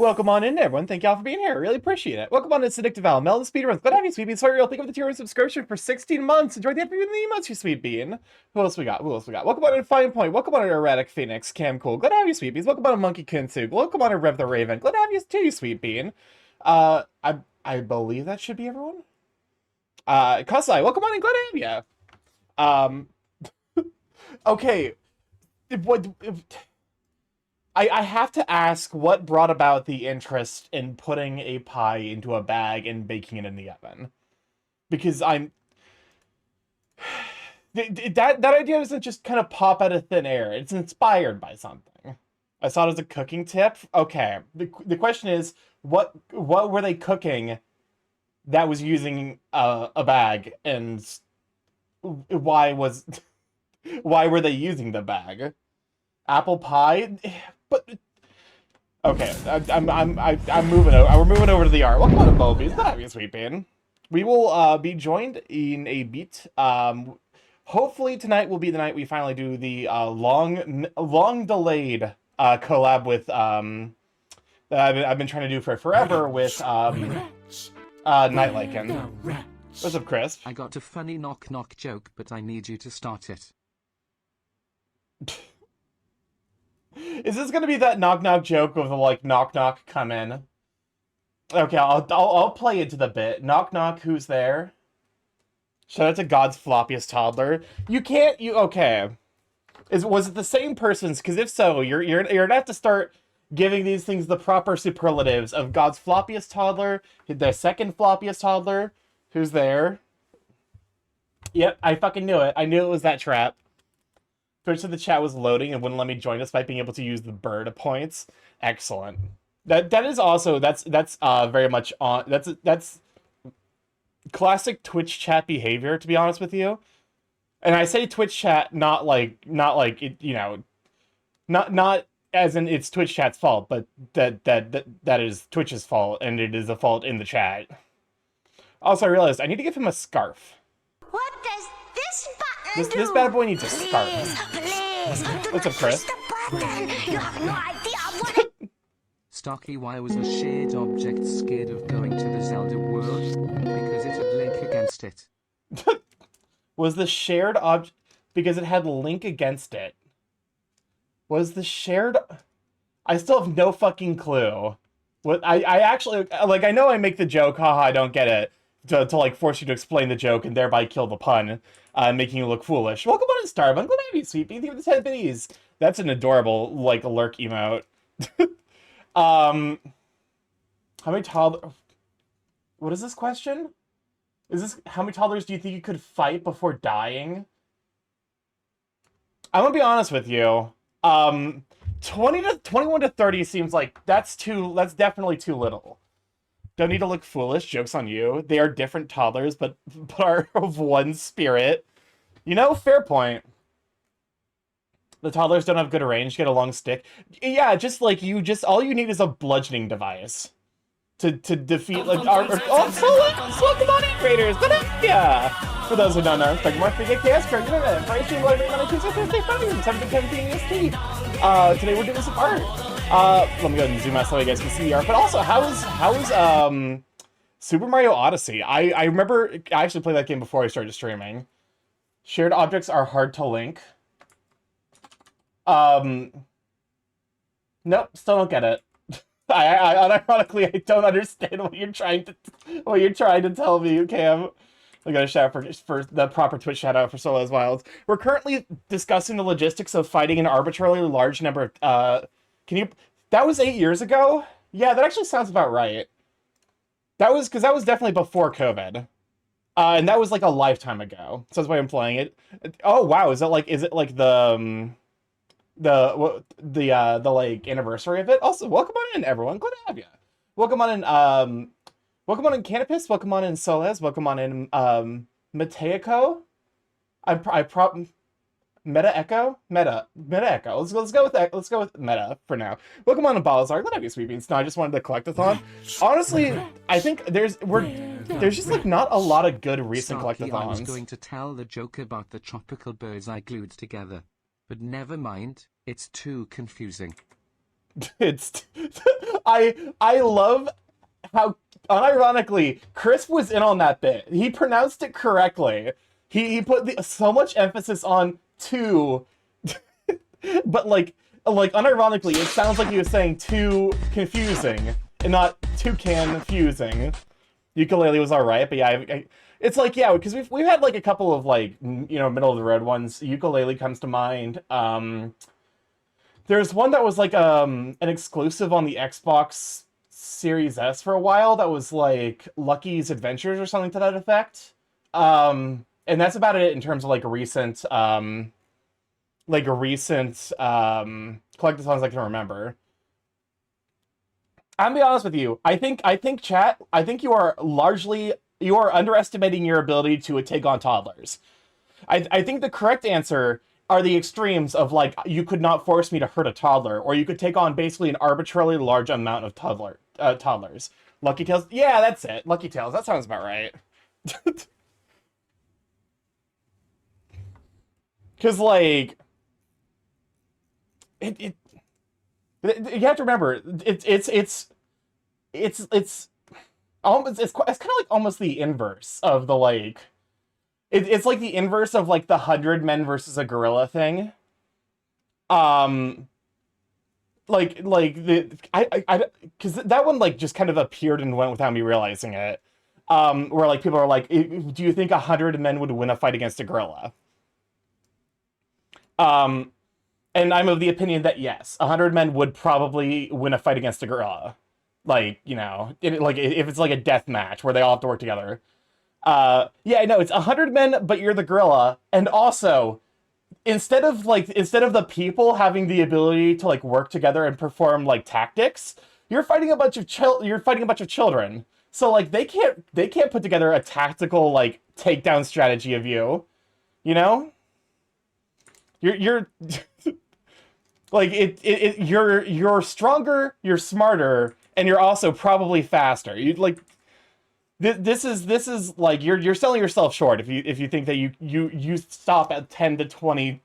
Welcome on in, everyone. Thank y'all for being here. Really appreciate it. Welcome on to Addictive Al, Melon Speedruns. Glad to have you, Sweet Bean. Sorry, real. Thank you for the tier one subscription for 16 months. Enjoy the happy months, you Sweet Bean. Who else we got? Welcome on in Fine Point. Welcome on in Erratic Phoenix. Cam Cool. Glad to have you, Sweet Beans. Welcome on in Monkey Kinsu. Welcome on in Rev the Raven. Glad to have you too, you Sweet Bean. I believe that should be everyone. Kusai, welcome on in. Glad to have you. Okay. I have to ask what brought about the interest in putting a pie into a bag and baking it in the oven. Because that idea doesn't just kind of pop out of thin air. It's inspired by something. I saw it as a cooking tip. Okay. The question is, what were they cooking that was using a bag, and why were they using the bag? Apple pie? But okay, I'm moving over. We're moving over to the art. Welcome on to Bobies. Not having a Sweet Bean. We will be joined in a beat. Hopefully tonight will be the night we finally do the long delayed collab with that I've been trying to do for forever with Nightliken. What's up, Chris? I got a funny knock joke, but I need you to start it. Is this gonna be that knock joke of the like knock come in? Okay, I'll play into the bit. Knock, who's there? Shout out to God's floppiest toddler. Okay. Was it the same person's? Because if so, you're gonna have to start giving these things the proper superlatives of God's floppiest toddler, the second floppiest toddler. Who's there? Yep, I fucking knew it. I knew it was that trap. Twitch said the chat was loading and wouldn't let me join us by being able to use the bird points. Excellent. That is also that's very much on that's classic Twitch chat behavior, to be honest with you. And I say Twitch chat not like it, you know, not as in it's Twitch chat's fault, but that is Twitch's fault, and it is a fault in the chat. Also, I realized I need to give him a scarf. What does this button do? This bad boy needs a scarf. Please, What's up, Chris? the button. You have no idea what Starkey, why was a shared object scared of going to the Zelda world? Because it had Link against it. Was the shared object because it had Link against it? Was the shared? I still have no fucking clue. What I actually like. I know I make the joke. Haha, I don't get it. To like force you to explain the joke and thereby kill the pun, making you look foolish. Welcome on to Starbun. Glad to have you, Sweet Bean. Thank you for the 10 bitties. That's an adorable like lurk emote. How many toddlers? What is this question? Is this how many toddlers do you think you could fight before dying? I'm gonna be honest with you. 21 to 30 seems like that's definitely too little. Don't need to look foolish. Joke's on you. They are different toddlers, but are of one spirit. You know, fair point. The toddlers don't have good range. Get a long stick. Yeah, just like all you need is a bludgeoning device to defeat like welcome on in, Raiders. Good idea. For those who don't know, like more free KS for today we're doing some art. Let me go ahead and zoom out so you guys can see the art. But also, how's Super Mario Odyssey? I remember I actually played that game before I started streaming. Shared objects are hard to link. Nope, still don't get it. Ironically, I don't understand what you're trying to tell me, Cam. I got a shout for the proper Twitch shout out for Solo's Wilds. We're currently discussing the logistics of fighting an arbitrarily large number of that was 8 years ago? Yeah, that actually sounds about right. That was definitely before COVID. And that was like a lifetime ago. So that's why I'm playing it. Oh wow, is it like the like anniversary of it? Also, welcome on in, everyone. Glad to have you. Welcome on in Canopus. Welcome on in Soles. Welcome on in Mateico. Meta Echo. Let's go with that. Let's go with Meta for now. Welcome on to Balazar. Glad to have you, Sweet Beans. No, I just wanted to collectathon. Honestly, I think there's just like not a lot of good recent Starkey, collectathons. I was going to tell the joke about the tropical birds I glued together, but never mind. It's too confusing. It's I love how unironically Chris was in on that bit. He pronounced it correctly. He put so much emphasis on two, but like unironically, it sounds like he was saying too confusing and not too confusing. Ukulele was all right, but yeah, it's like, yeah, because we've had like a couple of like middle of the road ones. Ukulele comes to mind. There's one that was like an exclusive on the Xbox Series S for a while that was like Lucky's Adventures or something to that effect. And that's about it in terms of like recent collected songs I can remember. I'm gonna be honest with you. I think chat. I think you are underestimating your ability to take on toddlers. I think the correct answer are the extremes of like you could not force me to hurt a toddler, or you could take on basically an arbitrarily large amount of toddlers. Lucky Tales. Yeah, that's it. Lucky Tales. That sounds about right. Because like you have to remember it's almost it's kind of like almost the inverse of the like it's like the inverse of like the 100 men versus a gorilla thing. Like the I because that one like just kind of appeared and went without me realizing it. Where like people are like, do you think 100 men would win a fight against a gorilla? And I'm of the opinion that yes, 100 men would probably win a fight against a gorilla. Like, like if it's like a death match where they all have to work together. Yeah, no, it's 100 men, but you're the gorilla. And also, instead of the people having the ability to like work together and perform like tactics, you're fighting a bunch of children. So like they can't put together a tactical like takedown strategy of you. You're like you're stronger, you're smarter, and you're also probably faster. You like this is like you're selling yourself short if you think that you stop at 10 to 20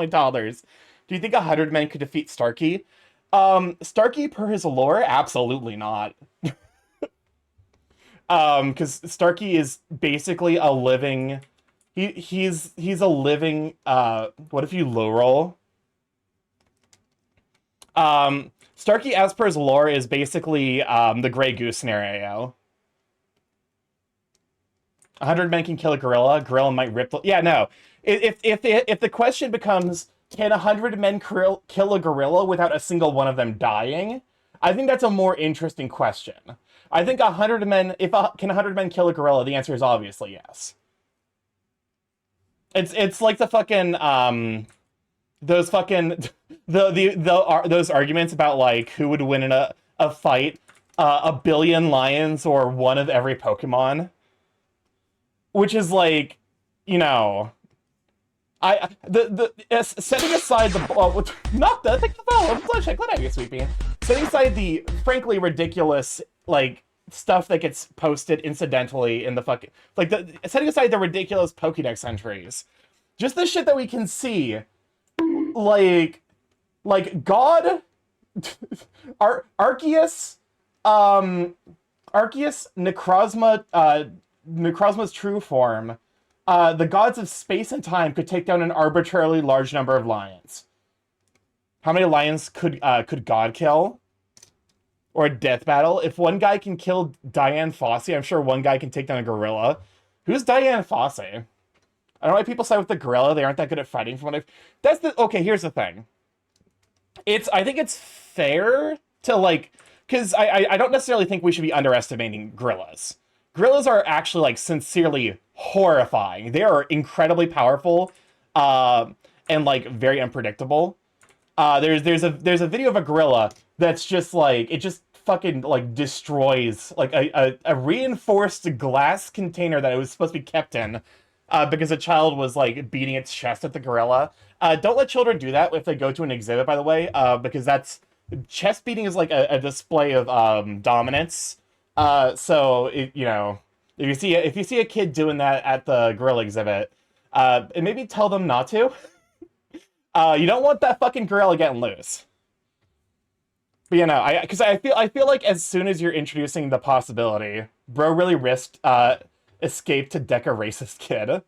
toddlers. Do you think 100 men could defeat Starkey? Starkey per his lore, absolutely not. Because Starkey is basically a living he's a living what if you low roll? Starkey, as per his lore, is basically the Grey Goose scenario. 100 men can kill a gorilla. Gorilla might rip. Yeah, no. If the question becomes, can 100 men kill a gorilla without a single one of them dying? I think that's a more interesting question. I think 100 men. Can 100 men kill a gorilla? The answer is obviously yes. It's like the fucking those fucking those arguments about like who would win in a fight, a billion lions or one of every Pokemon, which is like, setting aside the not the think the bloodshed, glad I get sweeping. Setting aside the frankly ridiculous like stuff that gets posted incidentally in the fucking setting aside the ridiculous Pokédex entries, just the shit that we can see. Like God, Arceus, Necrozma's true form, the gods of space and time could take down an arbitrarily large number of lions. How many lions could God kill? Or a death battle? If one guy can kill Dian Fossey, I'm sure one guy can take down a gorilla. Who's Dian Fossey? I don't know why people side with the gorilla. They aren't that good at fighting. Okay, here's the thing. I think it's fair to like, because I don't necessarily think we should be underestimating gorillas. Gorillas are actually like sincerely horrifying. They are incredibly powerful, and like very unpredictable. There's a video of a gorilla that's just like, it just fucking like destroys like a reinforced glass container that it was supposed to be kept in. Because a child was like beating its chest at the gorilla. Don't let children do that if they go to an exhibit, by the way, because chest beating is like a display of dominance. So if you see a kid doing that at the gorilla exhibit, and maybe tell them not to. You don't want that fucking gorilla getting loose. But you know, because I feel like as soon as you're introducing the possibility, bro really risked escape to deck a racist kid.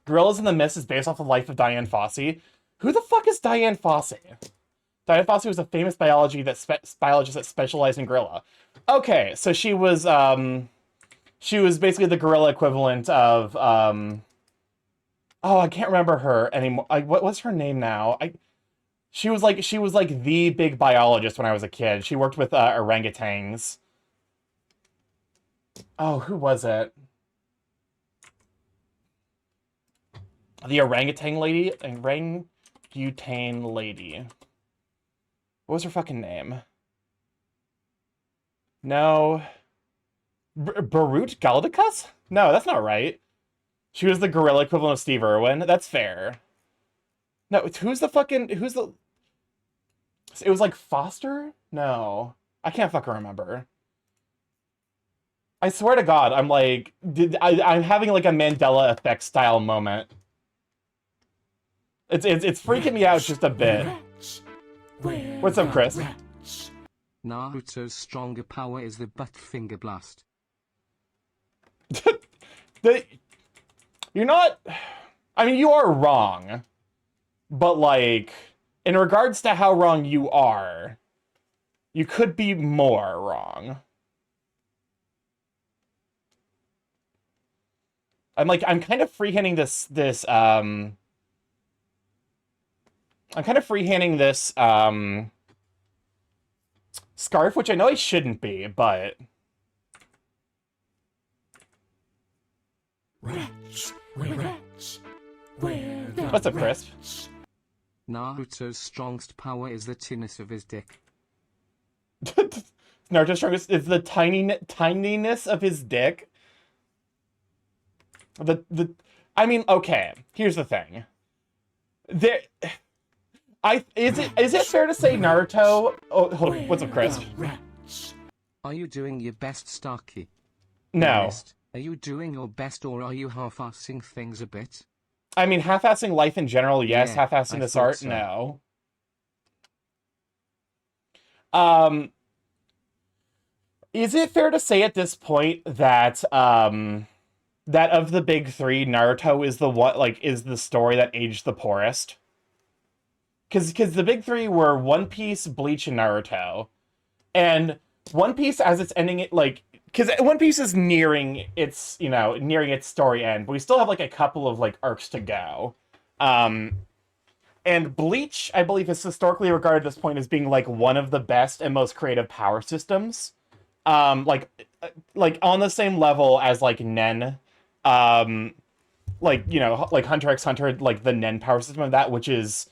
Gorillas in the Mist is based off the life of Diane Fossey. Who the fuck is Diane Fossey? Diane Fossey was a famous biologist that specialized in gorilla. Okay, so she was basically the gorilla equivalent of oh, I can't remember her anymore. What's her name now? She was like the big biologist when I was a kid. She worked with orangutans. Oh, who was it? The orangutan lady? Orangutan lady. What was her fucking name? No. Barut Galdikas? No, that's not right. She was the gorilla equivalent of Steve Irwin. That's fair. No, who's the... It was like Foster? No. I can't fucking remember. I swear to God, I'm like... I'm having like a Mandela effect style moment. It's freaking me out just a bit. What's up, Chris? Naruto's stronger power is the butt finger blast. You're not... I mean, you are wrong. But, like, in regards to how wrong you are, you could be more wrong. I'm kind of freehanding this scarf, which I know I shouldn't be, but... What's up, Chris? Naruto's strongest power is the tinniness of his dick. Naruto's strongest is the tininess of his dick. I mean, okay. Here's the thing. Is it fair to say Naruto? Oh, hold on. What's up, Chris? Are you doing your best, Starkey? No. Are you doing your best, or are you half-assing things a bit? I mean, half-assing life in general, yes. Yeah, Half-assing this art, so. no. Is it fair to say at this point that that of the big three, Naruto is the one, like, is the story that aged the poorest? Because the big three were One Piece, Bleach, and Naruto, and One Piece as it's ending it, like, because One Piece is nearing its story end, but we still have like a couple of like arcs to go. And Bleach, I believe, is historically regarded at this point as being like one of the best and most creative power systems. Like on the same level as like Nen, like, you know, like Hunter x Hunter, like the Nen power system of that, which is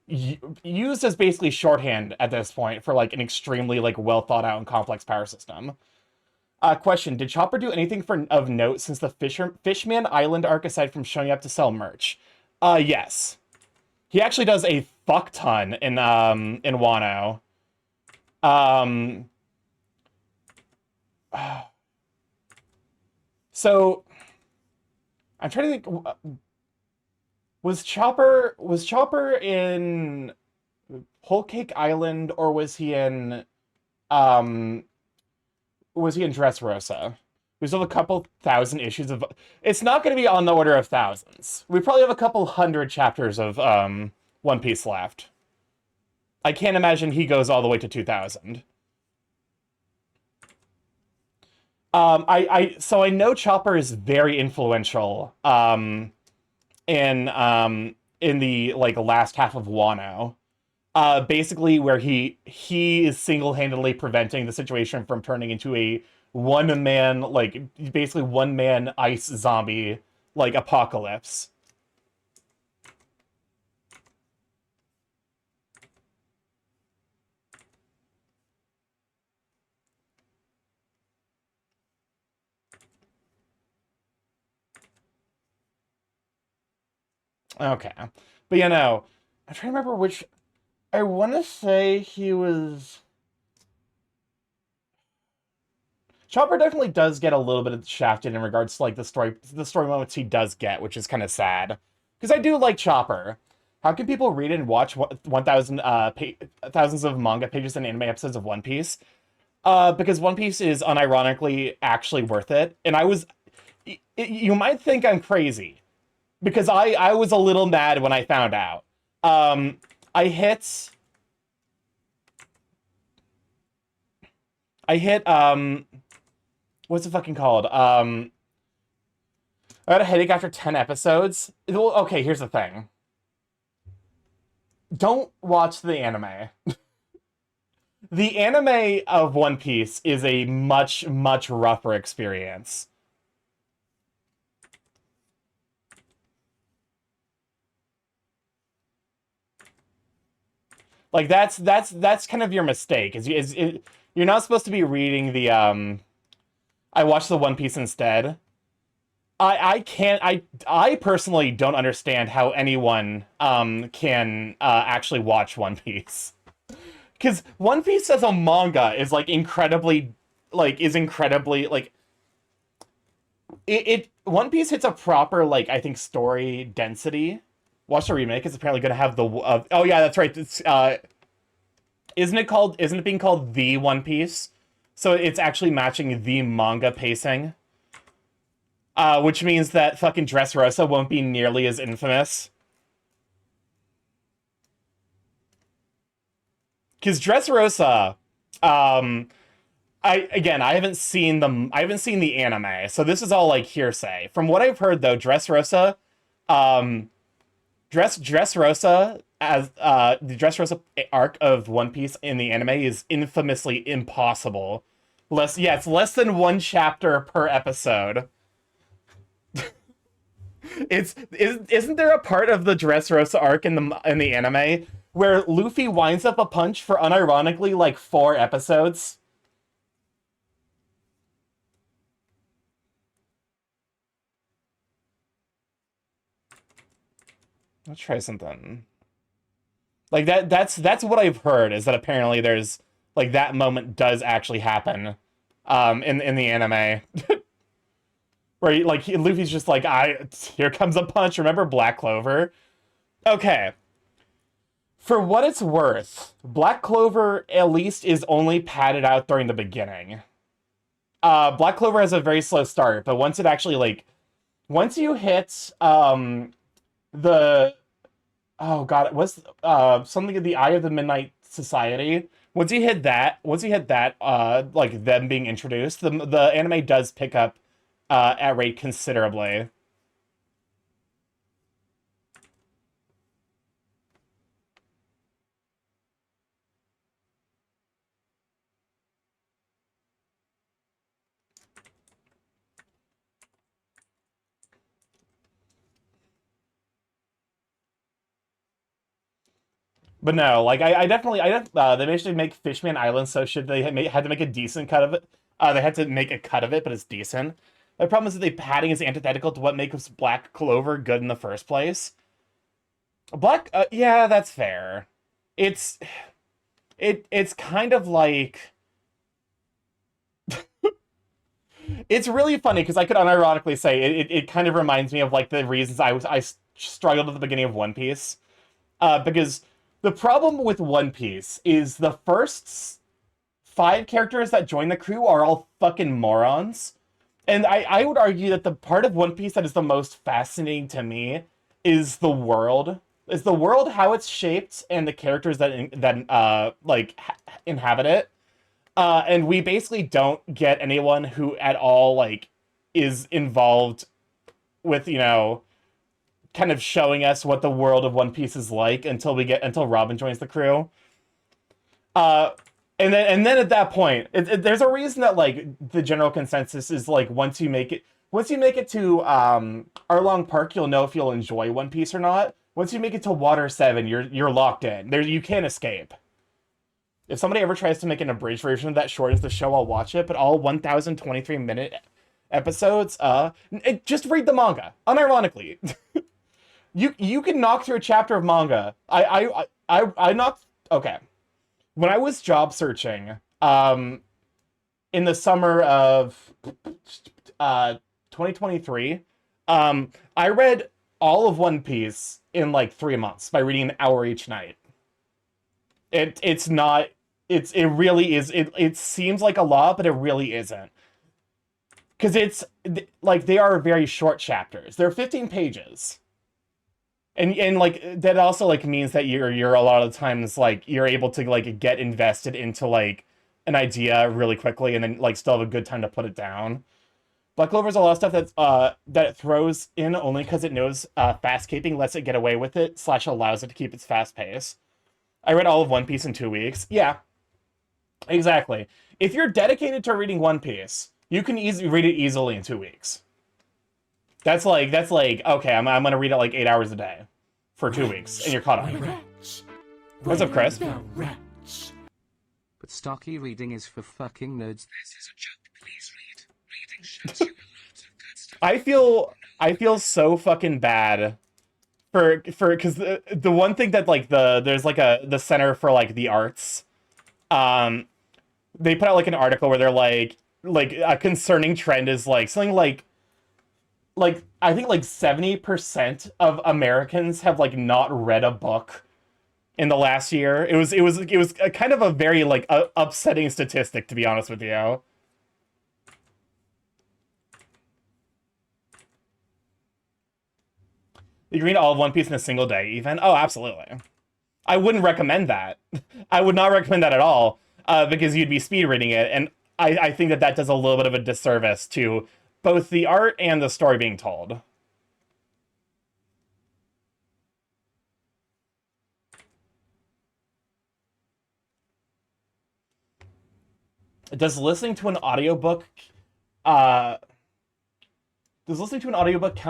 used as basically shorthand at this point for like an extremely like well thought out and complex power system. Question: did Chopper do anything of note since the Fishman Island arc aside from showing up to sell merch? Yes. He actually does a fuck ton in Wano. So I'm trying to think. Was Chopper in Whole Cake Island, or was he in Dressrosa? We still have a couple thousand issues of... It's not going to be on the order of thousands. We probably have a couple hundred chapters of One Piece left. I can't imagine he goes all the way to 2000. So I know Chopper is very influential in the like last half of Wano. Basically where he is single-handedly preventing the situation from turning into a one-man, like, basically one-man ice zombie, like, apocalypse. Okay. But, you know, I'm trying to remember which... I want to say he was... Chopper definitely does get a little bit shafted in regards to, like, the story moments he does get, which is kind of sad. Because I do like Chopper. How can people read and watch 1,000 thousands of manga pages and anime episodes of One Piece? Because One Piece is unironically actually worth it. And you might think I'm crazy because I was a little mad when I found out. I hit what's it fucking called? I had a headache after 10 episodes. Well, okay, here's the thing. Don't watch the anime. The anime of One Piece is a much, much rougher experience. Like that's kind of your mistake. You're not supposed to be reading the I watched the One Piece instead. I can't I personally don't understand how anyone can actually watch One Piece. Because One Piece as a manga is like incredibly like it One Piece hits a proper like I think story density. Watch the remake. It's apparently going to have the oh yeah, that's right. It's isn't it being called The One Piece? So it's actually matching the manga pacing. Which means that fucking Dressrosa won't be nearly as infamous. Because Dressrosa, I haven't seen the anime, so this is all like hearsay. From what I've heard though, Dressrosa, Dressrosa as the Dressrosa arc of One Piece in the anime is infamously impossible. It's less than one chapter per episode. Isn't there a part of the Dressrosa arc in the anime where Luffy winds up a punch for unironically like 4 episodes? Let's try something. Like that's what I've heard is that apparently there's like that moment does actually happen in the anime. Where Luffy's just like, here comes a punch. Remember Black Clover? Okay. For what it's worth, Black Clover at least is only padded out during the beginning. Black Clover has a very slow start, but once it actually once you hit the oh god, it was something of the Eye of the Midnight Society. Once you hit that, like them being introduced, the anime does pick up at rate considerably. But no, like they basically make Fishman Island, so should they had to make a decent cut of it. They had to make a cut of it, but it's decent. The problem is that the padding is antithetical to what makes Black Clover good in the first place. Yeah, that's fair. It's kind of like it's really funny because I could unironically say it kind of reminds me of like the reasons I struggled at the beginning of One Piece, because the problem with One Piece is the first 5 characters that join the crew are all fucking morons. And I would argue that the part of One Piece that is the most fascinating to me is the world. Is the world, how it's shaped, and the characters that inhabit it. And we basically don't get anyone who at all like is involved with, you know, kind of showing us what the world of One Piece is like until Robin joins the crew. And then at that point, there's a reason that like the general consensus is like once you make it to Arlong Park, you'll know if you'll enjoy One Piece or not. Once you make it to Water 7, you're locked in. You can't escape. If somebody ever tries to make an abridged version of that short as the show, I'll watch it. But all 1,023-minute episodes, just read the manga. Unironically, you can knock through a chapter of manga. I knocked. Okay. When I was job searching, in the summer of 2023, I read all of One Piece in like 3 months by reading an hour each night. It's not, it really is, it seems like a lot, but it really isn't. Because it's, like, they are very short chapters. They're 15 pages. And like, that also, like, means that you're a lot of times, like, you're able to, like, get invested into, like, an idea really quickly and then, like, still have a good time to put it down. Black Clover's a lot of stuff that's, that it throws in only because it knows fast keeping lets it get away with it, / allows it to keep its fast pace. I read all of One Piece in 2 weeks. Yeah, exactly. If you're dedicated to reading One Piece, you can read it easily in 2 weeks. That's like, okay, I'm gonna read it like 8 hours a day for 2 weeks, and you're caught up. What's up, Chris? But Stocky reading is for fucking nerds. This is a joke, please read. Reading shows you a lot of good stuff. I feel so fucking bad for because the one thing that, like, there's like the Center for, like, the Arts, they put out, like, an article where they're like a concerning trend is, like, something like I think like 70% of Americans have, like, not read a book in the last year. It was a kind of a very, like, upsetting statistic, to be honest with you. You read all of One Piece in a single day, even? Oh, absolutely. I wouldn't recommend that. I would not recommend that at all, because you'd be speed reading it, and I think that does a little bit of a disservice to both the art and the story being told. Does listening to an audiobook count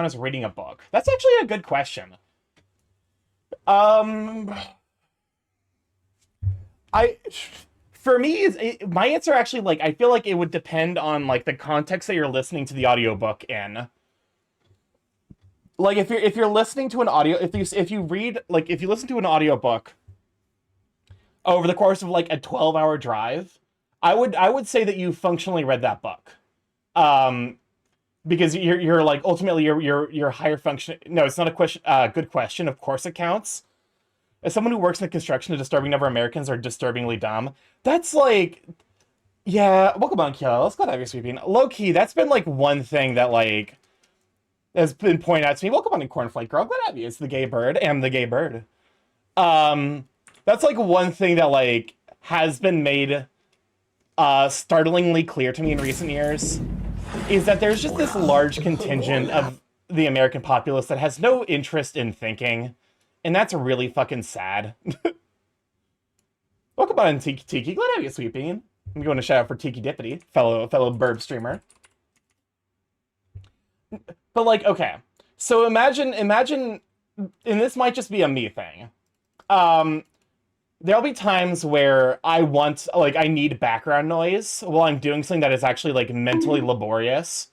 as reading a book? That's actually a good question. For me, my answer actually, like, I feel like it would depend on, like, the context that you're listening to the audiobook in. Like, if you're listening to an audio, if you listen to an audiobook over the course of, like, a 12-hour drive, I would say that you functionally read that book. Because you're like, ultimately you're higher function. No, it's not a question. Good question. Of course it counts. As someone who works in the construction, a disturbing number of Americans are disturbingly dumb. That's like, yeah. Welcome on, Kyo. Let's go to your sweeping. Low key, that's been like one thing that, like, has been pointed out to me. Welcome on, in Cornflake Girl. Glad to have you. It's the gay bird and the gay bird. That's like one thing that, like, has been made startlingly clear to me in recent years, is that there's just this large contingent of the American populace that has no interest in thinking, and that's really fucking sad. Welcome on, Tiki Tiki. Glad to have you, Sweet Bean. I'm going to shout out for Tiki Dippity, fellow burb streamer. But, like, okay, so imagine, and this might just be a me thing. There'll be times where I need background noise while I'm doing something that is actually, like, mentally laborious.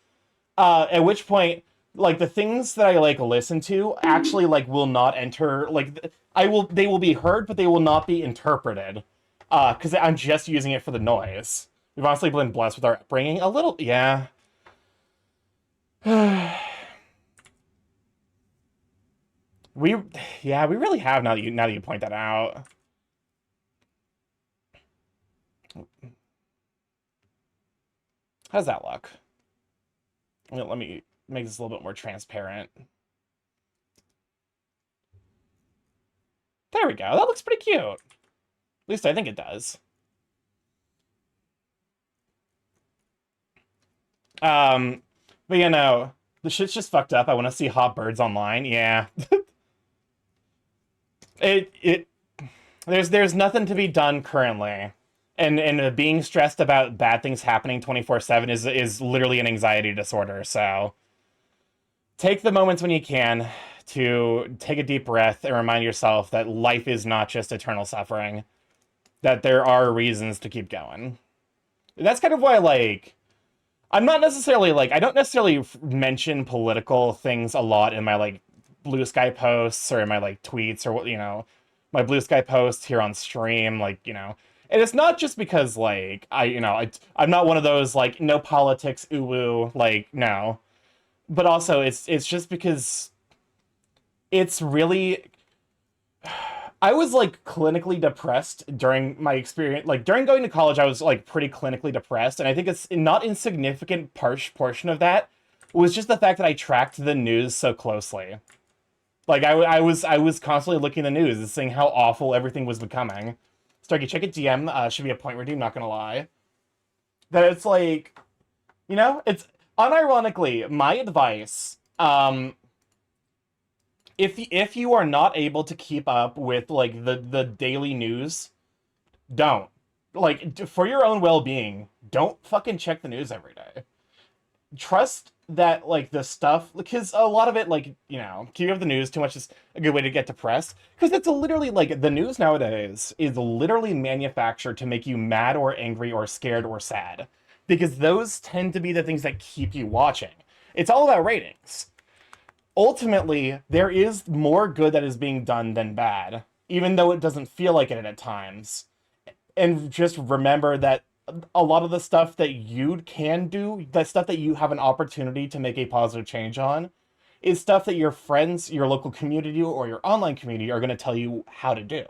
At which point, like, the things that I, like, listen to actually, like, will not enter, like, they will be heard, but they will not be interpreted. Because I'm just using it for the noise. We've honestly been blessed with our upbringing. A little, yeah. we really have, now that you point that out. How does that look? Let me make this a little bit more transparent. There we go. That looks pretty cute. At least I think it does. But, you know, the shit's just fucked up. I want to see hot birds online. Yeah. There's nothing to be done currently. And being stressed about bad things happening 24/7 is literally an anxiety disorder. So take the moments when you can to take a deep breath and remind yourself that life is not just eternal suffering, that there are reasons to keep going. And that's kind of why, like, I don't necessarily mention political things a lot in my, like, Blue Sky posts or in my, like, tweets or what, you know, my Blue Sky posts here on stream, like, you know. And it's not just because, like, I'm not one of those, like, no politics, ooh, like, no. But also, it's just because it's really... I was, like, clinically depressed during my experience. Like, during going to college, I was, like, pretty clinically depressed, and I think it's not insignificant portion of that was just the fact that I tracked the news so closely. Like, I was constantly looking at the news and seeing how awful everything was becoming. Starkey, check it DM. Should be a point redeem, not gonna lie. That it's like, you know, it's unironically my advice. If you are not able to keep up with like the daily news, don't. Like, for your own well-being, don't fucking check the news every day. Trust that like the stuff, because a lot of it, like, you know, keeping up the news too much is a good way to get depressed, because it's literally like the news nowadays is literally manufactured to make you mad or angry or scared or sad, because those tend to be the things that keep you watching. It's all about ratings. Ultimately, there is more good that is being done than bad, even though it doesn't feel like it at times. And just remember that a lot of the stuff that you can do, the stuff that you have an opportunity to make a positive change on, is stuff that your friends, your local community, or your online community are going to tell you how to do.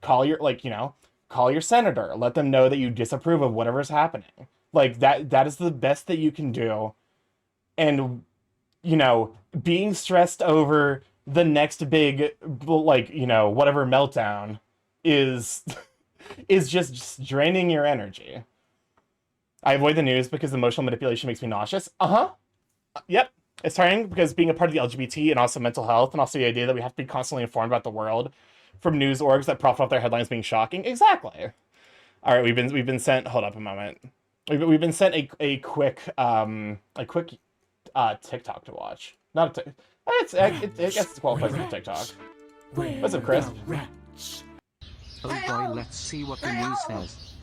Call your, like, you know, call your senator. Let them know that you disapprove of whatever's happening. Like, that is the best that you can do. And, you know, being stressed over the next big, like, you know, whatever meltdown is is just draining your energy. I avoid the news because emotional manipulation makes me nauseous. Yep. It's tiring because being a part of the LGBT and also mental health, and also the idea that we have to be constantly informed about the world from news orgs that profit off their headlines being shocking. Exactly. All right, we've been sent. Hold up a moment. We've been sent a quick TikTok to watch. Not a I guess it's qualifies as a TikTok. What's up, Chris? Oh boy, let's see what the news says.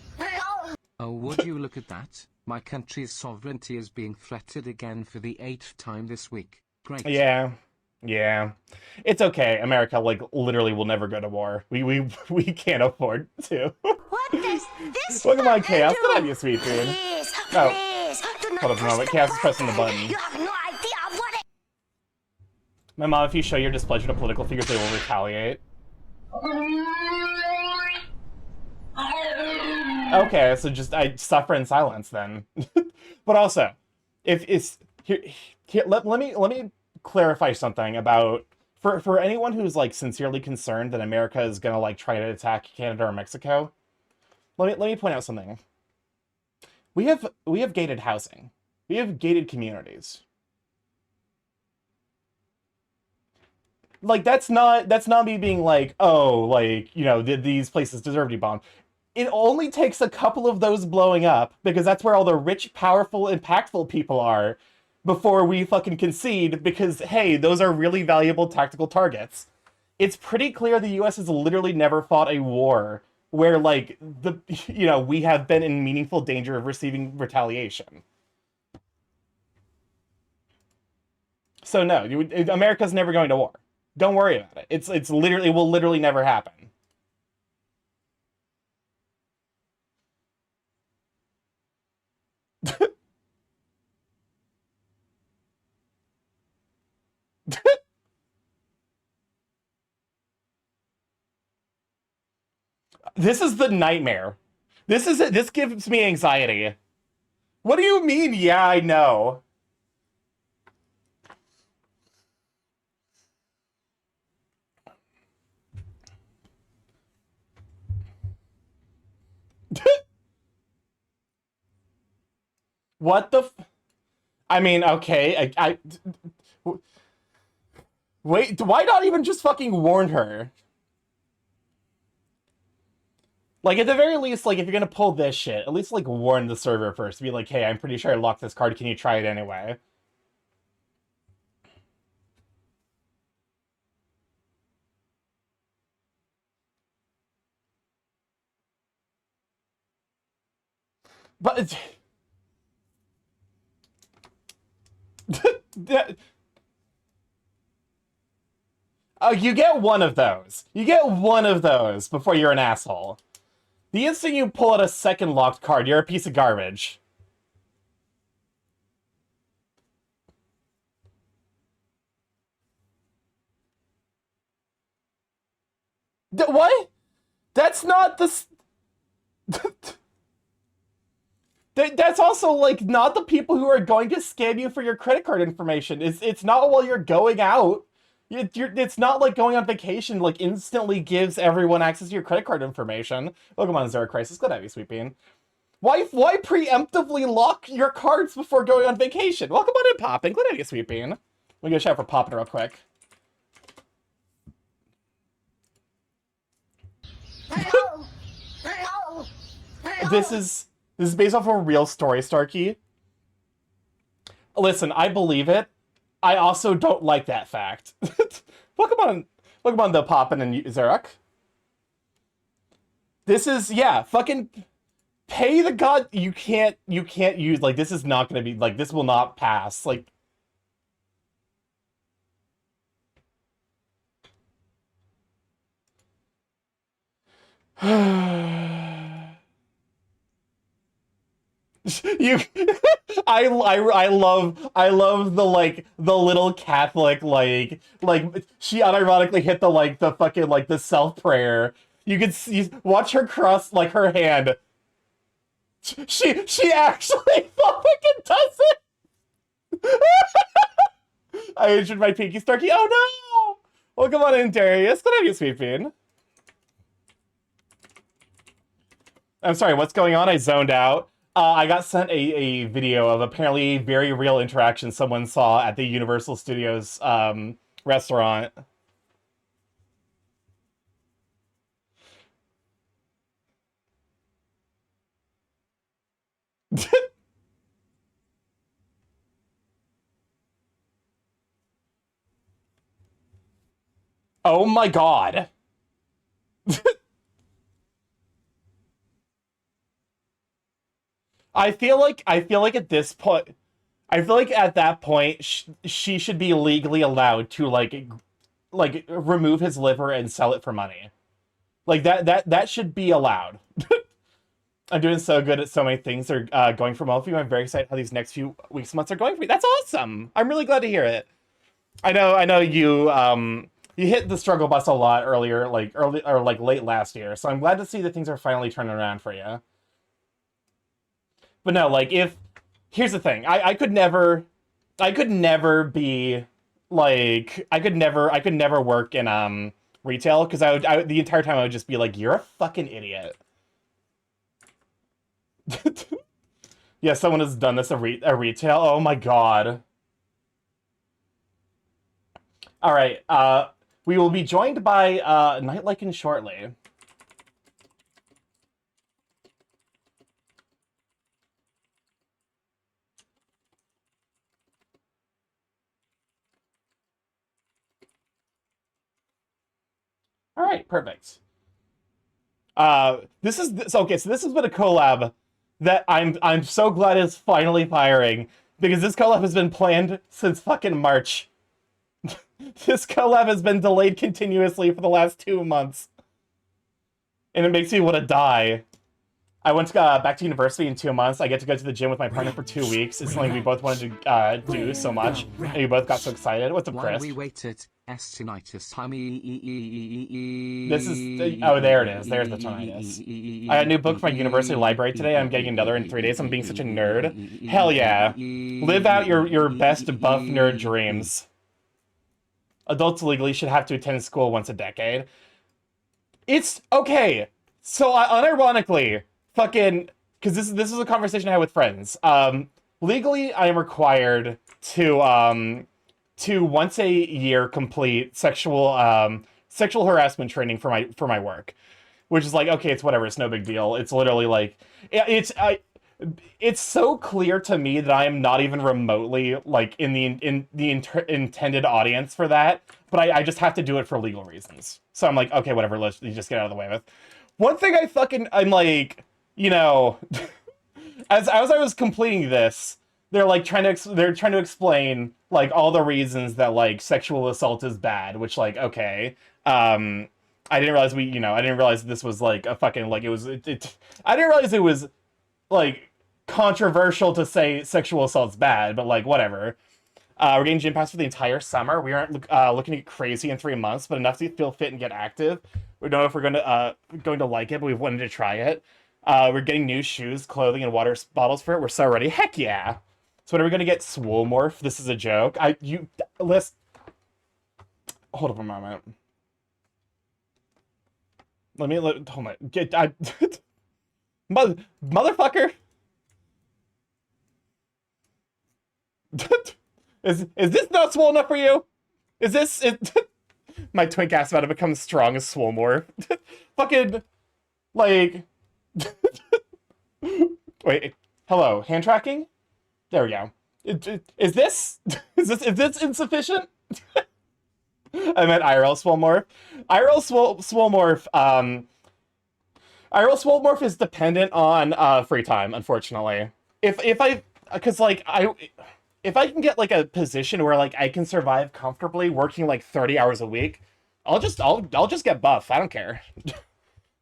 Oh, would you look at that? My country's sovereignty is being threatened again for the 8th time this week. Great. Yeah. It's okay. America, like, literally will never go to war. We can't afford to. What does this Look at my button Chaos. do? Good on you, sweet dude. Please, Oh. please, do not Hold up a push moment. the Chaos is pressing the button. You have no idea what it... My mom, if you show your displeasure to political figures, they will retaliate. Okay, so just I suffer in silence then. But also, if it's here, let me clarify something about for anyone who's like sincerely concerned that America is gonna like try to attack Canada or Mexico. Let me point out something. We have gated housing. We have gated communities. Like, that's not me being like, oh, like, you know, these places deserve to be bombed. It only takes a couple of those blowing up, because that's where all the rich, powerful, impactful people are, before we fucking concede, because, hey, those are really valuable tactical targets. It's pretty clear the US has literally never fought a war where, like, you know, we have been in meaningful danger of receiving retaliation. So no, America's never going to war. Don't worry about it. It will literally never happen. This is the nightmare. This gives me anxiety. What do you mean? Yeah, I know. What the I mean, okay, wait, why not even just fucking warn her? Like, at the very least, like, if you're gonna pull this shit, at least, like, warn the server first. Be like, hey, I'm pretty sure I locked this card, can you try it anyway? But... you get one of those. You get one of those before you're an asshole. The instant you pull out a second locked card, you're a piece of garbage. What? That's not the... That's also, like, not the people who are going to scam you for your credit card information. It's not while you're going out. It's not like going on vacation, like, instantly gives everyone access to your credit card information. Welcome on, Zero Crisis. Good to have you, Sweet Bean. Why preemptively lock your cards before going on vacation? Welcome on in, Poppin. Good to have you, Sweet Bean. Let me get a shout for Poppin real quick. This is based off of a real story, Starkey. Listen, I believe it. I also don't like that fact. Welcome on the Poppin and Zarek. This is, yeah, fucking pay the god. You can't use, like, this is not gonna be, like, this will not pass. Like, you I love the, like, the little Catholic, like she unironically hit the, like, the fucking, like, the self prayer. You could see, watch her cross, like, her hand. She actually fucking does it. I injured my pinky, Starkey. Oh no! Welcome on in, Darius. Good to have you, Sweet Bean. I'm sorry, what's going on? I zoned out. I got sent a video of apparently very real interaction someone saw at the Universal Studios restaurant. Oh my god. I feel like at this point, I feel like at that point, she should be legally allowed to, like remove his liver and sell it for money. Like, that should be allowed. I'm doing so good at so many things that are going for both of you. I'm very excited how these next few weeks, months are going for me. That's awesome. I'm really glad to hear it. I know you you hit the struggle bus a lot earlier, like late last year. So I'm glad to see that things are finally turning around for you. But no, like, here's the thing. I could never be, like, I could never work in retail, because the entire time I would just be like, you're a fucking idiot. Yeah, someone has done this at retail. Oh my god. All right, we will be joined by Nightliken shortly. All right, perfect. This has been a collab that I'm so glad is finally firing, because this collab has been planned since fucking March. This collab has been delayed continuously for the last 2 months, and it makes me want to die. I went back to university in 2 months. I get to go to the gym with my partner for 2 weeks. It's something we both wanted to do so much, and we both got so excited. What's up, Chris? While we waited, tinnitus. This is... oh, there it is. There's the tinnitus. I got a new book from my university library today. I'm getting another in 3 days. I'm being such a nerd. Hell yeah. Live out your best buff nerd dreams. Adults legally should have to attend school once a decade. It's... okay. So, unironically, fucking... because this is a conversation I had with friends. Legally, I am required to once a year complete sexual harassment training for my work, which is like, okay, it's whatever, it's no big deal. It's literally like, it's so clear to me that I am not even remotely, like, in the intended audience for that, but I just have to do it for legal reasons. So I'm like, okay, whatever, let's just get out of the way with. One thing I'm like, you know, as I was completing this, they're like trying to explain, like, all the reasons that, like, sexual assault is bad, which, like, okay. I didn't realize this was like a fucking, like, I didn't realize it was, like, controversial to say sexual assault's bad, but, like, whatever. We're getting gym pass for the entire summer. We aren't looking to get crazy in 3 months, but enough to feel fit and get active. We don't know if we're going to like it, but we've wanted to try it. We're getting new shoes, clothing, and water bottles for it. We're so ready. Heck yeah! So when are we gonna get Swolemorph? This is a joke. List. Hold up a moment. Hold on. Motherfucker. Is this not swole enough for you? Is this my twink ass about to become strong as Swolemorph? Fucking like. Wait. Hello. Hand tracking. There we go. Is this insufficient? I meant IRL Swolemorph. Swolemorph. IRL Swolemorph is dependent on free time, unfortunately. If I can get like a position where like I can survive comfortably working like 30 hours a week, I'll just get buff. I don't care.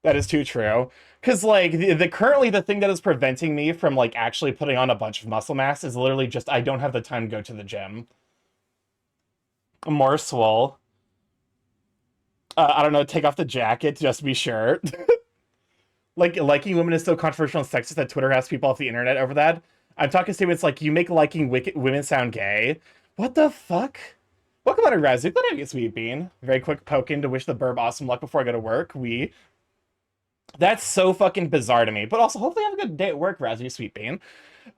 That is too true. Cause like currently the thing that is preventing me from like actually putting on a bunch of muscle mass is literally just I don't have the time to go to the gym. More swole. I don't know, take off the jacket just to be sure. Like, liking women is so controversial and sexist that Twitter has people off the internet over that. I'm talking statements like, you make liking women sound gay. What the fuck? Welcome on to Razu. Glad to have you, Sweet Bean. Very quick poke in to wish the burb awesome luck before I go to work. That's so fucking bizarre to me. But also, hopefully have a good day at work, Razu, Sweet Bean.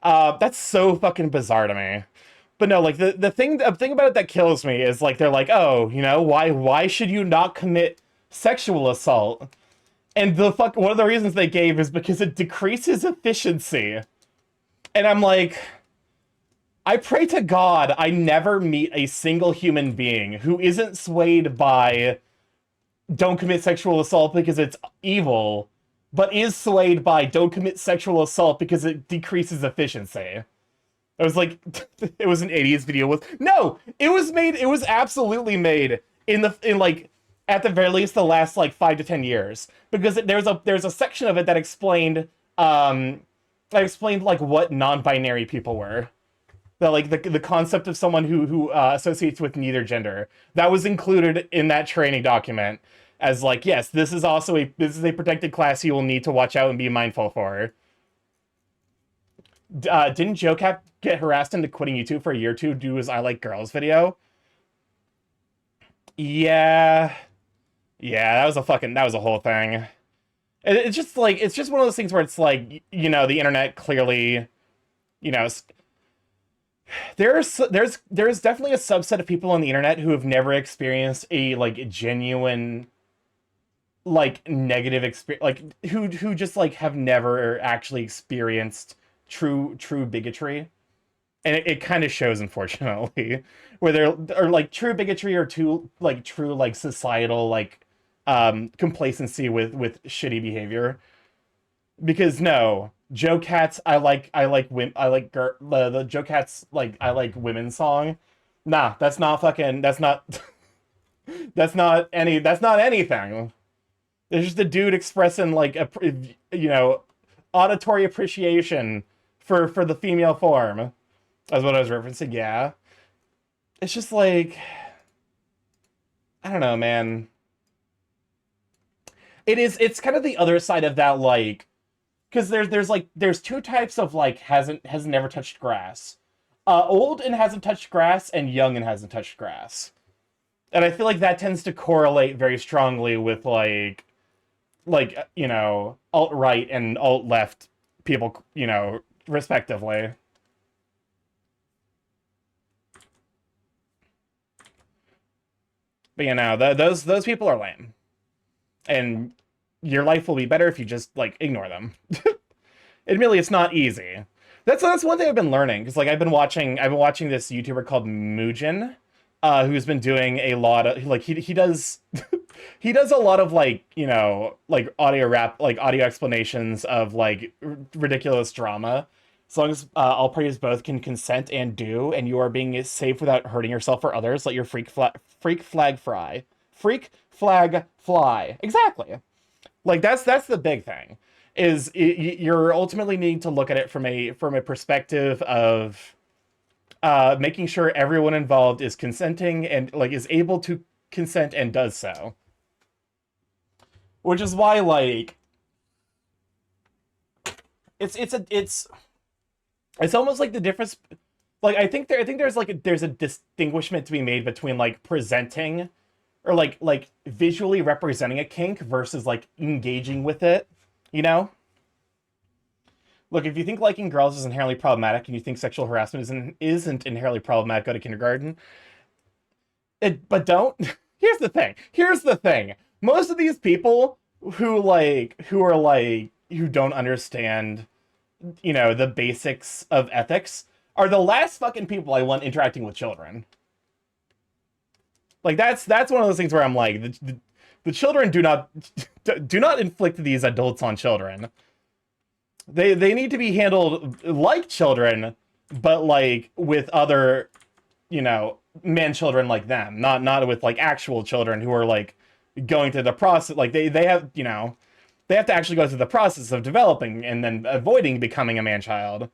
That's so fucking bizarre to me. But no, like, the thing about it that kills me is, like, they're like, oh, you know, why should you not commit sexual assault? And one of the reasons they gave is because it decreases efficiency. And I'm like, I pray to God I never meet a single human being who isn't swayed by don't commit sexual assault because it's evil, but is swayed by don't commit sexual assault because it decreases efficiency. I was like, it was an 80s video with, no, it was absolutely made in like, at the very least, the last like 5 to 10 years, because there's a section of it that explained like what non-binary people were, that like the concept of someone who associates with neither gender, that was included in that training document as like, yes, this is a protected class you will need to watch out and be mindful for. Didn't JoeCap get harassed into quitting YouTube for a year or two due to his I Like Girls video? Yeah, that was a whole thing. It's just one of those things where it's like, you know, the internet clearly, you know, there's definitely a subset of people on the internet who have never experienced a like genuine like negative experience, like who just like have never actually experienced true bigotry, and it kind of shows, unfortunately, where there are like true bigotry or true like societal like complacency with shitty behavior. Because no, Joe Cat's the Joe Cat's like I like women song, nah, that's not that's not anything. There's just a dude expressing like auditory appreciation for the female form. That's what I was referencing, yeah. It's just like, I don't know, man. It's kind of the other side of that, like, because there's two types of like has never touched grass. Old and hasn't touched grass, and young and hasn't touched grass. And I feel like that tends to correlate very strongly with like you know, alt-right and alt-left people, you know, respectively. But you know, those people are lame. And your life will be better if you just like ignore them. Admittedly, it's not easy. That's one thing I've been learning, because like I've been watching this YouTuber called Muujin, who's been doing a lot of like he does he does a lot of like, you know, like audio explanations of like ridiculous drama. As long as all parties both can consent and you are being safe without hurting yourself or others, let your freak flag fly. Exactly. Like that's the big thing. Is you're ultimately needing to look at it from a perspective of making sure everyone involved is consenting and like is able to consent and does so. Which is why, like, it's almost like the difference. Like, I think there's a distinguishment to be made between like presenting or like visually representing a kink versus like engaging with it, you know? Look, if you think liking girls is inherently problematic and you think sexual harassment isn't inherently problematic, go to kindergarten. But don't. Here's the thing. Here's the thing. Most of these people who don't understand, you know, the basics of ethics are the last fucking people I want interacting with children. Like that's one of those things where I'm like, the children do not inflict these adults on children. They need to be handled like children, but like with other, you know, man children like them, not with like actual children who are like going through the process. Like they have, you know, they have to actually go through the process of developing and then avoiding becoming a man child.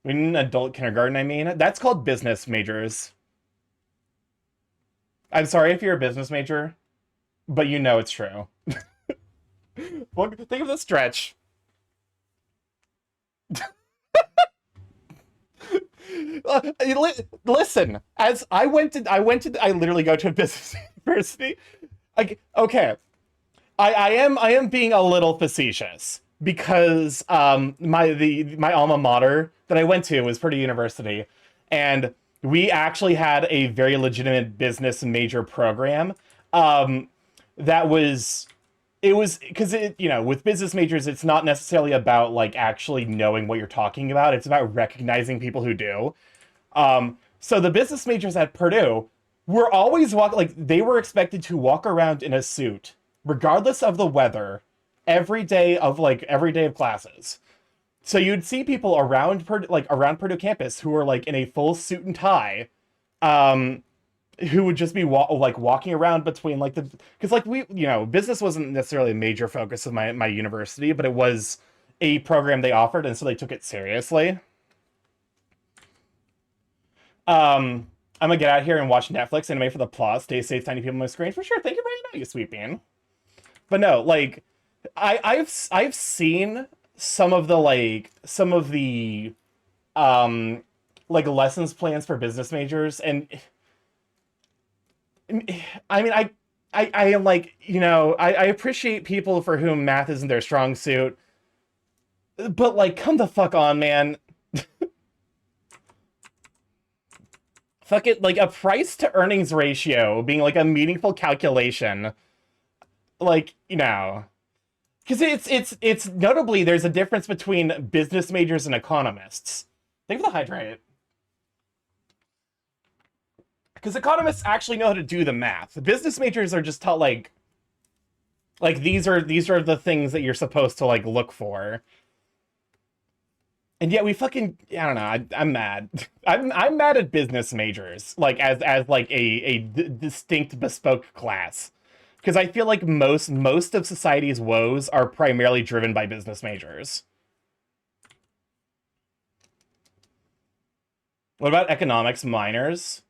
I mean, adult kindergarten, I mean. That's called business majors. I'm sorry if you're a business major, but you know it's true. Well, think of the stretch. Listen, as I literally go to a business university. Like, okay, I am being a little facetious because my alma mater that I went to was Purdue University, and we actually had a very legitimate business major program. That was it was because it, you know, with business majors, it's not necessarily about like actually knowing what you're talking about. It's about recognizing people who do. So the business majors at Purdue were always they were expected to walk around in a suit, regardless of the weather, every day of classes. So you'd see people around Purdue campus who were like in a full suit and tie, who would just be walking around between like because like we, you know, business wasn't necessarily a major focus of my university, but it was a program they offered, and so they took it seriously. I'm gonna get out here and watch Netflix anime for the plot. Stay safe, tiny people on my screen for sure. Thank you very much, you sweet bean. But no, like I've seen some of the like lessons plans for business majors, and I mean I am like, you know, I appreciate people for whom math isn't their strong suit, but like come the fuck on, man. Fuck it, like a price to earnings ratio being like a meaningful calculation, like, you know, because it's notably there's a difference between business majors and economists. Think of the hydrate. Because economists actually know how to do the math. Business majors are just taught like these are the things that you're supposed to like look for. And yet we fucking, I don't know, I'm mad. I'm mad at business majors, like as like a distinct bespoke class. Because I feel like most of society's woes are primarily driven by business majors. What about economics minors?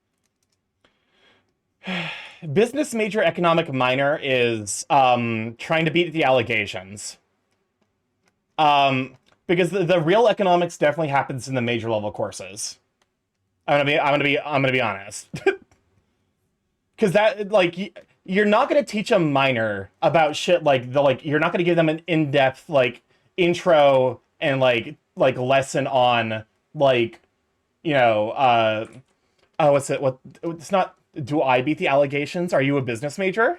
Business major economic minor is trying to beat the allegations. Because the real economics definitely happens in the major level courses. I'm gonna be honest. Because that, like, you're not gonna teach a minor about shit like you're not gonna give them an in-depth like intro and like lesson on like, you know, what's it? What it's not. Do I beat the allegations? Are you a business major?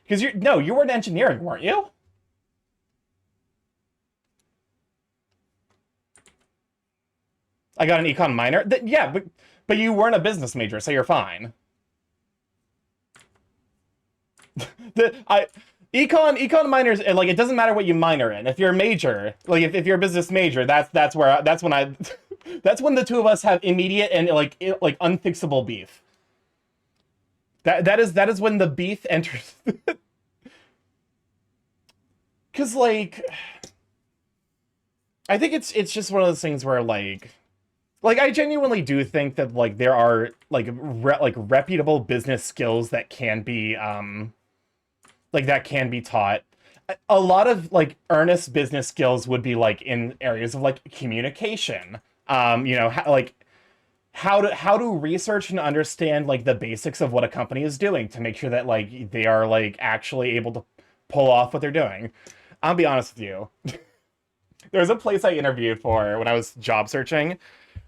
Because you were in engineering, weren't you? I got an econ minor. Yeah, but you weren't a business major, so you're fine. Econ minors, like, it doesn't matter what you minor in. If you're a major, like if you're a business major, that's when that's when the two of us have immediate and like unfixable beef. That is when the beef enters. Cause like I think it's just one of those things where like I genuinely do think that like there are like reputable business skills that can be like that can be taught. A lot of like earnest business skills would be like in areas of like communication. You know, like how to research and understand like the basics of what a company is doing to make sure that like they are like actually able to pull off what they're doing. I'll be honest with you. There was a place I interviewed for when I was job searching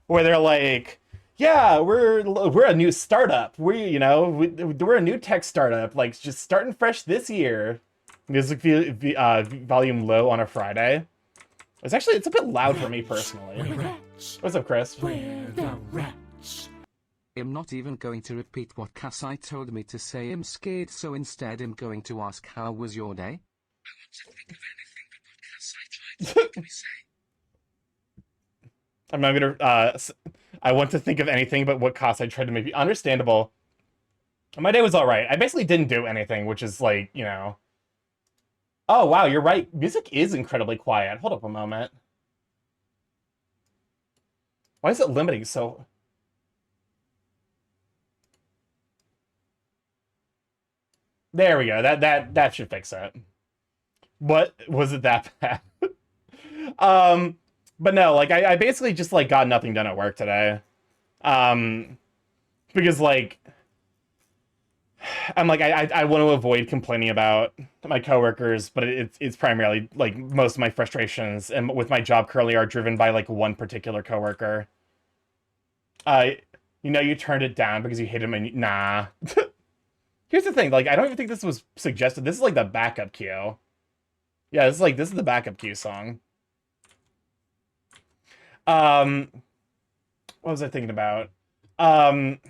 where they're like, yeah, we're a new startup. We're a new tech startup, like just starting fresh this year. Music volume low on a Friday. It's a bit loud for me personally. What's up, Chris? I'm not even going to repeat what Kasai told me to say. I'm scared, so instead I'm going to ask, how was your day? I want to think of anything but what Kasai tried to make me say. I'm not gonna. I want to think of anything but what Kasai tried to make me. Understandable. My day was all right. I basically didn't do anything, which is like, you know. Oh wow, you're right. Music is incredibly quiet. Hold up a moment. Why is it limiting so? There we go. That should fix it. What was it that bad? But no, like I basically just like got nothing done at work today. Because like I'm like I want to avoid complaining about my coworkers, but it's primarily like most of my frustrations and with my job currently are driven by like one particular coworker. You turned it down because you hated him and nah. Here's the thing, like I don't even think this was suggested. This is like the backup cue. Yeah, this is the backup cue song. What was I thinking about? But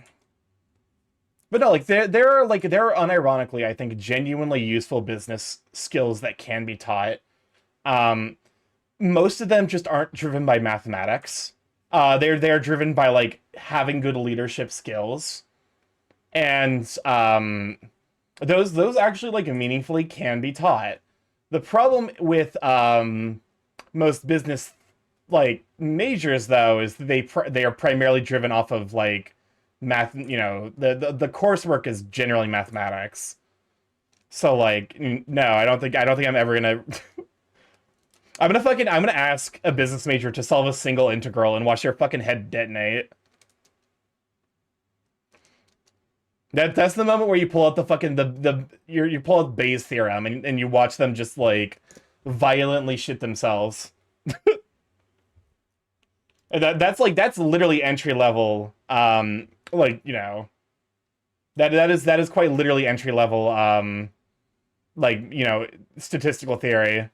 no, like there are unironically, I think, genuinely useful business skills that can be taught. Most of them just aren't driven by mathematics. They're driven by like having good leadership skills. And those actually like meaningfully can be taught. The problem with most business like majors though is they are primarily driven off of like math. You know, the coursework is generally mathematics. So like no, I don't think I'm ever gonna. I'm gonna ask a business major to solve a single integral and watch their fucking head detonate. That's the moment where you pull out the fucking you pull out Bayes' theorem and you watch them just like violently shit themselves. And that's literally entry level. Like, you know, that is quite literally entry level. Like, you know, statistical theory.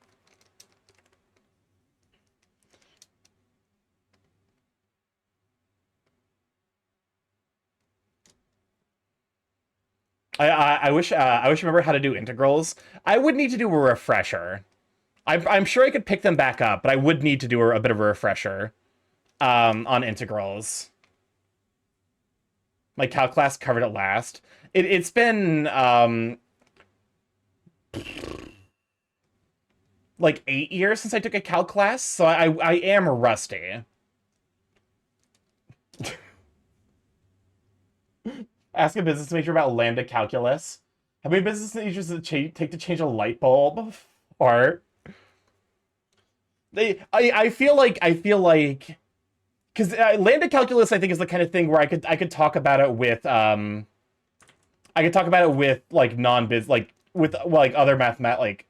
I wish I remember how to do integrals. I would need to do a refresher. I'm sure I could pick them back up, but I would need to do a bit of a refresher on integrals. My calc class covered it last. It's been like 8 years since I took a calc class, so I am rusty. Ask a business major about lambda calculus. How many business majors does it take to change a light bulb? Or I feel like because lambda calculus I think is the kind of thing where I could talk about it with like non-biz like with like other like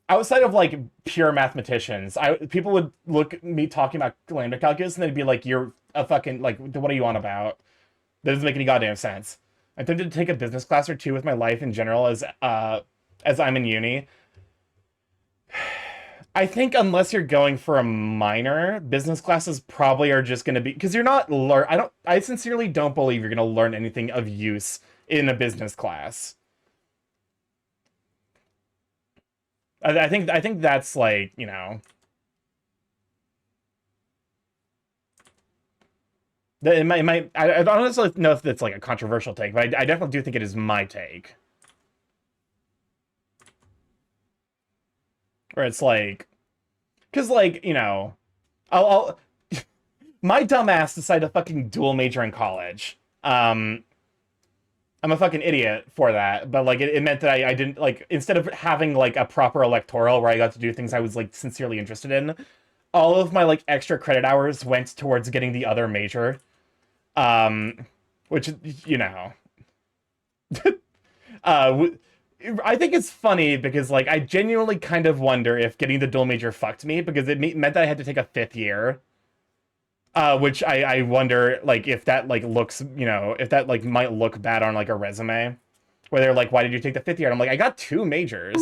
outside of like pure mathematicians. People would look at me talking about lambda calculus and they'd be like, "You're a fucking like what are you on about? That doesn't make any goddamn sense." I'm tempted to take a business class or two with my life in general as I'm in uni. I think unless you're going for a minor, business classes probably are just going to be because you're not I sincerely don't believe you're going to learn anything of use in a business class. I think that's like, you know, it might I don't necessarily know if it's like a controversial take, but I definitely do think it is my take. Where it's like, because like, you know, I'll my dumbass decided to fucking dual major in college. I'm a fucking idiot for that, but like it meant that I didn't like, instead of having like a proper electoral where I got to do things I was like sincerely interested in, all of my like extra credit hours went towards getting the other major. Which, you know, I think it's funny because like I genuinely kind of wonder if getting the dual major fucked me, because it meant that I had to take a 5th year. Which I wonder, like, if that, like, looks, you know, if that, like, might look bad on, like, a resume. Where they're like, why did you take the 5th year? And I'm like, I got 2 majors.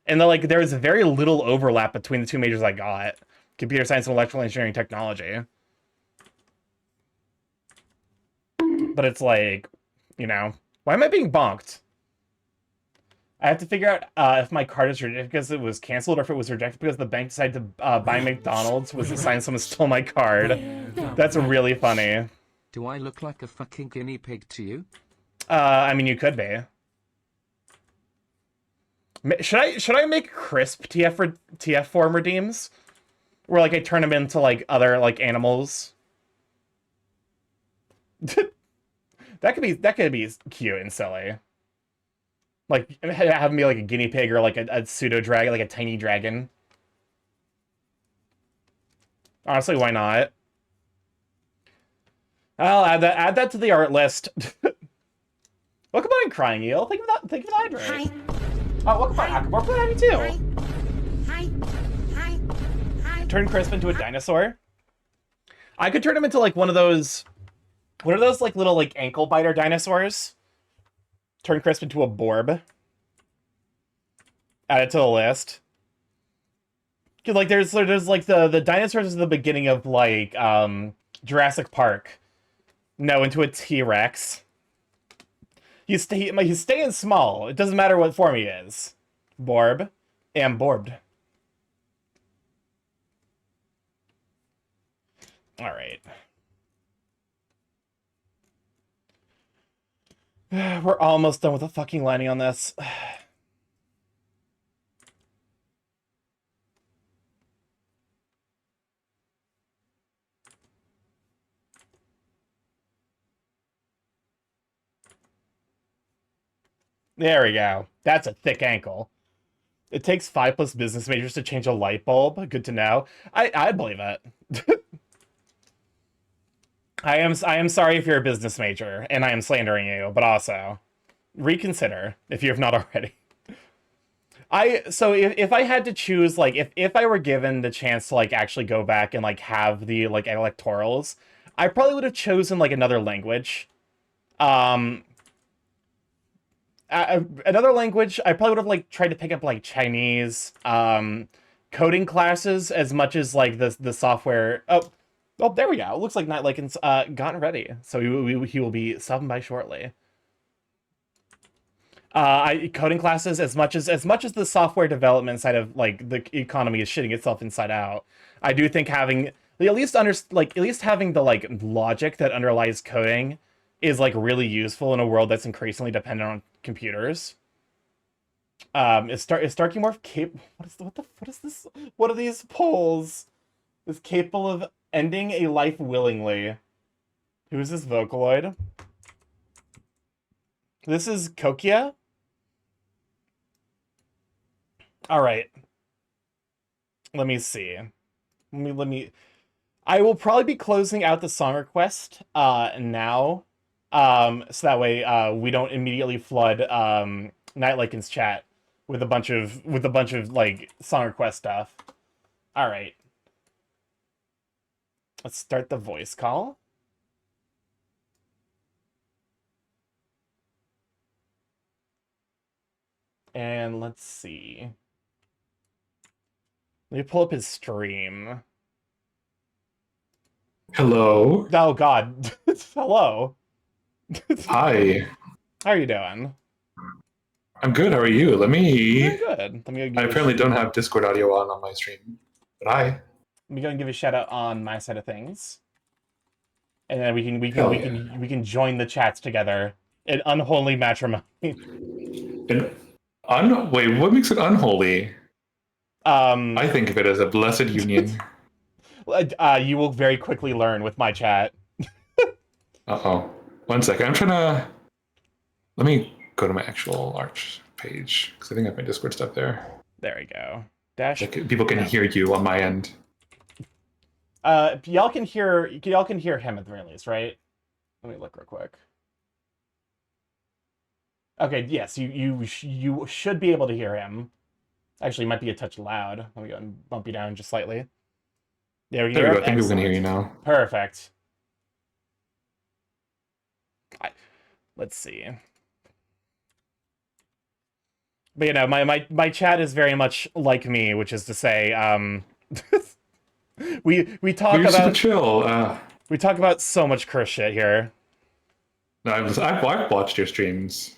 And they're like, there's very little overlap between the 2 majors I got. Computer science and electrical engineering technology. But it's like, you know, why am I being bonked? I have to figure out if my card is rejected because it was canceled, or if it was rejected because the bank decided to buy McDonald's was a sign someone stole my card. That's really funny. Do I look like a fucking guinea pig to you? I mean, you could be. Should I make crisp TF form redeems, where like I turn them into like other like animals? That could be cute and silly. Like, have me like a guinea pig or like a pseudo dragon, like a tiny dragon. Honestly, why not? I'll add that to the art list. Welcome on, Crying Eel. Thank you for that hydrate. Hi. Oh, welcome on, Akabor. Good to have you too. Hi. Hi. Hi. Turn Crisp into a dinosaur. I could turn him into like one of those. What are those like little like ankle biter dinosaurs? Turn Crisp into a Borb. Add it to the list. Cause like there's like the dinosaurs at the beginning of like Jurassic Park. No, into a T-Rex. He's staying small. It doesn't matter what form he is. Borb. Am Borbed. Alright. We're almost done with the fucking lining on this. There we go. That's a thick ankle. It takes 5+ business majors to change a light bulb. Good to know. I'd believe it. I am sorry if you're a business major, and I am slandering you, but also reconsider if you have not already. So if I had to choose, like, if I were given the chance to like actually go back and like have the like electorals, I probably would have chosen like another language. Another language, I probably would have like tried to pick up like Chinese, coding classes as much as like the software. Oh, there we go. It looks like Night Lycan's gotten ready, so he will be stopping by shortly. Coding classes as much as the software development side of like the economy is shitting itself inside out. I do think having at least having the like logic that underlies coding is like really useful in a world that's increasingly dependent on computers. Is Starkey capable? What is this? What are these polls? Is capable of ending a life willingly. Who is this Vocaloid? This is Kokia. All right. Let me see. Let me. I will probably be closing out the song request now, so that way we don't immediately flood Night Lycan's chat with a bunch of like song request stuff. All right. Let's start the voice call. And let's see. Let me pull up his stream. Hello. Oh God. Hello. Hi. How are you doing? I'm good. How are you? Very good. Let me I apparently don't have Discord audio on my stream, but hi. Let me go and give a shout out on my side of things, and then we can join the chats together in unholy matrimony. Wait, what makes it unholy? I think of it as a blessed union. You will very quickly learn with my chat. Uh-oh. 1 second. I'm trying to... Let me go to my actual Arch page because I think I have my Discord stuff there. There we go. Dash. Like, people can hear you on my end. Y'all can hear him at the very least, right? Let me look real quick. Okay, yes, you should be able to hear him. Actually, it might be a touch loud. Let me go and bump you down just slightly. There we go. I think people can hear you now. Perfect. Let's see. But you know, my chat is very much like me, which is to say, we talk You're about super chill. we talk about so much curse shit here. No, I've watched your streams.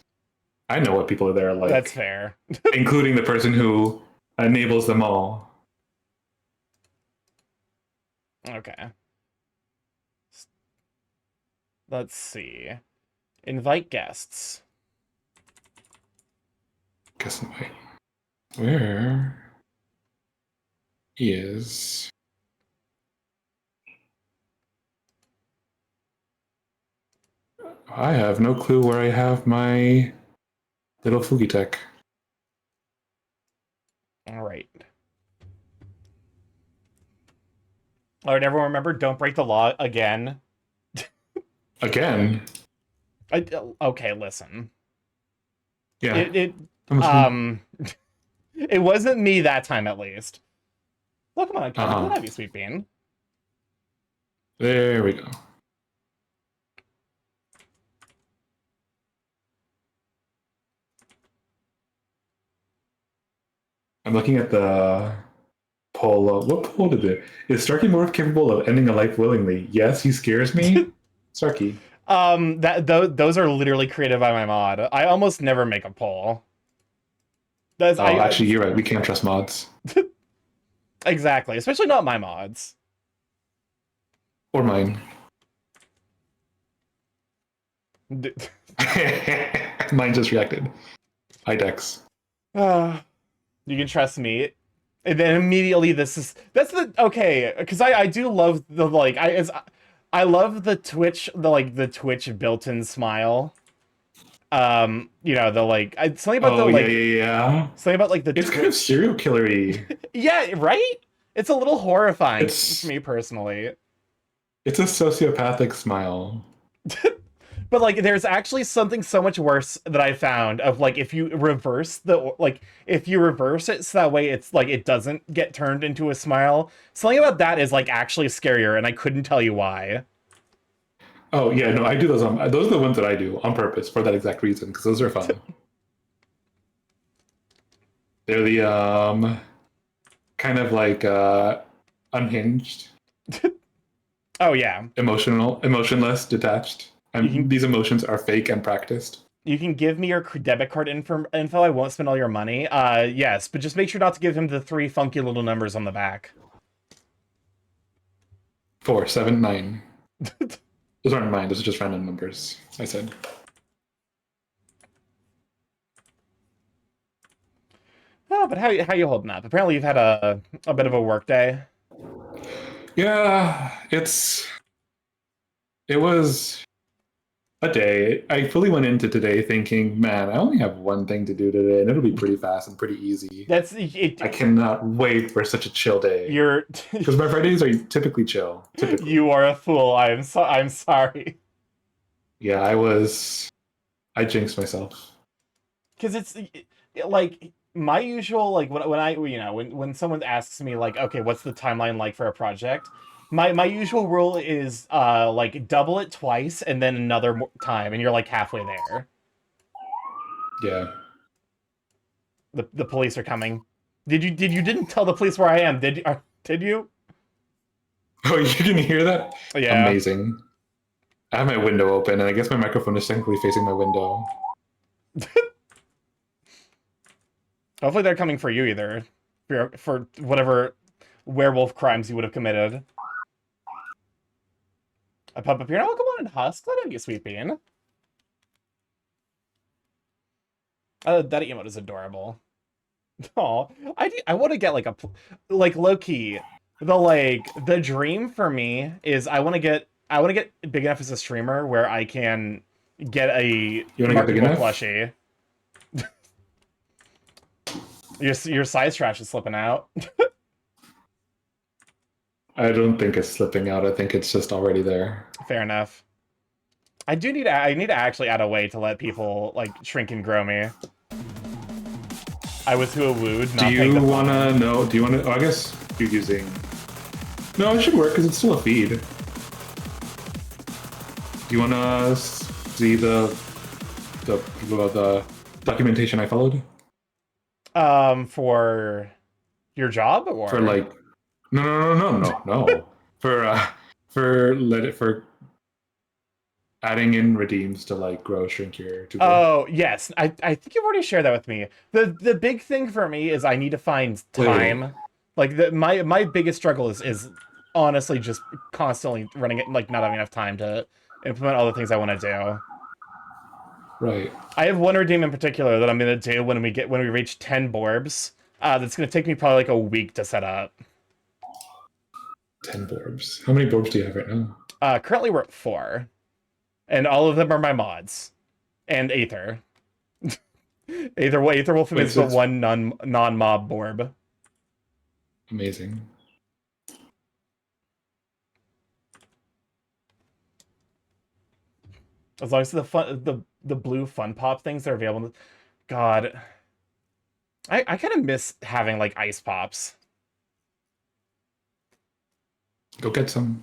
I know what people are there like. That's fair. Including the person who enables them all. Okay. Let's see. Invite guests. Guess invite. Where is... I have no clue where I have my little Fugitech. All right. All right, everyone remember, don't break the law again. Again? Okay, listen. Yeah. It wasn't me that time, at least. Look, come on, come on, you sweet bean. There we go. I'm looking at the poll. What poll did it? Is Starkey more capable of ending a life willingly? Yes, he scares me. Starkey. Those are literally created by my mod. I almost never make a poll. Actually, you're right. We can't trust mods. Exactly, especially not my mods. Or mine. Mine just reacted. Hi, Dex. You can trust me. And then immediately okay, because I do love the I love the Twitch Twitch built-in smile. You know, something about yeah. Something about the it's kind of serial killer-y. Yeah, right? It's a little horrifying for me personally. It's a sociopathic smile. But there's actually something so much worse that I found of if you reverse if you reverse it so that way it's it doesn't get turned into a smile. Something about that is actually scarier, and I couldn't tell you why. Oh yeah, no, I do those. Those are the ones that I do on purpose for that exact reason, because those are fun. They're the kind of unhinged. Oh yeah. Emotionless, detached. These emotions are fake and practiced. You can give me your debit card info. I won't spend all your money. Yes, but just make sure not to give him the 3 funky little numbers on the back. 4, 7, 9. Those aren't mine. Those are just random numbers. I said. Oh, but how you holding up? Apparently, you've had a bit of a work day. Yeah, it was a day. I fully went into today thinking, man, I only have one thing to do today, and it'll be pretty fast and pretty easy. I cannot wait for such a chill day. Because my Fridays are typically chill. Typically. You are a fool. I'm sorry. Yeah, I jinxed myself. Because it's my usual when someone asks me okay, what's the timeline like for a project? My usual rule is double it twice and then another time, and you're halfway there. Yeah. The police are coming. You didn't tell the police where I am, did you? Oh, you didn't hear that? Yeah. Amazing. I have my window open, and I guess my microphone is technically facing my window. Hopefully they're coming for you either. For whatever werewolf crimes you would have committed. A pop up here. Oh, come on and husk. Let him get sweet bean. That emote is adorable. Oh, I want to get a low key. The dream for me is I want to get big enough as a streamer where I can get a You want to get big enough? plushie. Your size trash is slipping out. I don't think it's slipping out. I think it's just already there. Fair enough. I need to actually add a way to let people like shrink and grow me. I was who a wooed. Do you want to know? Do you want to? Oh, I guess you're using. No, it should work because it's still a feed. Do you want to see the documentation I followed? For your job or for like no for adding in redeems to like grow shrink your tuber. Oh yes, I think you've already shared that with me. The big thing for me is I need to find time. Wait. Like my biggest struggle is honestly just constantly running it, like not having enough time to implement all the things I want to do. Right. I have one redeem in particular that I'm gonna do when we reach 10 Borbs. That's gonna take me probably like a week to set up. 10 Borbs. How many Borbs do you have right now? Currently we're at 4. And all of them are my mods. And Aether. Aether Wolfman is the one non-mob Borb. Amazing. As long as the blue fun pop things are available. God. I kind of miss having like ice pops. Go get some.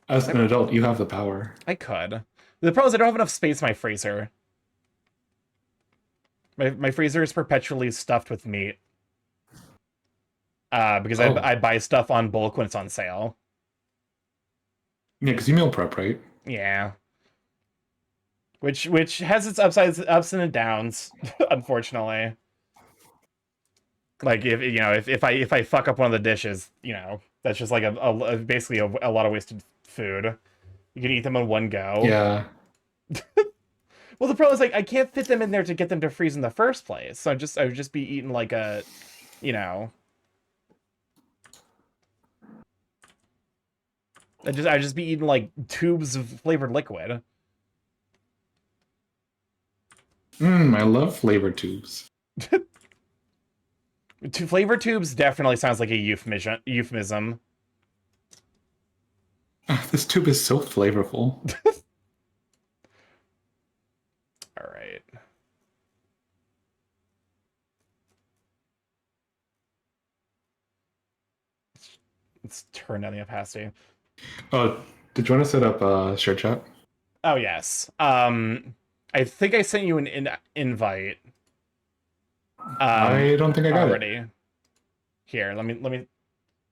As an adult, you have the power. I could. The problem is I don't have enough space in my freezer. My freezer is perpetually stuffed with meat. Because I buy stuff on bulk when it's on sale. Yeah, because you meal prep, right? Yeah. Which has its ups and downs, unfortunately. Like if I fuck up one of the dishes, that's just like basically a lot of wasted food. You can eat them in one go. Yeah. Well, the problem is like I can't fit them in there to get them to freeze in the first place. So I would just be eating like a, I'd just be eating like tubes of flavored liquid. I love flavored tubes. Flavor tubes definitely sounds like a euphemism. This tube is so flavorful. All right. Let's turn down the opacity. Oh, did you want to set up a shared chat? Oh yes. I think I sent you an invite. I don't think I got already. It. Here, let me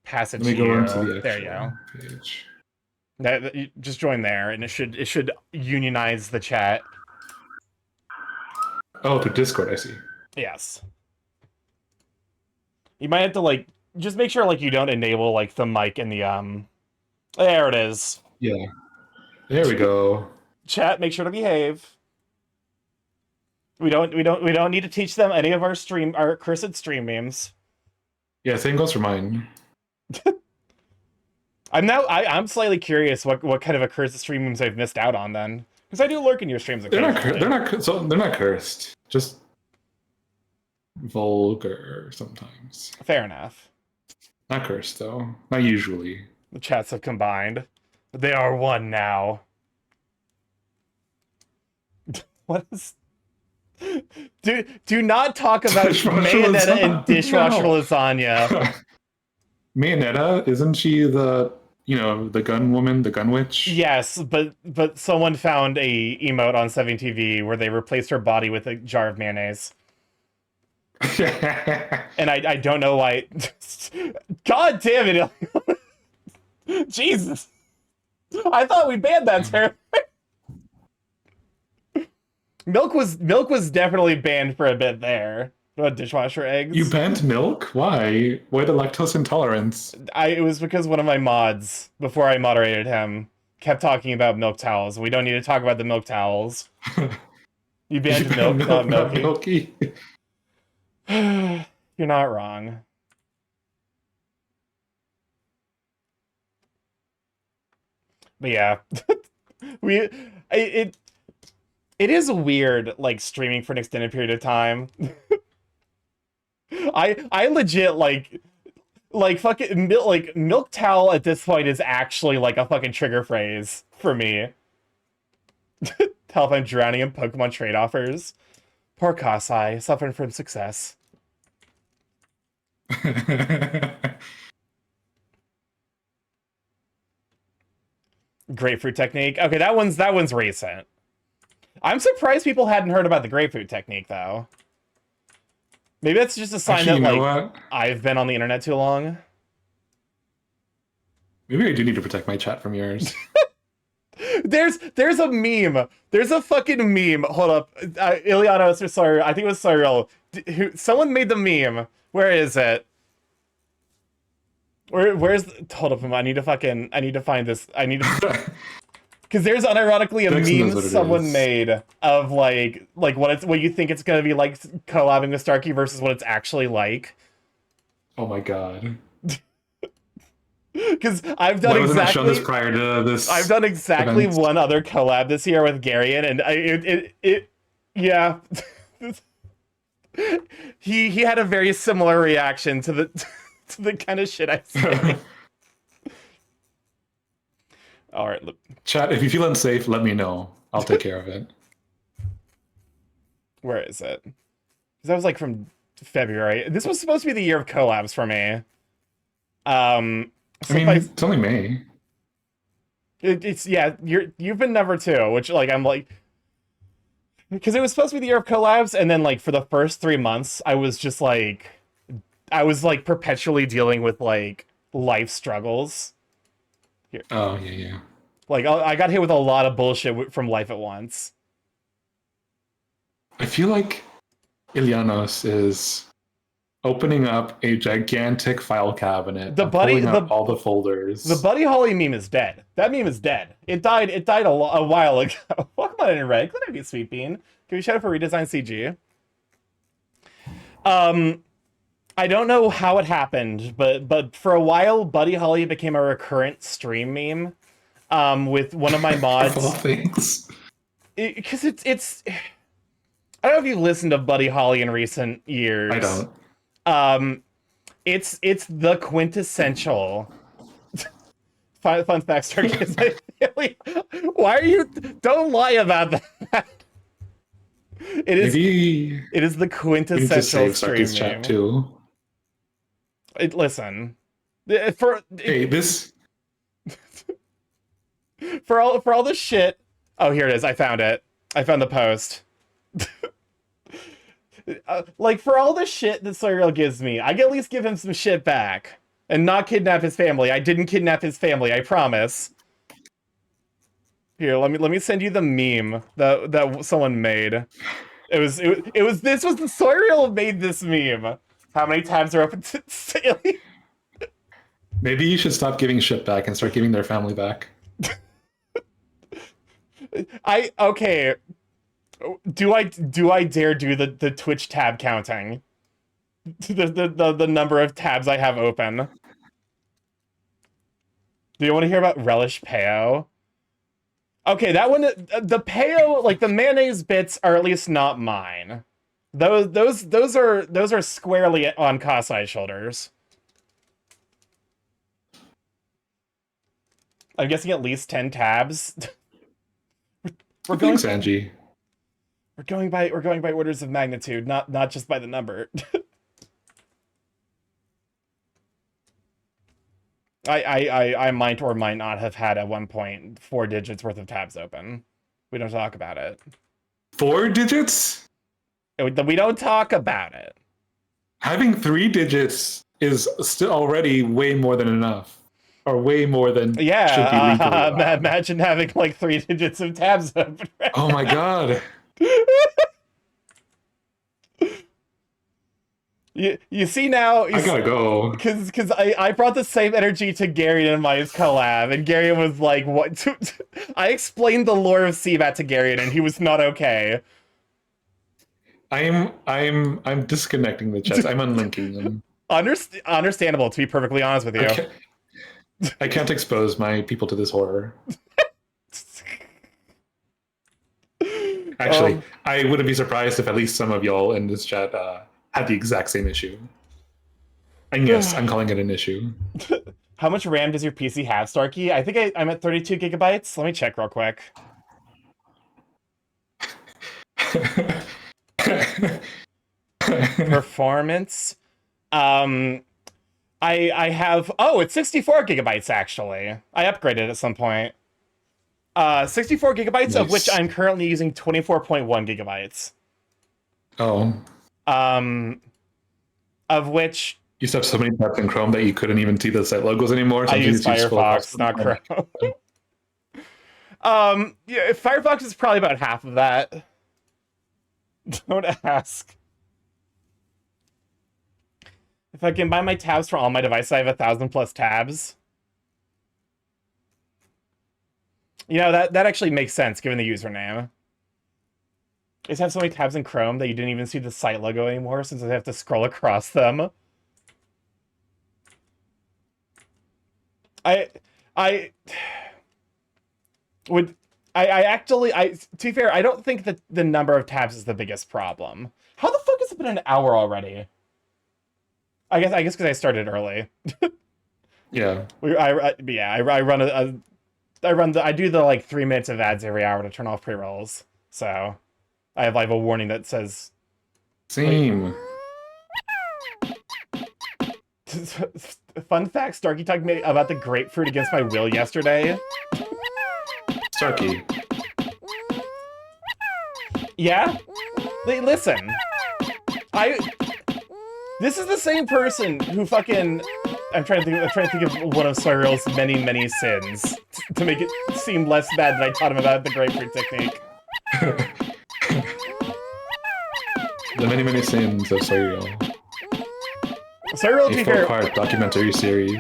pass it to you. Let me go into the there you go. Page. You just join there, and it should unionize the chat. Oh, through Discord, I see. Yes. You might have to like just make sure like you don't enable like the mic and the There it is. Yeah. There we go. Chat, make sure to behave. We don't need to teach them any of our cursed stream memes. Yeah, same goes for mine. I'm slightly curious what kind of accursed stream memes I've missed out on then, because I do lurk in your streams. They're not cursed. Just vulgar sometimes. Fair enough. Not cursed though. Not usually. The chats have combined. They are one now. What is? Do not talk about Mayonetta and dishwasher lasagna. Mayonetta, isn't she the gun woman, the gun witch? Yes, but someone found a emote on 7TV where they replaced her body with a jar of mayonnaise. And I don't know why. God damn it! Jesus, I thought we banned that term. Milk was definitely banned for a bit there. What, dishwasher eggs? You banned milk? Why? Why the lactose intolerance? It was because one of my mods, before I moderated him, kept talking about milk towels. We don't need to talk about the milk towels. You banned milk, not milky. You're not wrong. But yeah. it is weird, like, streaming for an extended period of time. I legit, like fucking, like, milk towel at this point is actually, like, a fucking trigger phrase for me. Tell if I'm drowning in Pokemon trade offers. Poor Kasai, suffering from success. Grapefruit technique. Okay, that one's recent. I'm surprised people hadn't heard about the grapefruit technique, though. Maybe that's just a sign that, like, I've been on the internet too long. Maybe I do need to protect my chat from yours. There's a meme. There's a fucking meme. Hold up. Ilianos or sorry, I think it was Cyril. Someone made the meme. Where is it? Where's hold up, I need to find this. I need to because there's unironically a meme someone made of like what you think it's gonna be like collabing with Starkey versus what it's actually like. Oh my god. Because I've done exactly shown this prior to this. I've done exactly event. One other collab this year with Garion, and yeah. he had a very similar reaction to the kind of shit I say. All right, look. Chat, if you feel unsafe, let me know. I'll take care of it. Where is it? Because that was like from February. This was supposed to be the year of collabs for me. So it's only May. It's yeah. You've been number 2, which like I'm like, because it was supposed to be the year of collabs, and then like for the first 3 months, I was perpetually dealing with like life struggles. Here. Oh yeah. Like I got hit with a lot of bullshit from life at once. I feel like Ilianos is opening up a gigantic file cabinet. Pulling up all the folders. The Buddy Holly meme is dead. That meme is dead. It died a while ago. Welcome on in red. Glad to be Sweet Bean. Can we shout out for Redesign CG? I don't know how it happened, but for a while, Buddy Holly became a recurrent stream meme. With one of my mods. Of all things. Because it's. I don't know if you've listened to Buddy Holly in recent years. I don't. It's the quintessential fun fact Stargaze. Why are you? Don't lie about that. It is the quintessential stream chat too. Listen, for all the shit. Oh, here it is. I found it. I found the post. Like, for all the shit that Cyril gives me, I can at least give him some shit back. And not kidnap his family. I didn't kidnap his family, I promise. Here, let me send you the meme that someone made. This was the Cyril made this meme. How many tabs are open to Saley? Maybe you should stop giving shit back and start giving their family back. Okay. Do I dare do the Twitch tab counting? The number of tabs I have open. Do you want to hear about Relish Peo? Okay, that one, the Peo, like the mayonnaise bits are at least not mine. Those are squarely on Kasai's shoulders. I'm guessing at least 10 tabs. We're going Sanji. We're going by orders of magnitude, not just by the number. I might or might not have had at one point 4 digits worth of tabs open. We don't talk about it. 4 digits? We don't talk about it. Having 3 digits is still already way more than enough. Or way more than should be legally. Imagine having like 3 digits of tabs open. Oh my god. You see now. I gotta go. Because I brought the same energy to Gary in my collab, and Gary was like, "What?" I explained the lore of Seabat to Gary, and he was not okay. I'm disconnecting the chats. I'm unlinking them. Understandable, to be perfectly honest with you. I can't expose my people to this horror. Actually, I wouldn't be surprised if at least some of y'all in this chat had the exact same issue. And yes, I'm calling it an issue. How much RAM does your PC have, Starkey? I think I'm at 32 gigabytes. Let me check real quick. Performance. I have... Oh, it's 64 gigabytes, actually. I upgraded at some point. 64 gigabytes, nice. Of which I'm currently using 24.1 gigabytes. Oh. Of which... You used to have so many tabs in Chrome that you couldn't even see the site logos anymore. I use Firefox, not Chrome. Yeah, Firefox is probably about half of that. Don't ask. If I can buy my tabs for all my devices, I have 1,000+ tabs. You know, that actually makes sense given the username. I just have so many tabs in Chrome that you didn't even see the site logo anymore since I have to scroll across them. To be fair, I don't think that the number of tabs is the biggest problem. How the fuck has it been an hour already? I guess because I started early. Yeah. I do the like 3 minutes of ads every hour to turn off pre-rolls. So I have like a warning that says same. Fun fact, Starkey talked to me about the grapefruit against my will yesterday. Starkey. Yeah? Listen. This is the same person who fucking... I'm trying to think of one of Cyril's many, many sins to make it seem less bad that I taught him about the grapefruit technique. The many, many sins of Cyril. Cyril, to be fair, 4-part documentary series.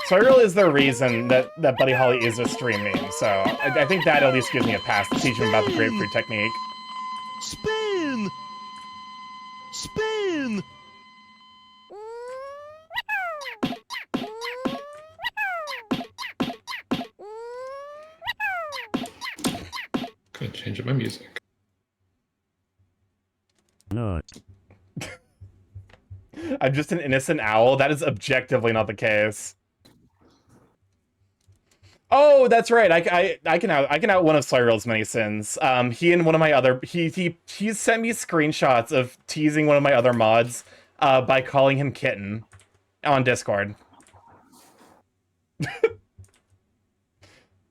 Cyril is the reason that Buddy Holly is a stream name, so I think that at least gives me a pass to teach him about the grapefruit technique. Spin! Spin! Could change up my music. No. I'm just an innocent owl. That is objectively not the case. Oh, that's right. I can out one of Cyril's many sins. He and one of my other he sent me screenshots of teasing one of my other mods by calling him Kitten on Discord.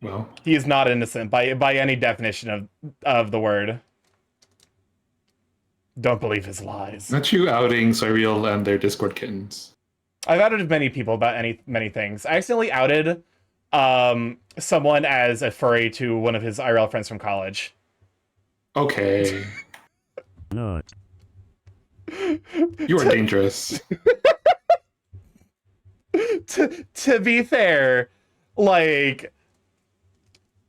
Well, he is not innocent by any definition of the word. Don't believe his lies. Not you outing Cyril and their Discord kittens. I've outed many people about many things. I accidentally outed someone as a furry to one of his IRL friends from college. Okay. No. You are dangerous. To be fair, like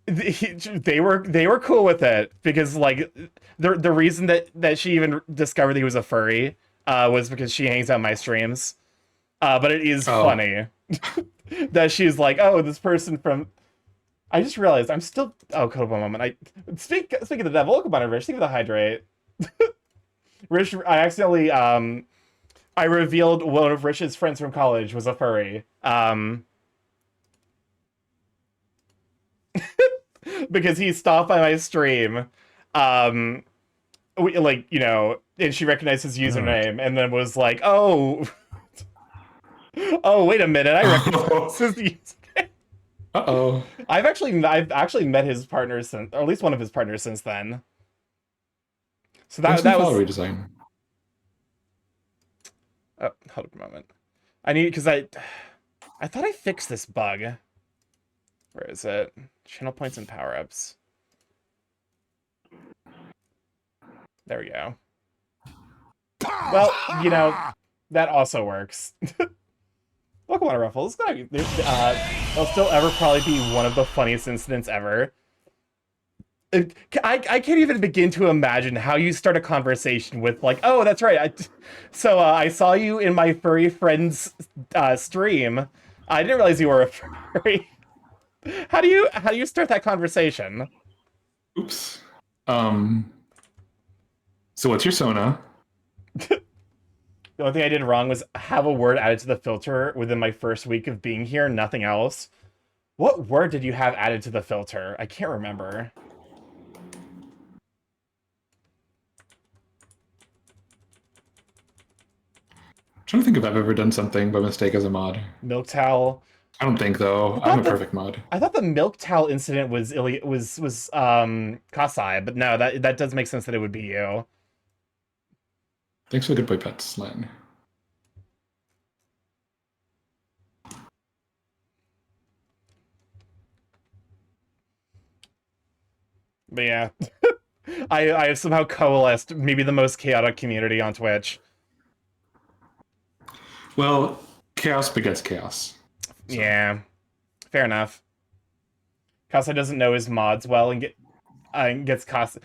they were cool with it because like the reason that she even discovered he was a furry was because she hangs out my streams. But it is funny that she's like, oh, this person from... I just realized I'm still... Oh, hold on a moment. Speak of the devil, welcome on, Rich. Speak of the hydrate. Rich, I accidentally... I revealed one of Rich's friends from college was a furry. Because he stopped by my stream. And she recognized his username and then was like, oh... Oh, wait a minute! I recognize his username. Uh-oh. I've actually met his partner since, or at least one of his partners since then. So that was redesign. Oh, hold up a moment. Because I thought I fixed this bug. Where is it? Channel points and power-ups. There we go. Well, that also works. Welcome on, Ruffles. It'll still probably be one of the funniest incidents ever. I can't even begin to imagine how you start a conversation with like, oh, that's right. I saw you in my furry friend's stream. I didn't realize you were a furry. How do you start that conversation? Oops. So what's your Sona? The only thing I did wrong was have a word added to the filter within my first week of being here, nothing else. What word did you have added to the filter? I can't remember. I'm trying to think if I've ever done something by mistake as a mod. Milk towel. I don't think though. I'm a perfect mod. I thought the milk towel incident was Kasai, but no, that does make sense that it would be you. Thanks for the good boy pets, Len. But yeah, I have somehow coalesced maybe the most chaotic community on Twitch. Well, chaos begets chaos. So. Yeah, fair enough. Kasai doesn't know his mods well and gets Kasai.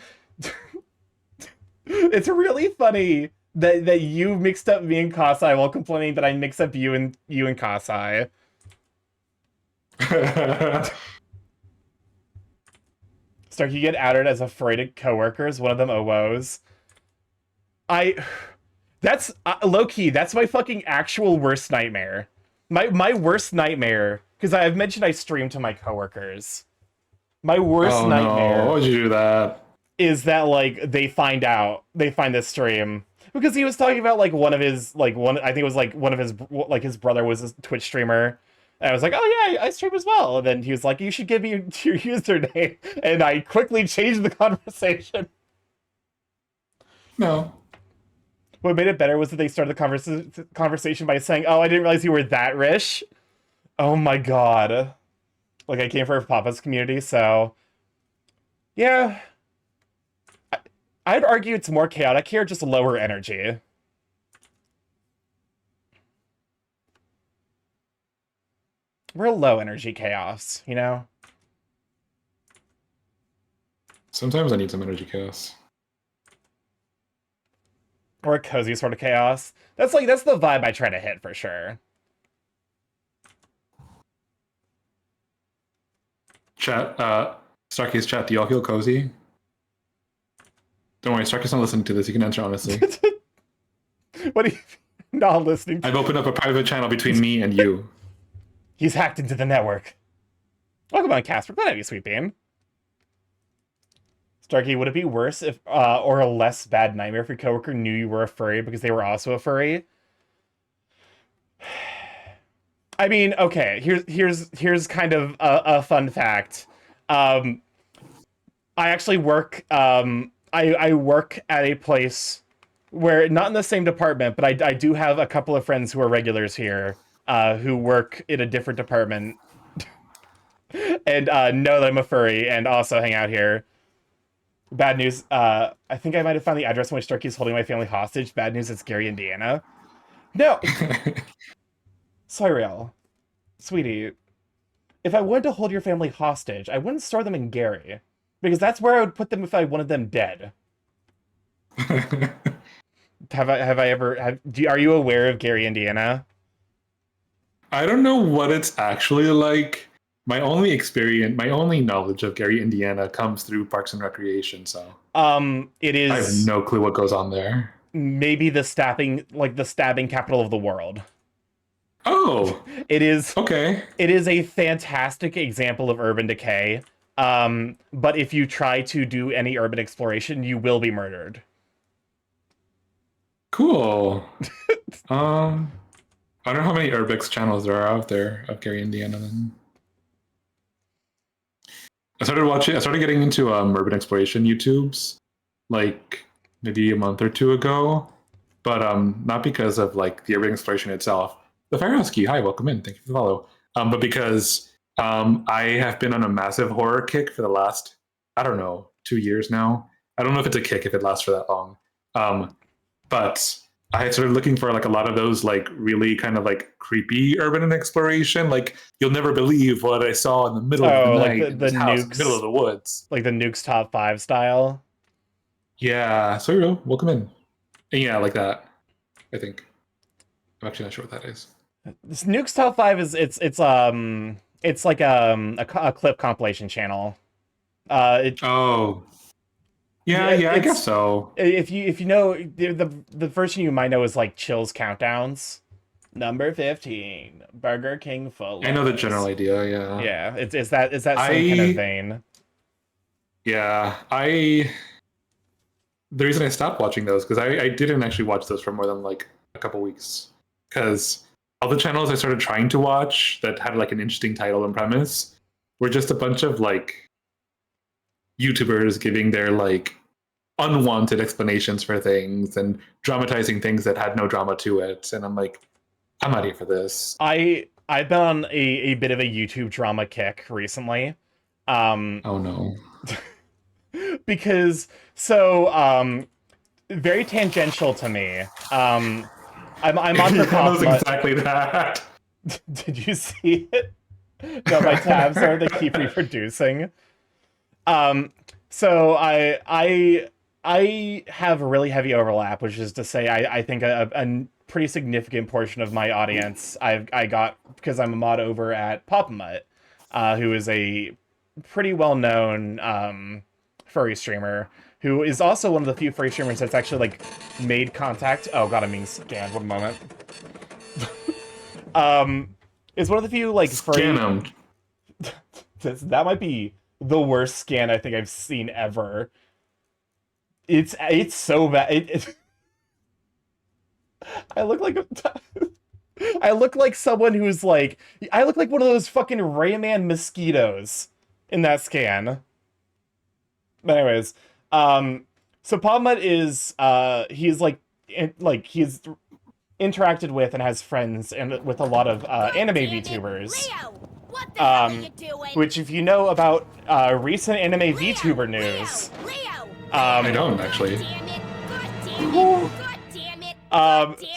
It's really funny that you mixed up me and Kasai while complaining that I mix up you and Kasai. Stark, you get outed as afraid of coworkers. One of them OWOs. That's low-key, that's my fucking actual worst nightmare. My worst nightmare, because I've mentioned I stream to my coworkers. My worst nightmare. Why would you do that? Is that like they find this stream because he was talking about like I think it was like one of his his brother was a Twitch streamer. And I was like, oh yeah, I stream as well. And then he was like, you should give me your username. And I quickly changed the conversation. No. What made it better was that they started the conversation by saying, oh, I didn't realize you were that rich. Oh my god. Like, I came from Papa's community, so... Yeah. I'd argue it's more chaotic here, just lower energy. We're low energy chaos, you know? Sometimes I need some energy chaos. Or a cozy sort of chaos. That's the vibe I try to hit for sure. Chat, Starkey's chat, do y'all feel cozy? Don't worry, Starkey's not listening to this. You can answer honestly. What are you not listening to? I've opened up a private channel between me and you. He's hacked into the network. Welcome on, Casper. Glad to have you, Sweet Bean. Starkey, would it be worse if, or a less bad nightmare if your coworker knew you were a furry because they were also a furry? I mean, okay, here's kind of a fun fact. I actually work, I work at a place where, not in the same department, but I do have a couple of friends who are regulars here, who work in a different department, and know that I'm a furry, and also hang out here. Bad news, I think I might have found the address in which Starkey's holding my family hostage. Bad news, it's Gary, Indiana. No! Cyril, sweetie, if I wanted to hold your family hostage, I wouldn't store them in Gary, because that's where I would put them if I wanted them dead. Are you aware of Gary, Indiana? I don't know what it's actually like. My only knowledge of Gary, Indiana comes through Parks and Recreation, so. It is... I have no clue what goes on there. Maybe the stabbing capital of the world. Oh! It is... Okay. It is a fantastic example of urban decay. But if you try to do any urban exploration, you will be murdered. Cool. I don't know how many Urbex channels there are out there of Gary, Indiana, then. I started getting into urban exploration YouTubes like maybe a month or two ago, but not because of like the urban exploration itself. The Firehouse Key, hi, welcome in, thank you for the follow. But because I have been on a massive horror kick for the last, I don't know, 2 years now. I don't know if it's a kick if it lasts for that long. But I started looking for like a lot of those like really kind of like creepy urban exploration. Like you'll never believe what I saw in the middle of the night in this house in the middle of the woods. Like the Nukes Top 5 style. Yeah, so welcome in. And yeah, like that. I think. I'm actually not sure what that is. This Nukes Top 5 is it's like a clip compilation channel. Oh. Yeah, I guess so. If you know the version you might know is like Chill's Countdowns. Number 15, Burger King full. I know the general idea, yeah. Yeah, it's that same kind of vein. Yeah, the reason I stopped watching those, because I didn't actually watch those for more than like a couple weeks. Because all the channels I started trying to watch that had like an interesting title and premise were just a bunch of like YouTubers giving their like unwanted explanations for things and dramatizing things that had no drama to it. And I'm like, I'm not here for this. I've been on a bit of a YouTube drama kick recently. Oh no. Because very tangential to me. I'm on the That was exactly that. Did you see it? No, my tabs are they keep reproducing. So I have a really heavy overlap, which is to say I think a pretty significant portion of my audience I got because I'm a mod over at Pop-A-Mutt, who is a pretty well-known furry streamer, who is also one of the few furry streamers that's actually like made contact. Oh god, I'm being scanned. One moment. Is one of the few like furry. That might be the worst scan I think I've seen ever. It's so bad. I look like someone who's like I look like one of those fucking Rayman mosquitoes in that scan. But anyways, so Pop-A-Mutt is he's he's interacted with and has friends and with a lot of anime VTubers. Which if you know about recent anime VTuber news, I don't actually.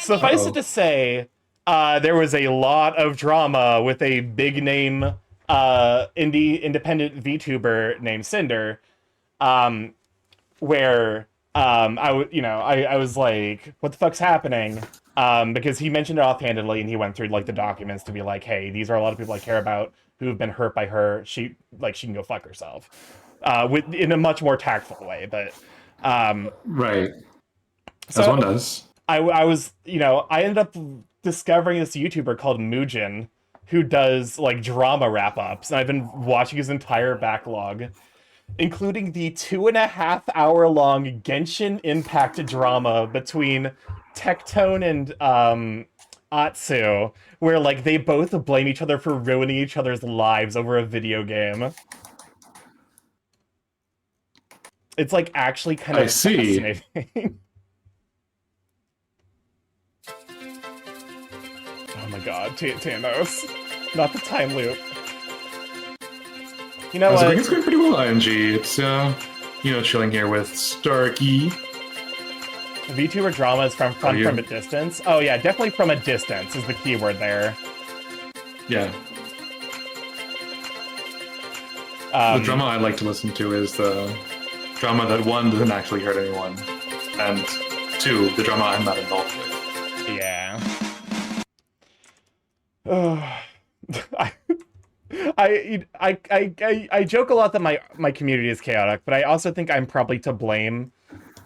Suffice it to say, there was a lot of drama with a big name independent VTuber named Cinder, where I was like, what the fuck's happening? Because he mentioned it offhandedly and he went through like the documents to be like, hey, these are a lot of people I care about who have been hurt by her. She can go fuck herself. In a much more tactful way, but right. So as one does. I was, I ended up discovering this YouTuber called Mugen who does like drama wrap-ups, and I've been watching his entire backlog, including the 2.5-hour-long Genshin Impact drama between Tectone and Atsu, where like they both blame each other for ruining each other's lives over a video game. It's like actually kind of fascinating. Oh my god, Thanos. Not the time loop. You know what? It's going pretty well, ING. It's, chilling here with Starkey. VTuber drama is from a distance. Oh yeah, definitely from a distance is the keyword there. Yeah. The drama I like to listen to is the drama that, one, doesn't actually hurt anyone, and two, the drama I'm not involved with. Yeah. I joke a lot that my community is chaotic, but I also think I'm probably to blame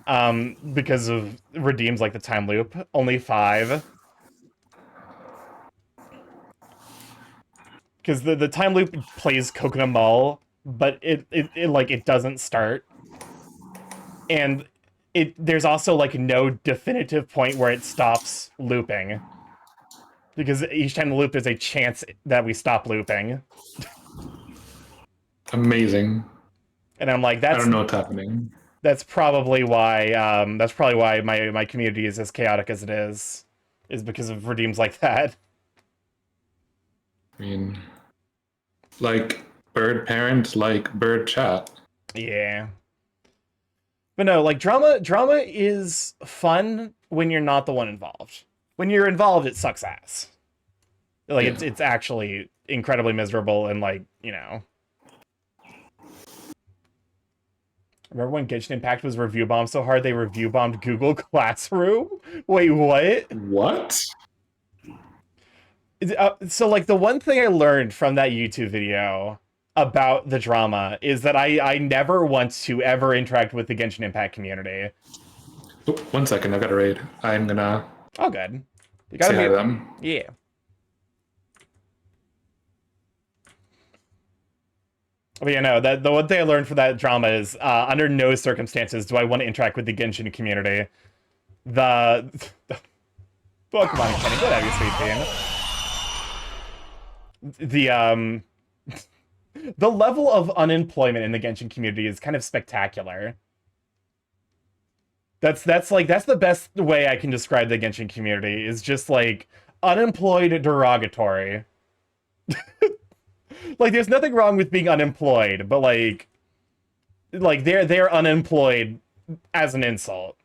because of redeems like the time loop. Only 5. Because the time loop plays Coconut Mall, but it doesn't start. And there's also like no definitive point where it stops looping. Because each time the loop, there's a chance that we stop looping. Amazing. And I'm like, I don't know what's happening. That's probably why. My community is as chaotic as it is because of redeems like that. I mean, like bird parent, like bird chat. Yeah. But no, like drama is fun when you're not the one involved. When you're involved, it sucks ass. Like, yeah. It's actually incredibly miserable and, like, Remember when Genshin Impact was review bombed so hard they review bombed Google Classroom? Wait, what? What? So, like, the one thing I learned from that YouTube video about the drama is that I never want to ever interact with the Genshin Impact community. Oh, 1 second, I've got a raid. I'm gonna. Oh, good. You gotta say hi be to them. Yeah. But yeah, no, the one thing I learned from that drama is under no circumstances do I want to interact with the Genshin community. The Pokemon Kenny, good have you, sweet thing. The level of unemployment in the Genshin community is kind of spectacular. That's the best way I can describe the Genshin community, is just like unemployed derogatory. Like, there's nothing wrong with being unemployed, but like they're unemployed as an insult.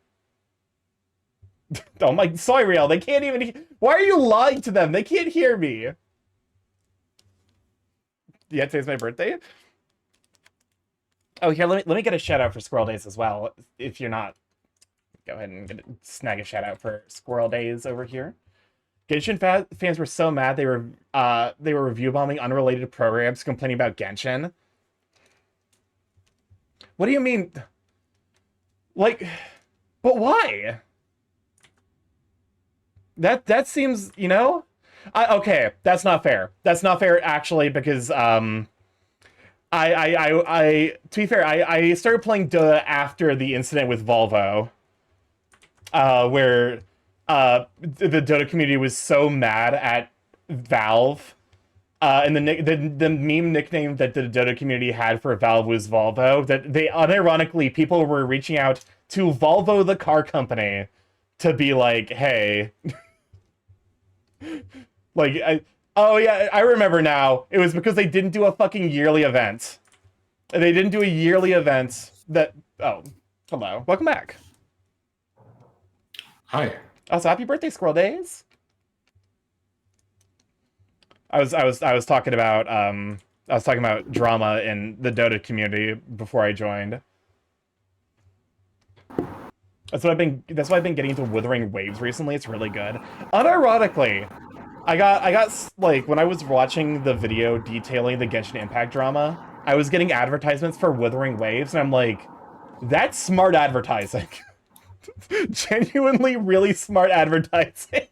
Oh my, sorry, Real, they can't even. Why are you lying to them? They can't hear me. Yeah, today's my birthday. Oh, here, let me get a shout out for Squirrel Days as well. If you're not, go ahead and snag a shout out for Squirrel Days over here. Genshin fans were so mad they were review bombing unrelated programs complaining about Genshin. What do you mean? Like, but why? That seems, you know? Okay, that's not fair. That's not fair, actually, because to be fair, I started playing Dota after the incident with Volvo, where the Dota community was so mad at Valve, and the meme nickname that the Dota community had for Valve was Volvo. That they unironically, people were reaching out to Volvo, the car company, to be like, hey. Like, oh yeah, I remember now. It was because they didn't do a fucking yearly event. They didn't do a yearly event that... Oh, hello. Welcome back. Hi. Also, happy birthday, Squirrel Days. I was talking about drama in the Dota community before I joined. That's why I've been getting into Wuthering Waves recently. It's really good. Unironically, I got like, when I was watching the video detailing the Genshin Impact drama, I was getting advertisements for Wuthering Waves, and I'm like, that's smart advertising. Genuinely really smart advertising.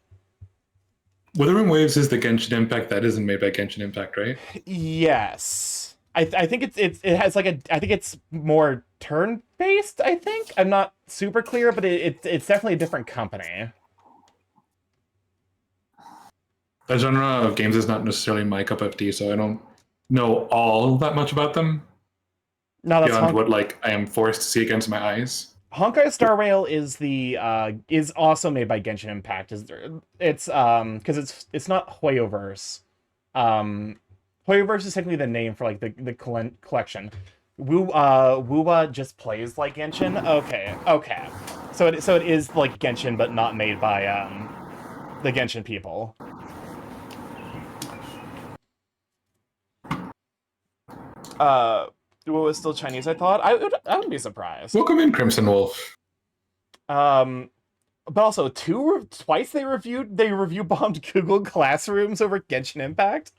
Wuthering Waves is the Genshin Impact that isn't made by Genshin Impact, right? Yes. I think it has like I think it's more turn-based, I think. I'm not super clear, but it's definitely a different company. That genre of games is not necessarily my cup of tea, so I don't know all that much about them. No, that's beyond what like I am forced to see against my eyes. Honkai Star Rail is also made by Genshin Impact. It's because it's not Hoyoverse. Hoyoverse is technically the name for like the collection. Wuwa just plays like Genshin. Okay. So it is like Genshin, but not made by the Genshin people. What was still Chinese, I thought. I wouldn't be surprised. Welcome in, Crimson Wolf. But also twice they review bombed Google Classrooms over Genshin Impact.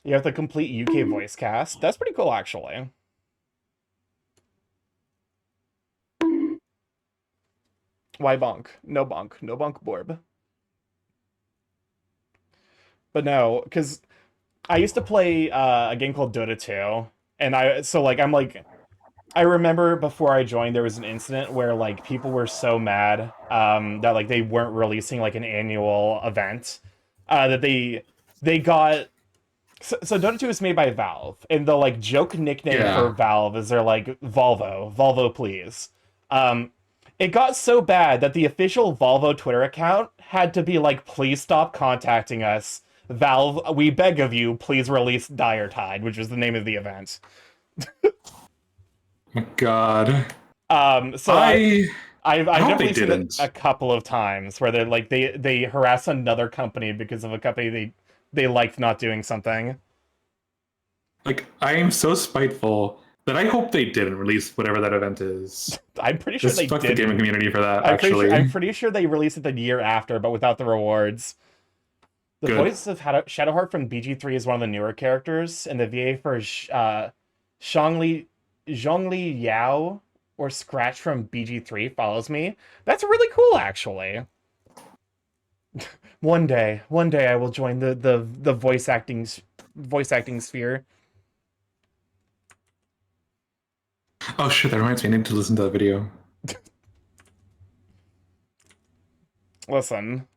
You have the complete UK voice cast. That's pretty cool, actually. Why bonk? No bonk. No bonk Borb. But no, because I used to play a game called Dota 2, and I remember before I joined there was an incident where like people were so mad that like they weren't releasing like an annual event that they got. So Dota 2 is made by Valve, and the like joke nickname for Valve is they're like Volvo please. It got so bad that the official Volvo Twitter account had to be like, please stop contacting us. Valve, we beg of you, please release Dire Tide, which was the name of the event. My God. So I've definitely seen it a couple of times where they're like they harass another company because of a company they liked not doing something. Like, I am so spiteful that I hope they didn't release whatever that event is. I'm pretty sure they fuck did. The gaming community for that. I'm pretty sure they released it the year after, but without the rewards. The voice of Shadowheart from BG3 is one of the newer characters, and the VA for Zhongli Yao or Scratch from BG3 follows me. That's really cool, actually. One day I will join the voice acting sphere. Oh shit, that reminds me, I need to listen to that video. Listen.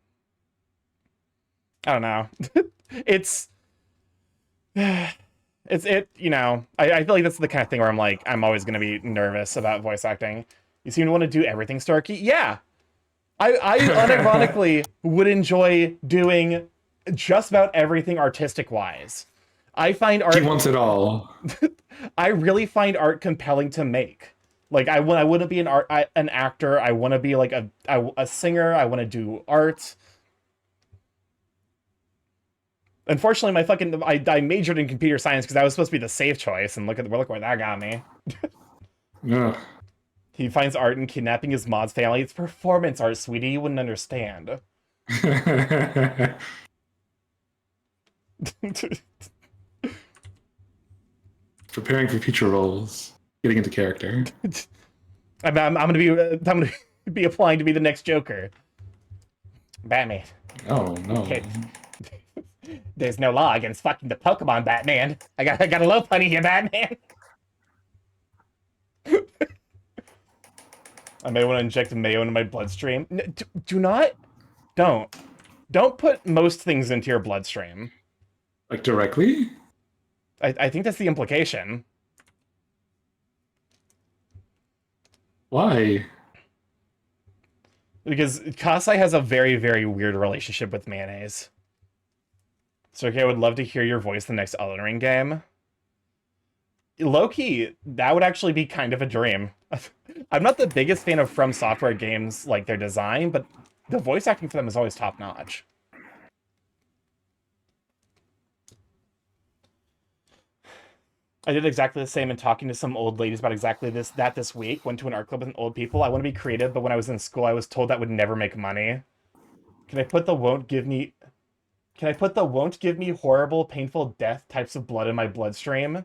I don't know. it's you know, I feel like that's the kind of thing where I'm like, I'm always going to be nervous about voice acting. You seem to want to do everything, Starkey. Yeah. I unironically would enjoy doing just about everything artistic-wise. I find art... He wants it all. I really find art compelling to make. Like, I wouldn't be an actor. I want to be like a singer. I want to do art. Unfortunately, I majored in computer science because I was supposed to be the safe choice, and look where that got me. Yeah. He finds art in kidnapping his mod's family. It's performance art, sweetie. You wouldn't understand. Preparing for future roles. Getting into character. I'm gonna be applying to be the next Joker. Batman. Oh no. Okay. There's no law against fucking the Pokemon, Batman. I got a low plenty here, Batman. I may want to inject mayo into my bloodstream. Don't put most things into your bloodstream. Like directly? I think that's the implication. Why? Because Kasai has a very, very weird relationship with mayonnaise. So, okay, I would love to hear your voice in the next Elden Ring game. Low-key, that would actually be kind of a dream. I'm not the biggest fan of From Software games, like their design, but the voice acting for them is always top-notch. I did exactly the same in talking to some old ladies about exactly this week. Went to an art club with old people. I want to be creative, but when I was in school, I was told that would never make money. Can I put the won't give me horrible, painful death types of blood in my bloodstream?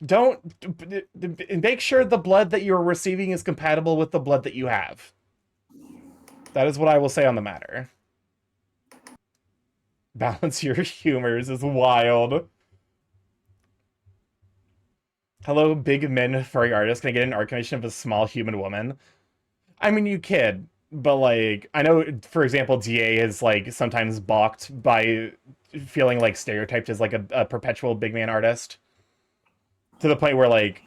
Don't make sure the blood that you're receiving is compatible with the blood that you have. That is what I will say on the matter. Balance your humors is wild. Hello, big men furry artist. Can I get an art commission of a small human woman? I mean, you could, but like, I know, for example, DA is like sometimes balked by feeling like stereotyped as like a perpetual big man artist. To the point where like,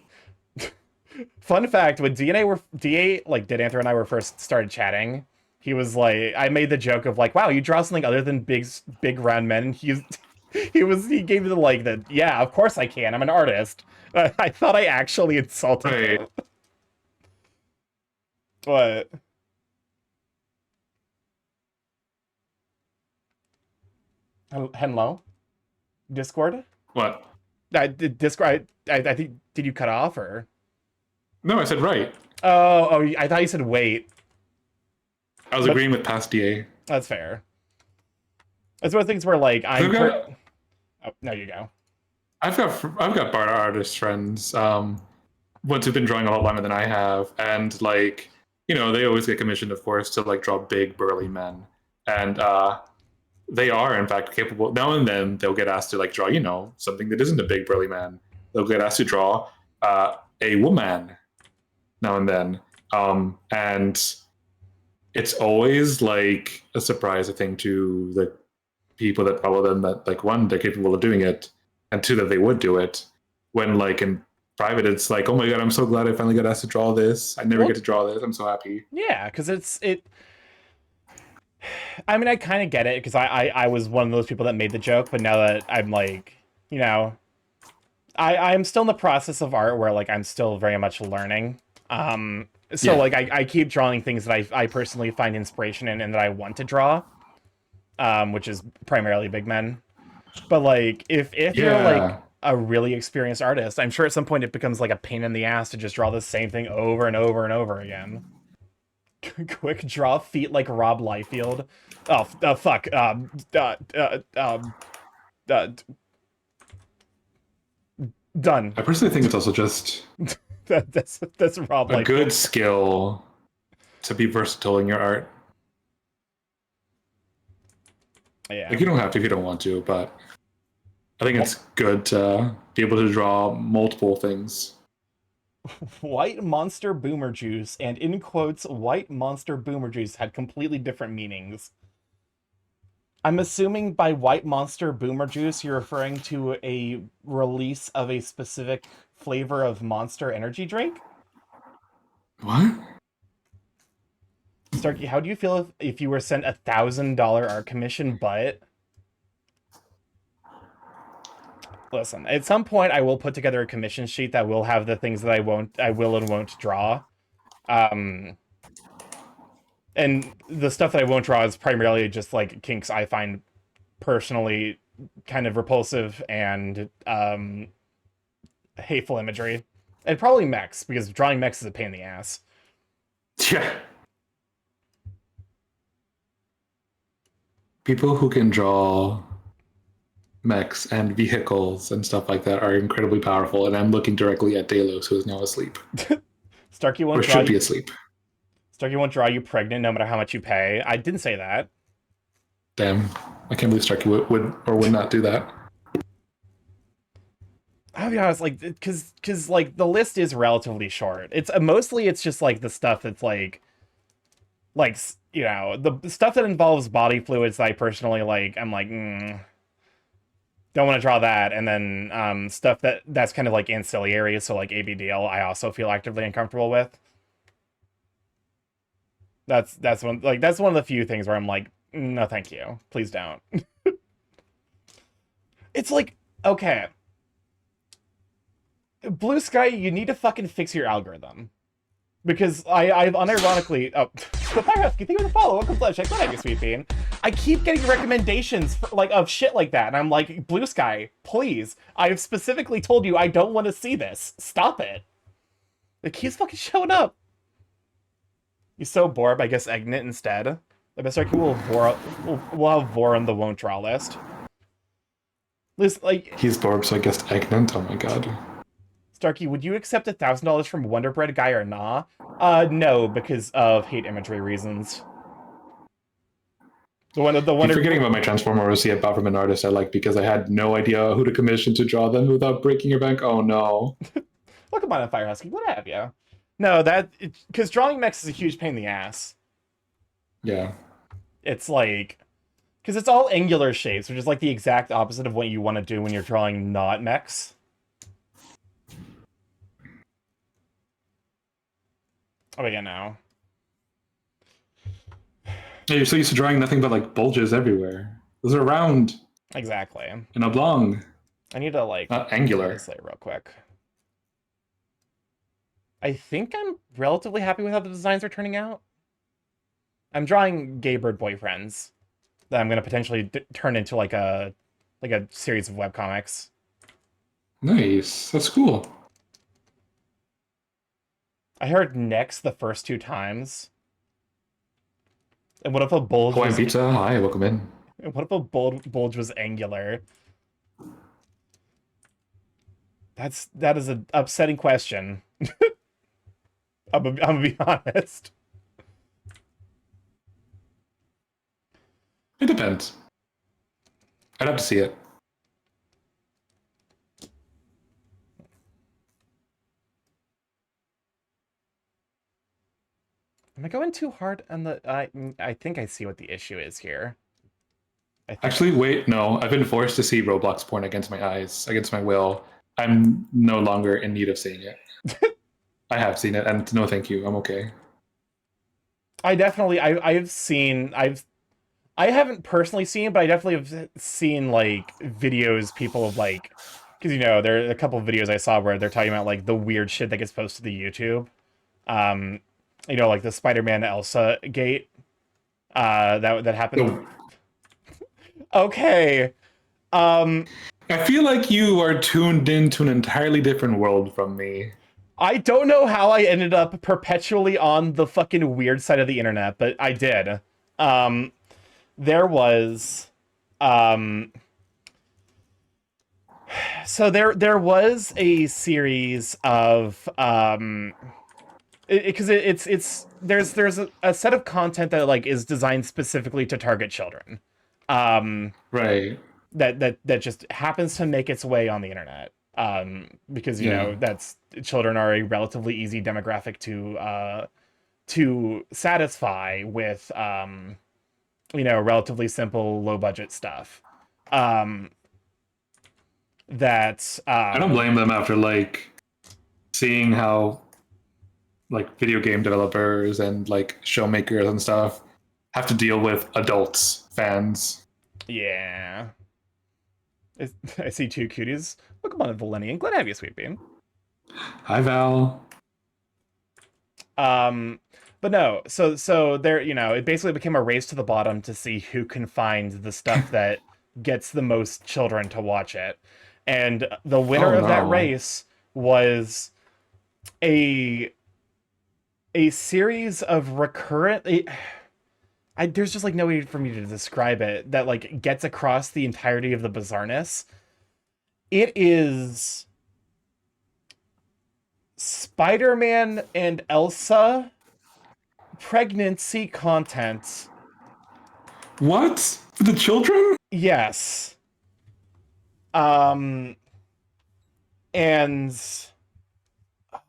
fun fact, when DA, like Dedanthro and I were first started chatting, he was like, I made the joke of like, wow, you draw something other than big round men. He gave me the like, yeah, of course I can. I'm an artist. I thought I actually insulted him. What? Hello? Discord? What? Discord. I think, did you cut off or? No, I said right. Oh, I thought you said wait. I was agreeing with past DA. That's fair. That's one of the things where like oh, no, you go. I've got bar artist friends, ones who've been drawing a lot longer than I have, and like, you know, they always get commissioned, of course, to like draw big burly men, and they are in fact capable. Now and then they'll get asked to like draw, you know, something that isn't a big burly man. They'll get asked to draw a woman now and then, and it's always like a surprise, I think, to the people that follow them that like, one, they're capable of doing it, and two, that they would do it. When like in private, it's like, oh my god, I'm so glad I finally got asked to draw this. I never get to draw this. I'm so happy. Yeah, because I mean, I kind of get it, because I was one of those people that made the joke, but now that I'm like, you know, I'm still in the process of art where like I'm still very much learning. So yeah. Like I keep drawing things that I personally find inspiration in and that I want to draw, which is primarily big men. But like if you're like a really experienced artist, I'm sure at some point it becomes like a pain in the ass to just draw the same thing over and over and over again. Quick draw feet like Rob Liefeld. Oh, fuck. Done. I personally think it's also just that's Rob a Liefeld. good skill to be versatile in your art. Yeah. Like, you don't have to if you don't want to, but I think it's good to be able to draw multiple things. White Monster Boomer Juice and in quotes, White Monster Boomer Juice had completely different meanings. I'm assuming by White Monster Boomer Juice, you're referring to a release of a specific flavor of Monster energy drink? What? Starkey, how do you feel if you were sent $1,000 art commission, but... Listen, at some point I will put together a commission sheet that will have the things that I will and won't draw. And the stuff that I won't draw is primarily just like kinks I find personally kind of repulsive and hateful imagery. And probably mechs, because drawing mechs is a pain in the ass. Yeah. People who can draw mechs and vehicles and stuff like that are incredibly powerful, and I'm looking directly at Delos, who is now asleep. Starkey won't or draw should be asleep. Starkey won't draw you pregnant no matter how much you pay. I didn't say that. Damn. I can't believe Starkey would or would not do that. I'll be honest, like, because like the list is relatively short. It's mostly it's just like the stuff that's like you know, the stuff that involves body fluids that I personally like. I'm like, don't want to draw that. And then stuff that's kind of like ancillary, so like ABDL, I also feel actively uncomfortable with. That's one of the few things where I'm like, no, thank you, please don't. It's like, okay. Blue Sky, you need to fucking fix your algorithm. Because I've unironically... Oh, Fire Husky, thank you for the follow. Welcome to Check that, Sweet Bean. I keep getting recommendations for, like, of shit like that, and I'm like, Blue Sky, please. I've specifically told you I don't want to see this. Stop it. It keeps fucking showing up. You're so bored, I guess Eggnit instead. The best arcade will have Vor on the won't draw list. Listen, like... He's bored, so I guess Eggnit. Oh my god. Starkey, would you accept $1,000 from Wonder Bread guy or nah? No, because of hate imagery reasons. You're forgetting about my Transformer receipt bought from an artist I like because I had no idea who to commission to draw them without breaking your bank. Oh no. Welcome on, Fire Husky. What have you? No, because drawing mechs is a huge pain in the ass. Yeah. It's like, because it's all angular shapes, which is like the exact opposite of what you want to do when you're drawing not mechs. Oh, yeah, no. Yeah, you're so used to drawing nothing but like bulges everywhere. Those are round. Exactly. And oblong. I need to like angular. This real quick. I think I'm relatively happy with how the designs are turning out. I'm drawing gay bird boyfriends that I'm going to potentially turn into like a series of webcomics. Nice. That's cool. I heard next the first 2 times. And what if a bulge Hawaiian pizza? Hi, welcome in. What if a bulge was angular? That is an upsetting question. I'm gonna be honest. It depends. I'd have to see it. Am I going too hard on the... I think I see what the issue is here. Actually, wait, no. I've been forced to see Roblox porn against my eyes, against my will. I'm no longer in need of seeing it. I have seen it, and no thank you. I'm okay. I definitely... I've seen... I haven't personally seen, but I definitely have seen, like, videos people of, like... Because, you know, there are a couple of videos I saw where they're talking about, like, the weird shit that gets posted to YouTube. You know, like the Spider-Man Elsa gate. That happened. Oh. Okay. I feel like you are tuned into an entirely different world from me. I don't know how I ended up perpetually on the fucking weird side of the internet, but I did. There was, so there was a series of, because there's a set of content that like is designed specifically to target children, right. That just happens to make its way on the internet. Because you know children are a relatively easy demographic to satisfy with relatively simple low budget stuff. I don't blame them after like seeing how like video game developers and like showmakers and stuff have to deal with adults fans. Yeah. I see two cuties. Welcome on, Valenian. Glad to have you, Sweet Bean. Hi, Val. But no, so there, it basically became a race to the bottom to see who can find the stuff that gets the most children to watch it. And the winner of that race was a series of recurrent... there's just like no way for me to describe it that like gets across the entirety of the bizarreness. It is Spider-Man and Elsa pregnancy content. What? For the children? Yes. And oh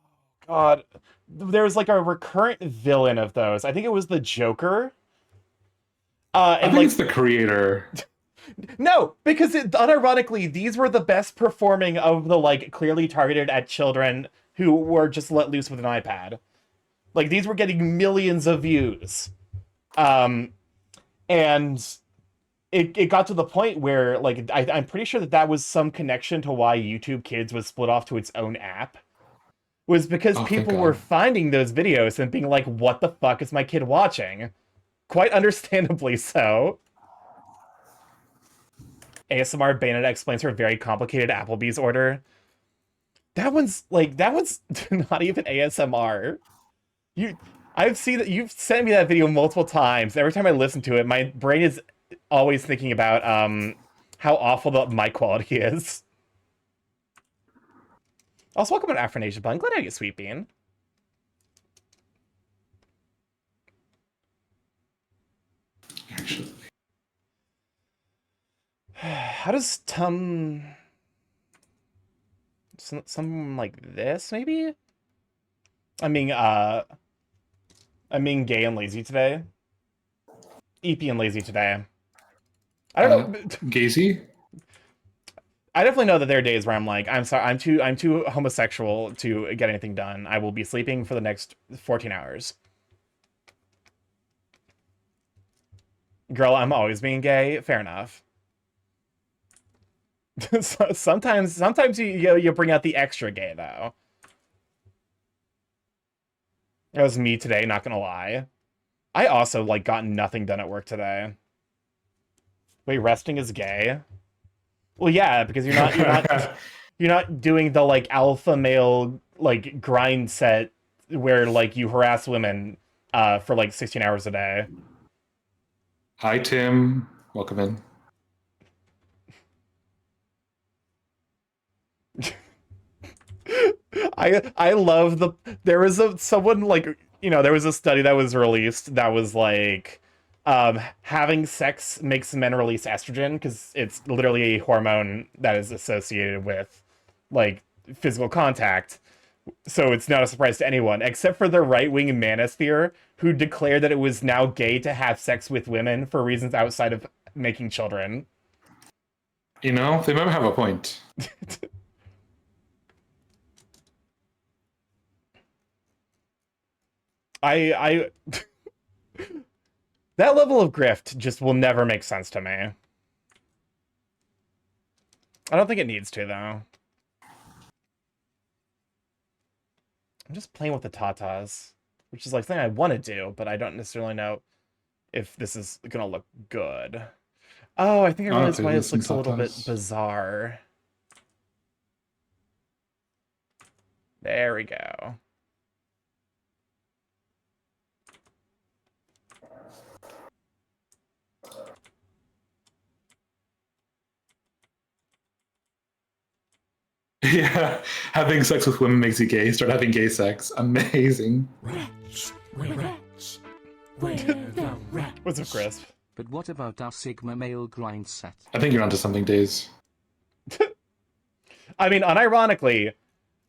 God, there's like a recurrent villain of those. I think it was the Joker. I think it's the creator. No, because unironically, these were the best performing of the like clearly targeted at children who were just let loose with an iPad. Like these were getting millions of views, and it got to the point where like I'm pretty sure that was some connection to why YouTube Kids was split off to its own app. Was because people were finding those videos and being like, "What the fuck is my kid watching?" Quite understandably so. ASMR Bayonetta explains her very complicated Applebee's order. That one's not even ASMR. I've seen that you've sent me that video multiple times. Every time I listen to it, my brain is always thinking about how awful the mic quality is. Also, welcome to Afronation Bun. Glad to have you, Sweet Bean. Actually. How does something like this maybe? I mean gay and lazy today. EP and lazy today. I don't know. Gazy? I definitely know that there are days where I'm like, I'm sorry, I'm too homosexual to get anything done. I will be sleeping for the next 14 hours. Girl, I'm always being gay. Fair enough. sometimes you bring out the extra gay though. That was me today, not gonna lie. I also like got nothing done at work today. Wait, resting is gay? Well, yeah, because you're not doing the like alpha male like grind set where like you harass women for like 16 hours a day. Hi, Tim. Welcome in. I love there was someone like, there was a study that was released that was like having sex makes men release estrogen because it's literally a hormone that is associated with like physical contact. So it's not a surprise to anyone except for the right-wing manosphere who declared that it was now gay to have sex with women for reasons outside of making children. They might have a point. I that level of grift just will never make sense to me. I don't think it needs to, though. I'm just playing with the tatas, which is like something I want to do, but I don't necessarily know if this is gonna look good. Oh, I think I realized why this looks a little bit bizarre. There we go. Yeah, having sex with women makes you gay. Start having gay sex. Amazing. Rats. We're rats. We're the rats. What's up, Crisp? But what about our Sigma male grind set? I think you're onto something, Days. I mean, unironically,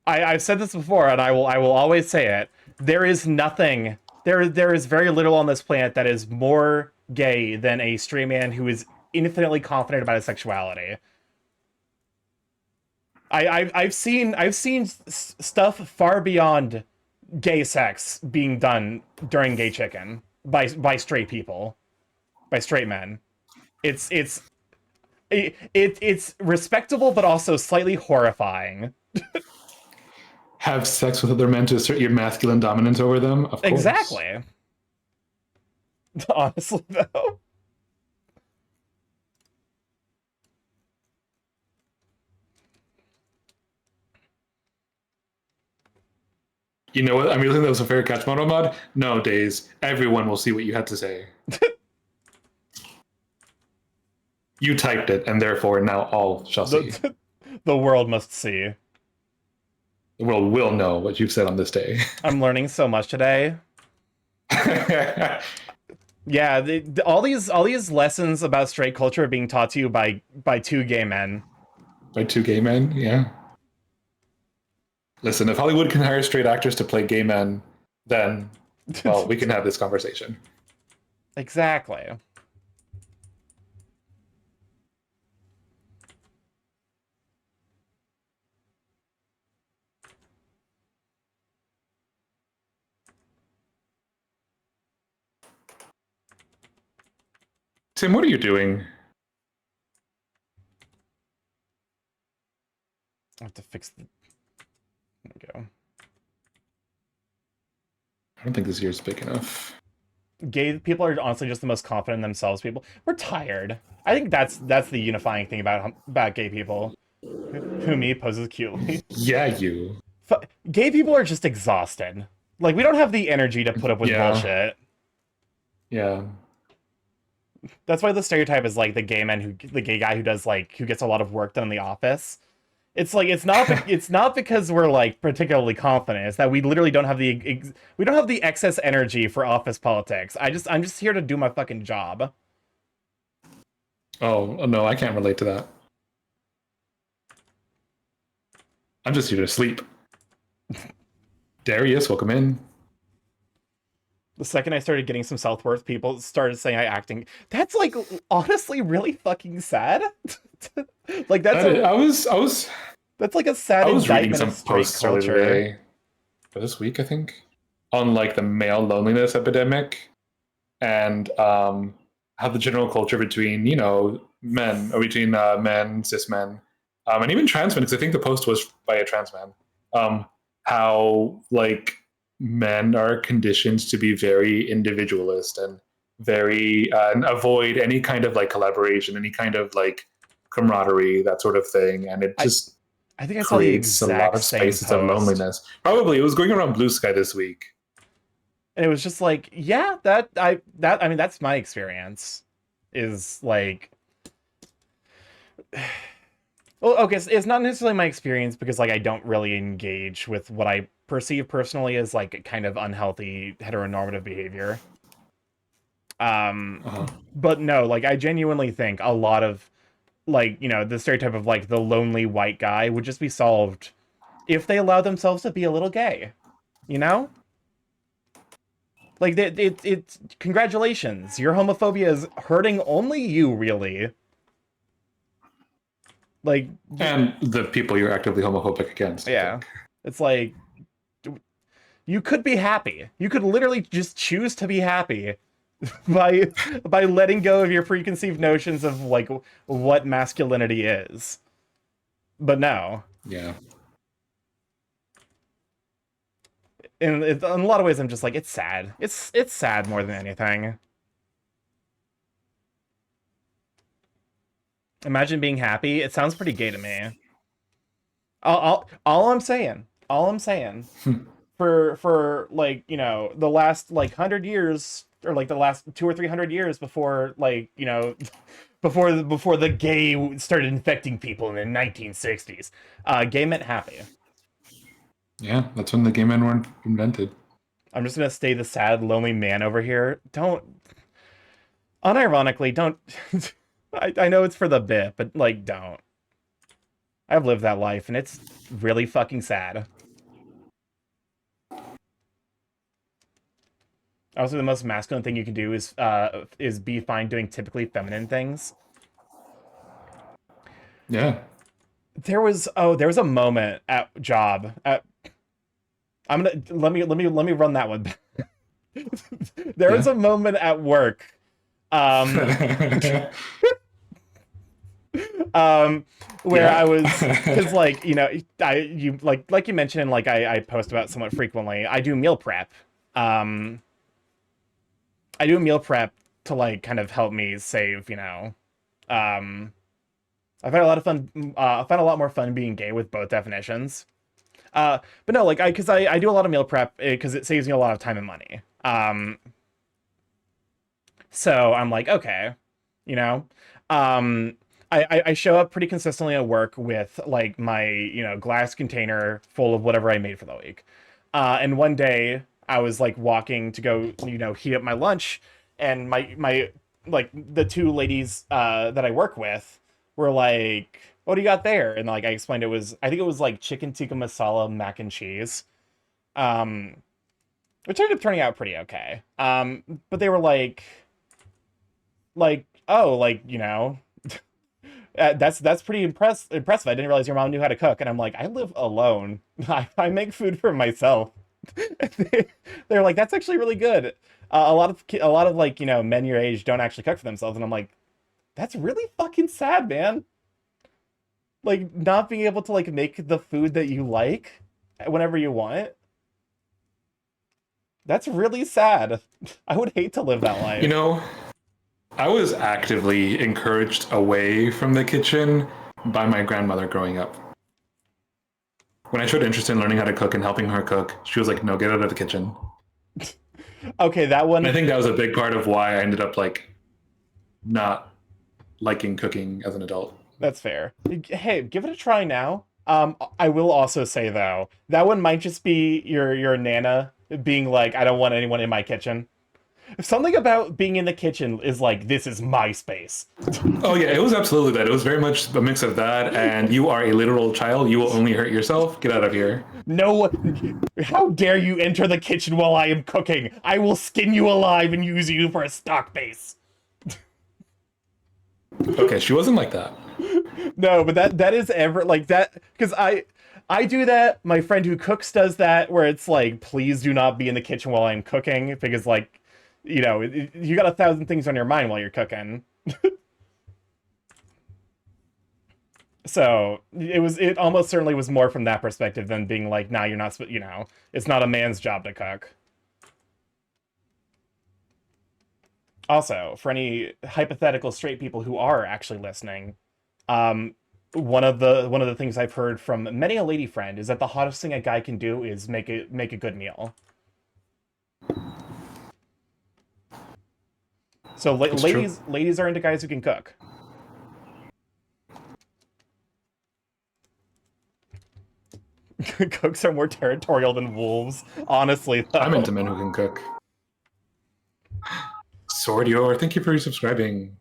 I've said this before, and I will always say it. There is nothing. There is very little on this planet that is more gay than a straight man who is infinitely confident about his sexuality. I've seen stuff far beyond gay sex being done during Gay Chicken by straight people, by straight men. It's respectable, but also slightly horrifying. Have sex with other men to assert your masculine dominance over them? Of course. Exactly. Honestly, though. You know what? I'm using that was a fair catch mod. No, Days. Everyone will see what you had to say. You typed it, and therefore now all shall see. The world must see. The world will know what you've said on this day. I'm learning so much today. Yeah, all these lessons about straight culture are being taught to you by two gay men. By two gay men, yeah. Listen, if Hollywood can hire straight actors to play gay men, then, well, we can have this conversation. Exactly. Tim, what are you doing? I have to fix the... There we go. I don't think this year's big enough. Gay people are honestly just the most confident in themselves people. We're tired. I think that's the unifying thing about gay people. Who me poses cutely. Yeah, you. Gay people are just exhausted. Like, we don't have the energy to put up with bullshit. Yeah. That's why the stereotype is like the gay guy who does who gets a lot of work done in the office. It's like it's not because we're like particularly confident. It's that we literally don't have the excess energy for office politics. I'm just here to do my fucking job. Oh no, I can't relate to that. I'm just here to sleep. Darius, welcome in. The second I started getting some self-worth, people started saying I acting. That's like honestly really fucking sad. Like I was that's like a sad indictment of straight culture. Today, for this week, I think, on like the male loneliness epidemic, and how the general culture between men or between men, cis men, and even trans men, because I think the post was by a trans man. How like men are conditioned to be very individualist and very and avoid any kind of like collaboration, any kind of like camaraderie, that sort of thing, and it just I think I saw the exact a lot of spaces of loneliness. Probably it was going around Blue Sky this week, and it was just like, yeah, I mean that's my experience. Is like, well, okay, it's not necessarily my experience because like I don't really engage with what I perceive personally as like kind of unhealthy heteronormative behavior. But no, like I genuinely think a lot of like, the stereotype of like the lonely white guy would just be solved if they allow themselves to be a little gay, Like it's congratulations, your homophobia is hurting only you, really. Like, and the people you're actively homophobic against. Yeah, it's like you could be happy. You could literally just choose to be happy by letting go of your preconceived notions of like what masculinity is. But no. Yeah. In a lot of ways, I'm just like, it's sad. It's sad more than anything. Imagine being happy. It sounds pretty gay to me. All I'm saying, All I'm saying. For like, you know, the last like 100 years, or like the last 200 or 300 years before, like, you know, before the gay started infecting people in the 1960s, gay meant happy. Yeah, that's when the gay men were invented. I'm just gonna stay the sad, lonely man over here. Don't, unironically, don't. I know it's for the bit, but like, don't. I've lived that life, and it's really fucking sad. Also, the most masculine thing you can do is be fine doing typically feminine things. Yeah. There was a moment at job at. Let me run that one. There was a moment at work. Where I was, because like, you know, like you mentioned, and like I post about somewhat frequently, I do meal prep. I do meal prep to like kind of help me save, you know. I've had a lot of fun. I find a lot more fun being gay with both definitions. But no, like because I do a lot of meal prep because it saves me a lot of time and money. So I'm like, okay, you know, I show up pretty consistently at work with like my, you know, glass container full of whatever I made for the week. And one day I was like walking to go, you know, heat up my lunch, and my like the two ladies that I work with were like, what do you got there? And like I explained I think it was like chicken tikka masala mac and cheese. Which ended up turning out pretty okay. But they were like, oh, like, you know, that's pretty impressive. I didn't realize your mom knew how to cook. And I'm like, I live alone. I make food for myself. They're like, that's actually really good. A lot of like, you know, men your age don't actually cook for themselves. And I'm like, that's really fucking sad, man. Like, not being able to like make the food that you like whenever you want it. That's really sad. I would hate to live that life. You know, I was actively encouraged away from the kitchen by my grandmother growing up. When I showed interest in learning how to cook and helping her cook, she was like, no, get out of the kitchen. Okay, that one... And I think that was a big part of why I ended up, like, not liking cooking as an adult. That's fair. Hey, give it a try now. I will also say, though, that one might just be your Nana being like, I don't want anyone in my kitchen. Something about being in the kitchen is like, this is my space. Oh yeah, it was absolutely that. It was very much a mix of that and you are a literal child. You will only hurt yourself. Get out of here. No, how dare you enter the kitchen while I am cooking? I will skin you alive and use you for a stock base. Okay, she wasn't like that. No, but that is ever like that, because I do that. My friend who cooks does that, where it's like, please do not be in the kitchen while I'm cooking, because like, you know, you got 1,000 things on your mind while you're cooking. So it almost certainly was more from that perspective than being like, nah, you're not, you know, it's not a man's job to cook. Also, for any hypothetical straight people who are actually listening, one of the things I've heard from many a lady friend is that the hottest thing a guy can do is make a good meal. So ladies are into guys who can cook. Cooks are more territorial than wolves, honestly, though. I'm into men who can cook. Sordio, thank you for resubscribing.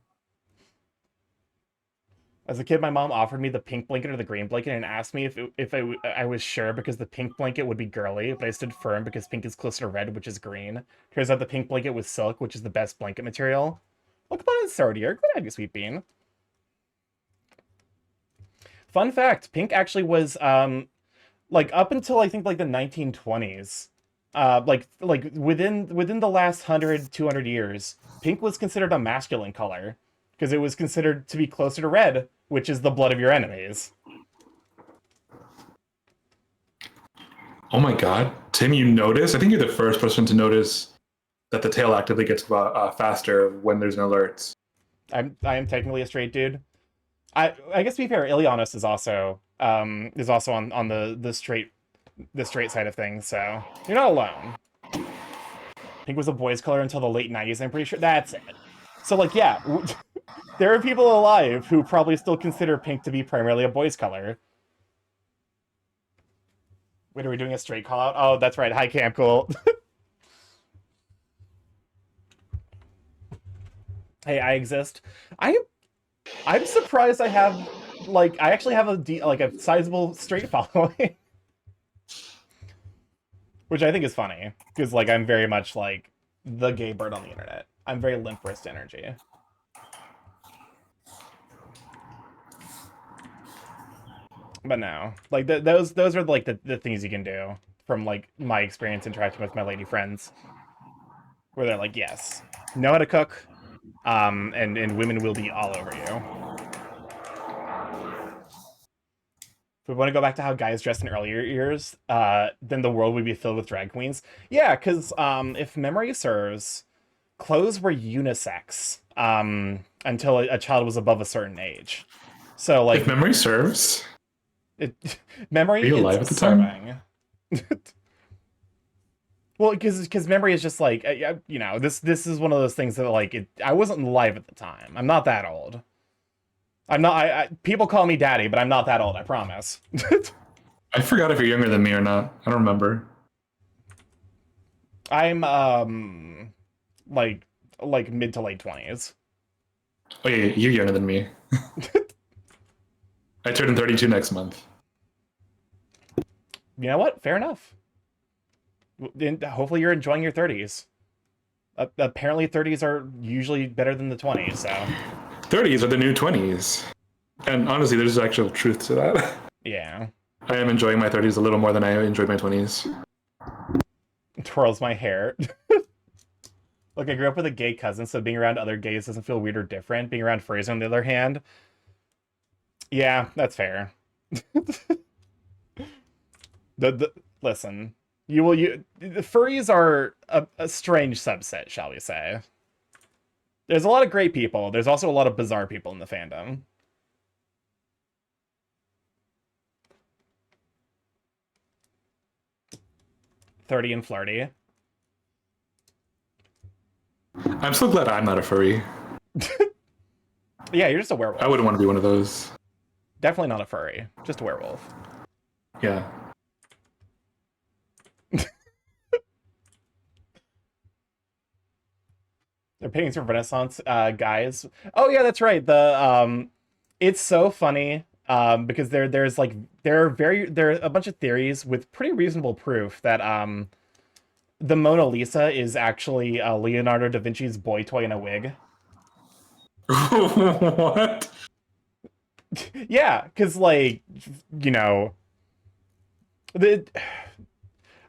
As a kid, my mom offered me the pink blanket or the green blanket and asked me if I was sure because the pink blanket would be girly, but I stood firm because pink is closer to red, which is green. Turns out the pink blanket was silk, which is the best blanket material. Well, come on, Sordio. Good idea, Sweet Bean. Fun fact, pink actually was, like, up until, I think, like, the 1920s, like within the last 100, 200 years, pink was considered a masculine color, because it was considered to be closer to red, which is the blood of your enemies. Oh my god. Tim, you notice? I think you're the first person to notice that the tail actively gets faster when there's an alert. I am technically a straight dude. I guess to be fair, Ilianos is also on the straight the straight side of things, so you're not alone. Pink was a boy's color until the late 90s, I'm pretty sure. That's it. So, like, yeah, there are people alive who probably still consider pink to be primarily a boy's color. Wait, are we doing a straight call out? Oh, that's right. Hi, Camp Cool. Hey, I exist. I'm surprised I have, like, I actually have a sizable straight following. Which I think is funny, because, like, I'm very much, like, the gay bird on the internet. I'm very limp wrist energy. But no, like, those are, like, the things you can do from, like, my experience interacting with my lady friends. Where they're like, yes, know how to cook, and women will be all over you. If we want to go back to how guys dressed in earlier years, then the world would be filled with drag queens. Yeah, because if memory serves, clothes were unisex until a child was above a certain age. So, like, if memory serves, memory Are you alive at the time? Well, because memory is just like, you know, this is one of those things that, like, I wasn't alive at the time. I'm not that old. I'm not. People call me daddy, but I'm not that old. I promise. I forgot if you're younger than me or not. I don't remember. I'm like mid to late 20s. Oh yeah, you're younger than me. I turn 32 next month. You know what? Fair enough. Hopefully you're enjoying your 30s. Apparently 30s are usually better than the 20s, so... 30s are the new 20s. And honestly, there's actual truth to that. Yeah. I am enjoying my 30s a little more than I enjoyed my 20s. Twirls my hair. Look, I grew up with a gay cousin, so being around other gays doesn't feel weird or different. Being around furries, on the other hand... Yeah, that's fair. Listen... the furries are a strange subset, shall we say. There's a lot of great people. There's also a lot of bizarre people in the fandom. $30 and flirty. I'm so glad I'm not a furry. Yeah, you're just a werewolf. I wouldn't want to be one of those. Definitely not a furry. Just a werewolf. Yeah. They're paintings from Renaissance guys. Oh yeah, that's right. The it's so funny because there are a bunch of theories with pretty reasonable proof that the Mona Lisa is actually Leonardo da Vinci's boy toy in a wig. What? Yeah, because, like, you know,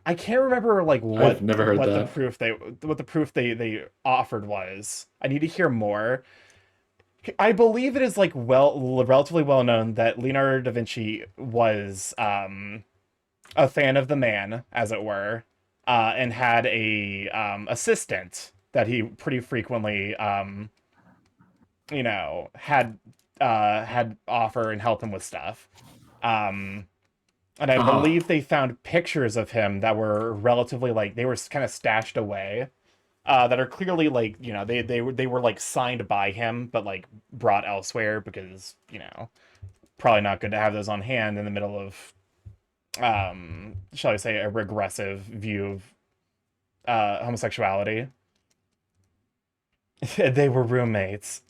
I can't remember, like, what the proof they offered was. I need to hear more. I believe it is, like, relatively well known that Leonardo da Vinci was a fan of the man, as it were, and had a assistant that he pretty frequently you know, had offer and help him with stuff. And I believe they found pictures of him that were relatively, like, they were kind of stashed away, that are clearly, like, you know, they were like signed by him, but, like, brought elsewhere because, you know, probably not good to have those on hand in the middle of, shall I say, a regressive view of homosexuality. They were roommates.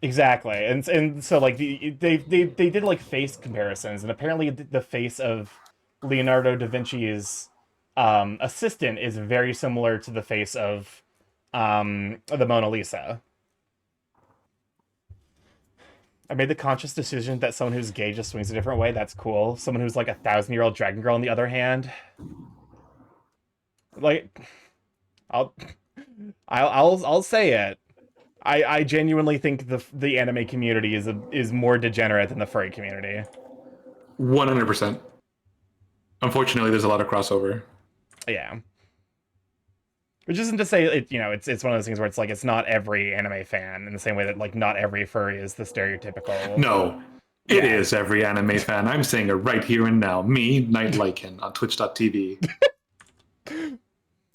Exactly, and so, like, they did, like, face comparisons, and apparently the face of Leonardo da Vinci's assistant is very similar to the face of the Mona Lisa. I made the conscious decision that someone who's gay just swings a different way. That's cool. Someone who's like a 1,000-year-old dragon girl, on the other hand, like, I'll say it. I genuinely think the anime community is more degenerate than the furry community. 100%. Unfortunately, there's a lot of crossover. Yeah. Which isn't to say it, you know, it's one of those things where it's like it's not every anime fan in the same way that, like, not every furry is the stereotypical. No. It is every anime fan. I'm saying it right here and now. Me, Night Lycan on Twitch.tv.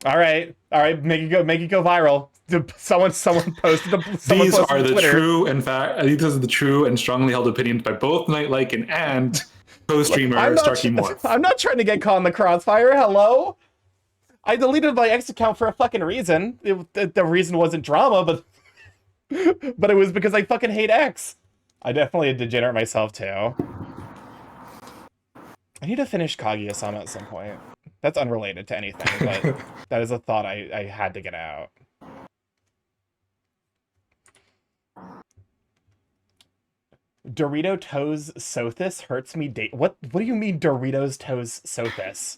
All right, make it go viral. Someone posted These are the true, in fact, these are the true and strongly held opinions by both Night Lycan and co-streamer Starkey Morph. I'm not trying to get caught in the crossfire. Hello, I deleted my X account for a fucking reason. The reason wasn't drama, but it was because I fucking hate X. I definitely a degenerate myself too. I need to finish Kaguya-sama at some point. That's unrelated to anything, but that is a thought I had to get out. Dorito Toes Sothis hurts me. What do you mean Doritos Toes Sothis?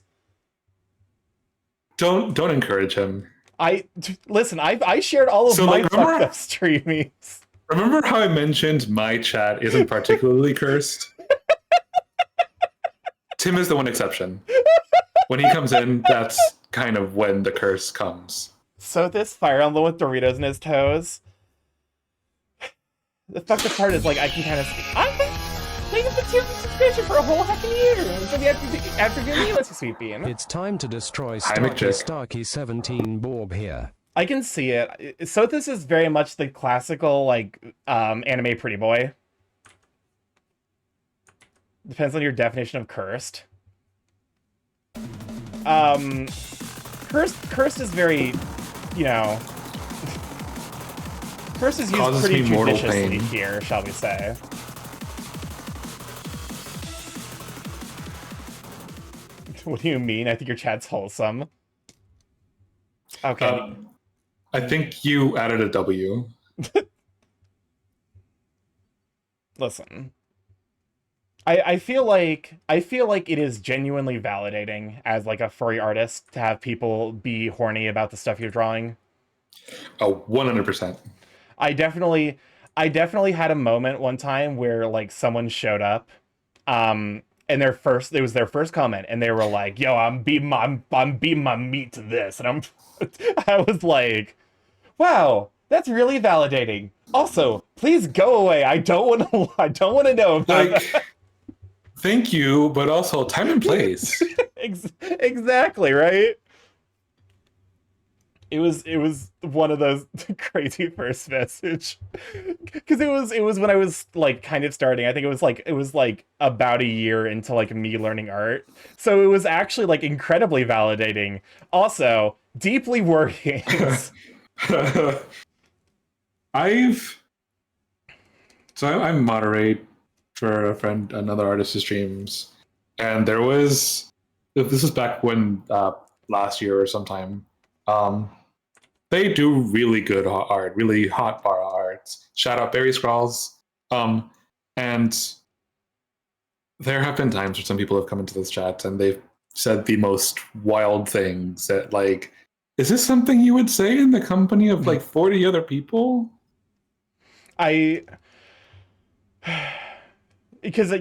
Don't encourage him. Listen. I shared all of my fucked up streamings. Remember how I mentioned my chat isn't particularly cursed? Tim is the one exception. When he comes in, that's kind of when the curse comes. So this Fire Emblem with Doritos in his toes. The fucked up part is, like, I can kind of... I've been paying the tier subscription for a whole fucking year. So after giving you a sweet bean. It's time to destroy Starkey 17 Borb here. I can see it. So this is very much the classical, like, anime pretty boy. Depends on your definition of cursed. Cursed is very, you know... Cursed is used pretty judiciously here, shall we say. What do you mean? I think your chat's wholesome. Okay. I think you added a W. Listen. I feel like it is genuinely validating as like a furry artist to have people be horny about the stuff you're drawing. Oh, 100%. I definitely had a moment one time where like someone showed up, and it was their first comment, and they were like, "Yo, I'm beating my meat to this," and I was like, "Wow, that's really validating." Also, please go away. I don't want to know about that. Thank you, but also time and place. Exactly, right? It was one of those crazy first message, because it was when I was like kind of starting. I think it was like about a year into like me learning art, so it was actually like incredibly validating. Also, deeply worrying. I moderate for another artist who streams, and this was back when last year or sometime. They do really good art, really hot bar arts. Shout out Berry Scrawls. And there have been times where some people have come into this chat and they've said the most wild things that, like, is this something you would say in the company of like 40 other people? Because I've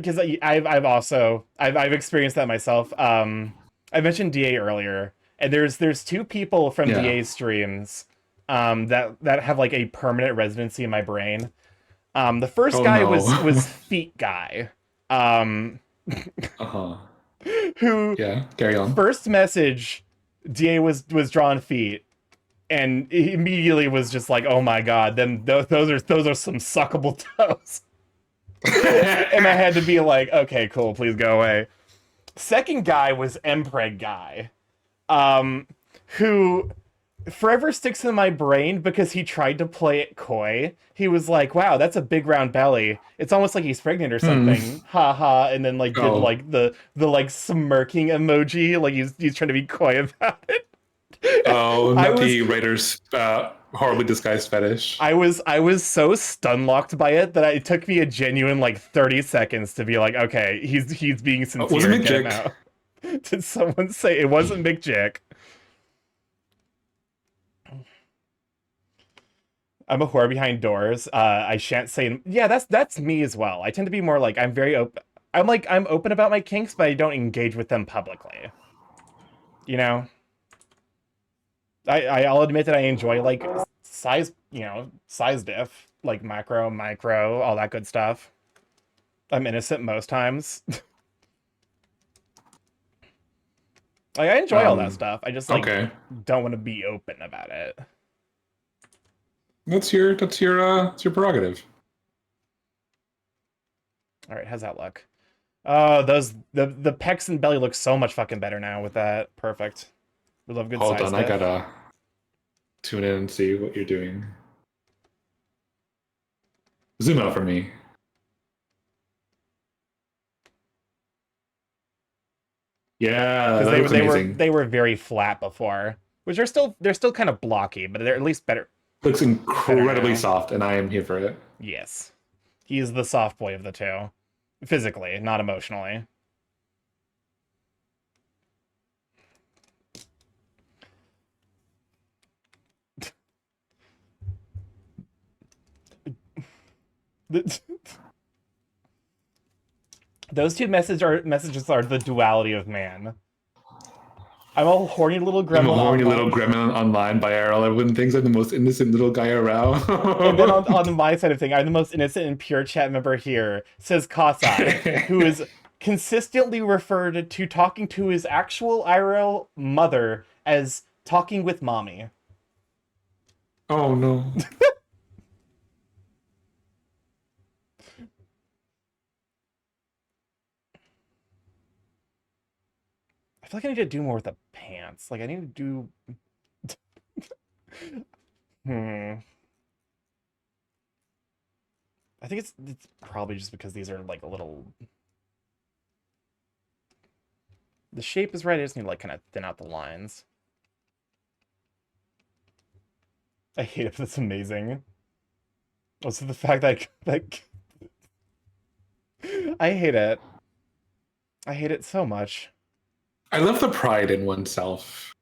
experienced that myself. I mentioned DA earlier. And there's two people from DA's streams that have like a permanent residency in my brain. The first guy was Feet Guy. Who carry on. First message, DA was drawing feet, and he immediately was just like, "Oh my god, then those are some suckable toes." And I had to be like, "Okay, cool, please go away." Second guy was Mpreg Guy. Who forever sticks in my brain because he tried to play it coy. He was like, "Wow, that's a big round belly. It's almost like he's pregnant or something." Ha ha, and then like did like the like smirking emoji, like he's trying to be coy about it. Oh, not the writer's horribly disguised fetish. I was so stun-locked by it that it took me a genuine like 30 seconds to be like, okay, he's being sincere. Was it McJick? Did someone say it wasn't McJick? I'm a whore behind doors. I shan't say. Yeah, that's me as well. I tend to be more like I'm very open. I'm open about my kinks, but I don't engage with them publicly. You know. I'll admit that I enjoy like size diff, like macro, micro, all that good stuff. I'm innocent most times. Like, I enjoy all that stuff. I just, like, don't want to be open about it. That's your prerogative. All right, how's that look? Oh, the pecs and belly look so much fucking better now with that. Perfect. We love good size. Hold on, I gotta tune in and see what you're doing. Zoom out for me. Yeah, that looks amazing. They were very flat before, which they're still kind of blocky, but they're at least better. Looks incredibly soft, and I am here for it. Yes, he is the soft boy of the two, physically, not emotionally. Those two messages are the duality of man. I'm a horny little gremlin. I'm a horny little gremlin online by IRL. Everyone thinks I'm the most innocent little guy around. And then on my side of thing, I'm the most innocent and pure chat member here, says Kasai, who is consistently referred to talking to his actual IRL mother as talking with mommy. Oh no. I feel like I need to do more with the pants. Like, I need to do... I think it's probably just because these are, like, a little... The shape is right, I just need to, like, kind of thin out the lines. I hate it, but it's amazing. Also, the fact that I hate it. I hate it so much. I love the pride in oneself.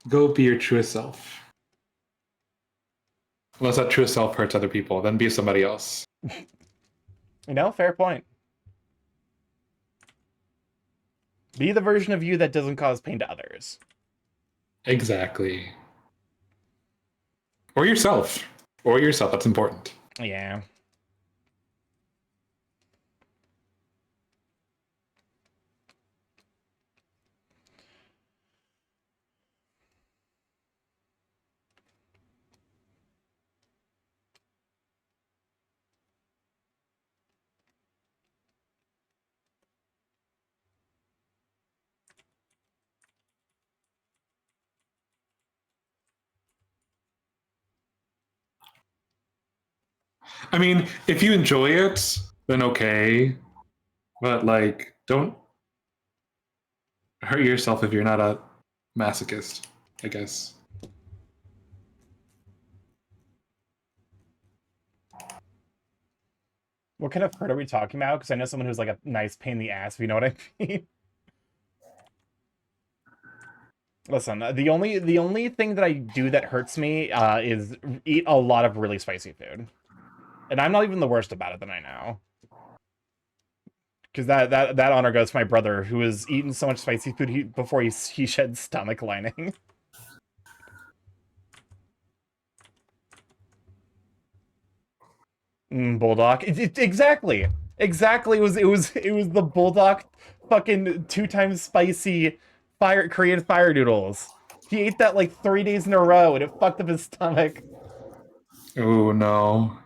Go be your truest self. Unless that truest self hurts other people, then be somebody else. You know, fair point. Be the version of you that doesn't cause pain to others. Exactly. Or yourself. That's important. Yeah. I mean, if you enjoy it, then okay. But, like, don't hurt yourself if you're not a masochist, I guess. What kind of hurt are we talking about? Because I know someone who's like a nice pain in the ass, if you know what I mean. Listen, the only thing that I do that hurts me is eat a lot of really spicy food. And I'm not even the worst about it than I know. Because that honor goes to my brother, who has eaten so much spicy food before he shed stomach lining. Bulldog. Exactly. It was the Bulldog fucking 2 times spicy Korean fire noodles. He ate that like 3 days in a row and it fucked up his stomach. Oh no.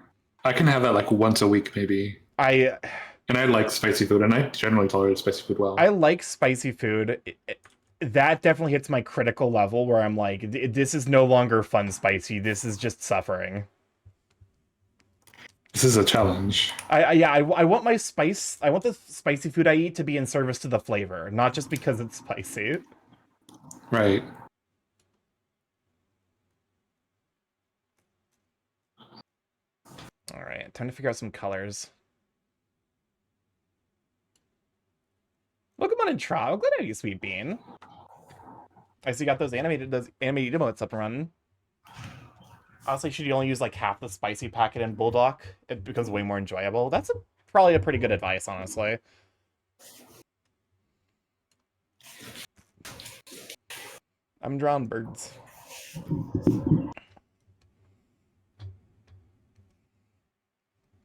I can have that like once a week maybe. And I like spicy food, and I generally tolerate spicy food well. I like spicy food. That definitely hits my critical level where I'm like, this is no longer fun spicy. This is just suffering. This is a challenge. I want my spice. I want the spicy food I eat to be in service to the flavor, not just because it's spicy. Right. All right, time to figure out some colors. Welcome on in, Trow. Glad to have you, Sweet Bean. I see you got those animated emotes up and running. Honestly, should you only use like half the spicy packet in Bulldog? It becomes way more enjoyable. That's probably a pretty good advice, honestly. I'm drawing birds.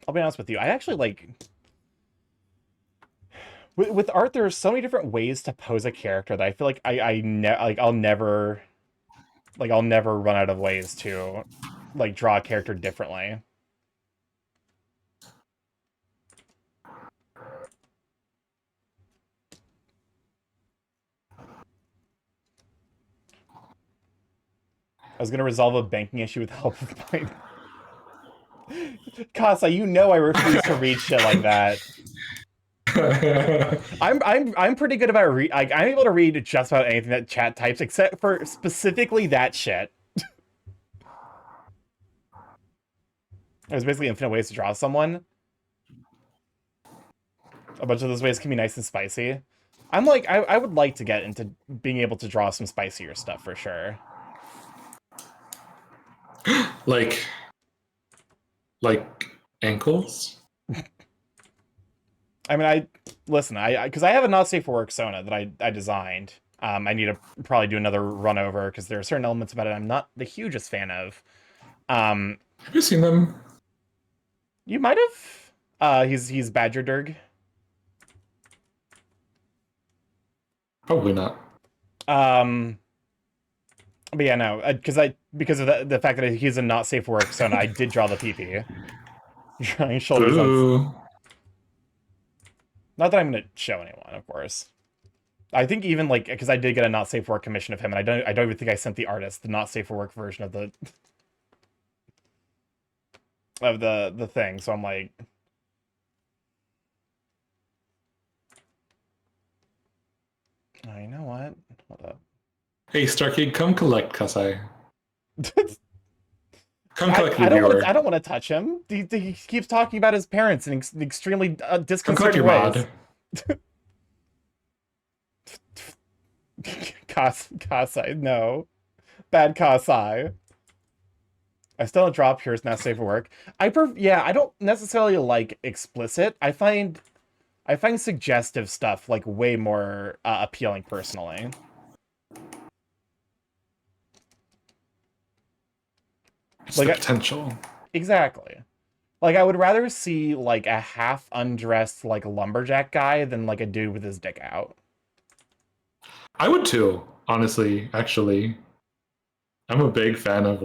I'll be honest with you. I actually like with art. There's so many different ways to pose a character that I feel like I'll never run out of ways to like draw a character differently. I was gonna resolve a banking issue with the help of mine. Casa, you know I refuse to read shit like that. I'm pretty good about I'm able to read just about anything that chat types, except for specifically that shit. There's basically infinite ways to draw someone. A bunch of those ways can be nice and spicy. I'm like, I would like to get into being able to draw some spicier stuff for sure. Like ankles? I mean, listen, because I have a not safe for work Sona that I designed. I need to probably do another run over because there are certain elements about it I'm not the hugest fan of. Have you seen them? You might have. He's Badger Durg. Probably not. But yeah, no, because of the fact that he's a not safe for work Sona, I did draw the PP. Drawing shoulders. Not that I'm gonna show anyone, of course. I think even like because I did get a not safe for work commission of him, and I don't even think I sent the artist the not safe for work version of the thing. So I'm like, oh, you know what? Hold up. Hey, Starkey, come collect Kasai. Come collect I don't want to touch him. He keeps talking about his parents in extremely disconcerting ways. Kasai, no. Bad Kasai. I still don't draw Pure's not safe for work. I don't necessarily like explicit. I find suggestive stuff like way more appealing personally. It's like the potential. Exactly. Like I would rather see like a half undressed like lumberjack guy than like a dude with his dick out. I would too, honestly, actually. I'm a big fan of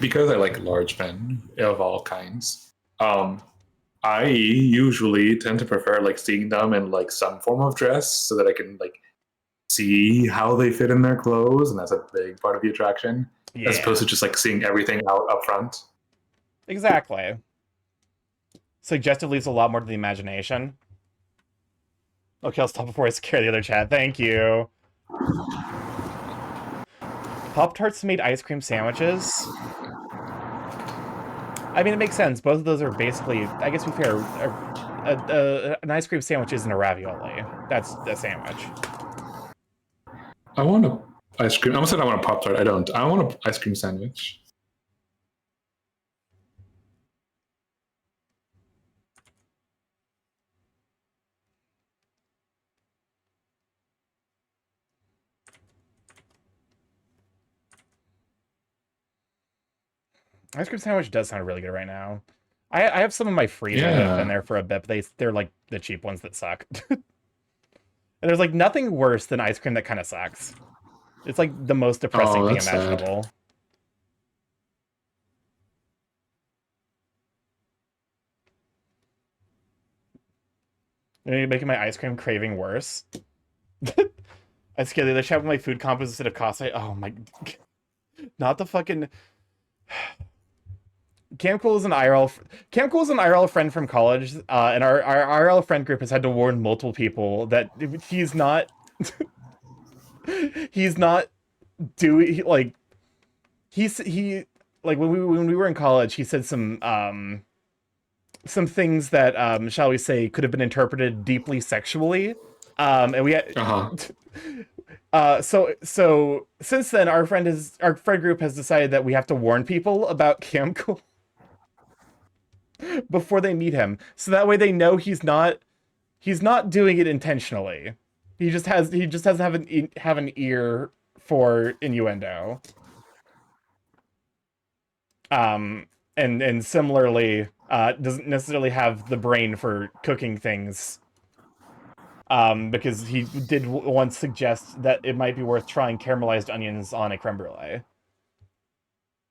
because I like large men of all kinds. I usually tend to prefer like seeing them in like some form of dress so that I can like see how they fit in their clothes, and that's a big part of the attraction. Yeah. As opposed to just like seeing everything out up front. Exactly. Suggestive leaves a lot more to the imagination. Okay, I'll stop before I scare the other chat. Thank you. Pop-Tarts made ice cream sandwiches. I mean, it makes sense. Both of those are basically, I guess to be fair, an ice cream sandwich isn't a ravioli. That's a sandwich. I want a ice cream. I almost said I want a Pop-Tart. I don't. I want an ice cream sandwich. Ice cream sandwich does sound really good right now. I have some of my freezer that have been there for a bit, but they're like the cheap ones that suck. And there's like nothing worse than ice cream that kind of sucks. It's like the most depressing thing imaginable. Sad. You're making my ice cream craving worse. I scared the other chat with my food composition of Kasai. Oh my... Not the fucking... Camcool is an IRL friend from college, and our IRL friend group has had to warn multiple people that he's not doing like he like when we were in college, he said some things that shall we say could have been interpreted deeply sexually, and we had so since then our friend group has decided that we have to warn people about Camcool before they meet him, so that way they know he's not doing it intentionally. He just has to have an ear for innuendo. And similarly, doesn't necessarily have the brain for cooking things. Because he did once suggest that it might be worth trying caramelized onions on a creme brulee.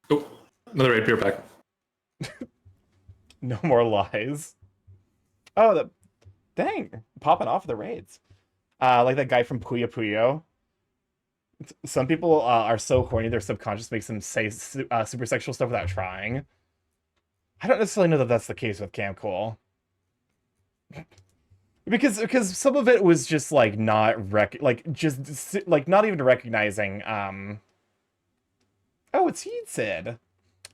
Oh, another raid beer pack. No more lies. Oh, dang, popping off the raids. Like that guy from Puyo Puyo. Some people are so horny their subconscious makes them say super sexual stuff without trying. I don't necessarily know that that's the case with Cam Cool. Because some of it was just like not not even recognizing. Oh, it's Heatsid.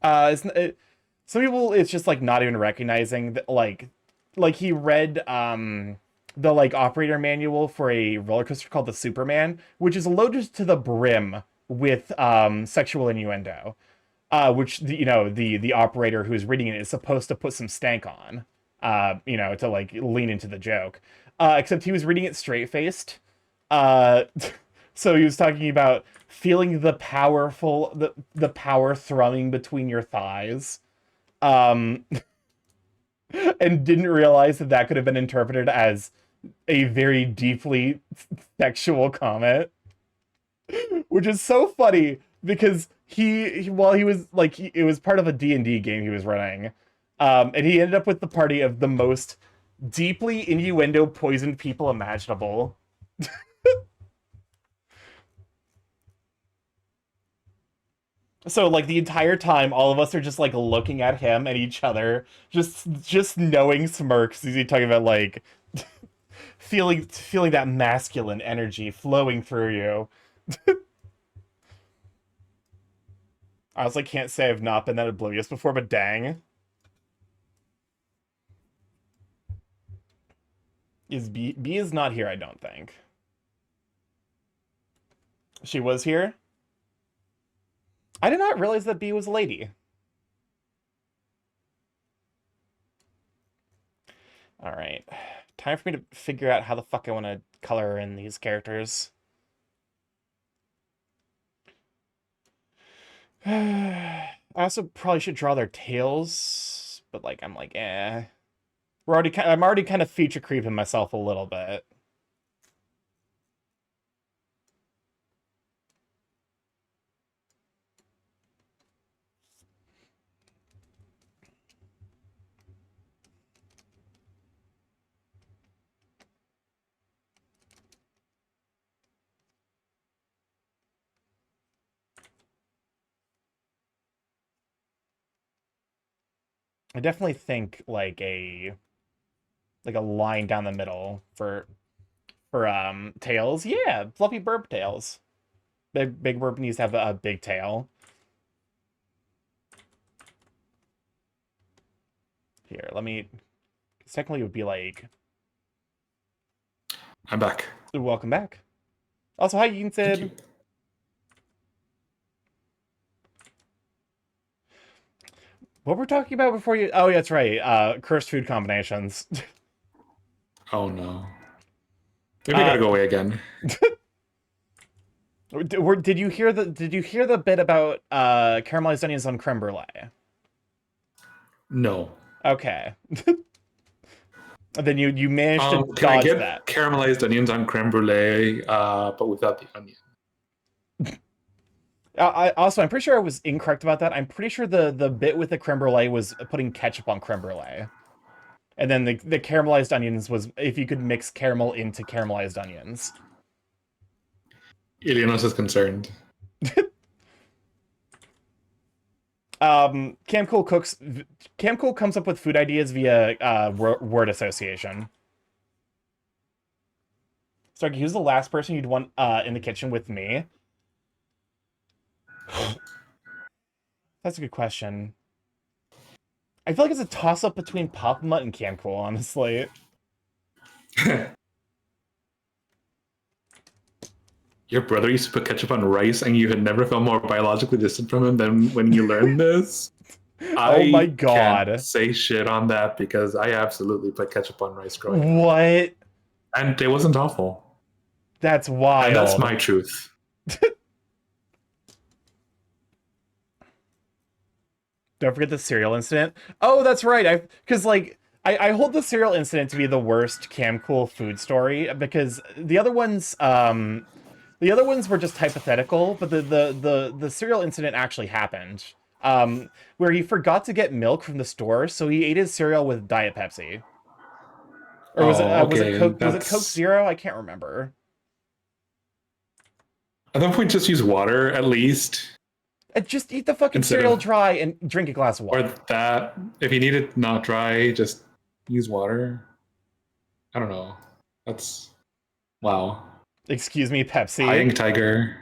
Some people it's just like not even recognizing that like he read the like operator manual for a roller coaster called the Superman, which is loaded to the brim with sexual innuendo, which the operator who's reading it is supposed to put some stank on, to like lean into the joke. Except he was reading it straight faced, so he was talking about feeling the power thrumming between your thighs, and didn't realize that could have been interpreted as a very deeply sexual comment, which is so funny because while he was like it was part of a D&D game he was running, and he ended up with the party of the most deeply innuendo poisoned people imaginable. So like the entire time, all of us are just like looking at him and each other, just knowing smirks as he's talking about like feeling that masculine energy flowing through you. I honestly can't say I've not been that oblivious before, but dang. B is not here, I don't think. She was here? I did not realize that B was a lady. Alright. Time for me to figure out how the fuck I want to color in these characters. I also probably should draw their tails, but like I'm like, eh. I'm already kind of feature creeping myself a little bit. I definitely think like a line down the middle for tails. Yeah, fluffy burp tails. Big burp needs to have a big tail. Here, let me. Technically, it would be like. I'm back. Welcome back. Also, hi, Yinsid. What were we talking about before you? Oh, yeah, that's right. Cursed food combinations. Oh no. Maybe I gotta go away again. Did you hear the bit about caramelized onions on creme brulee? No. Okay. Then you managed to can I get that. Caramelized onions on creme brulee, but without the onion. I'm pretty sure I was incorrect about that. I'm pretty sure the bit with the creme brulee was putting ketchup on creme brulee. And then the caramelized onions was if you could mix caramel into caramelized onions. Ilianos is concerned. Cam Cool comes up with food ideas via word association. Starkey, who's the last person you'd want in the kitchen with me? That's a good question. I feel like it's a toss-up between Papa Mutt and Cam Cool, honestly. Your brother used to put ketchup on rice, and you had never felt more biologically distant from him than when you learned this? Oh my god. I can't say shit on that because I absolutely put ketchup on rice growing up. What? And it wasn't awful. That's wild. And that's my truth. Don't forget the cereal incident. Oh, that's right. Because like I hold the cereal incident to be the worst Camcool food story because the other ones were just hypothetical, but the cereal incident actually happened. Where he forgot to get milk from the store, so he ate his cereal with Diet Pepsi. Or was it Coke? Was it Coke Zero? I can't remember. At that point, just use water at least. Just eat the fucking cereal dry and drink a glass of water. Or that, if you need it not dry, just use water. I don't know. That's wow. Excuse me, Pepsi. Flying Tiger.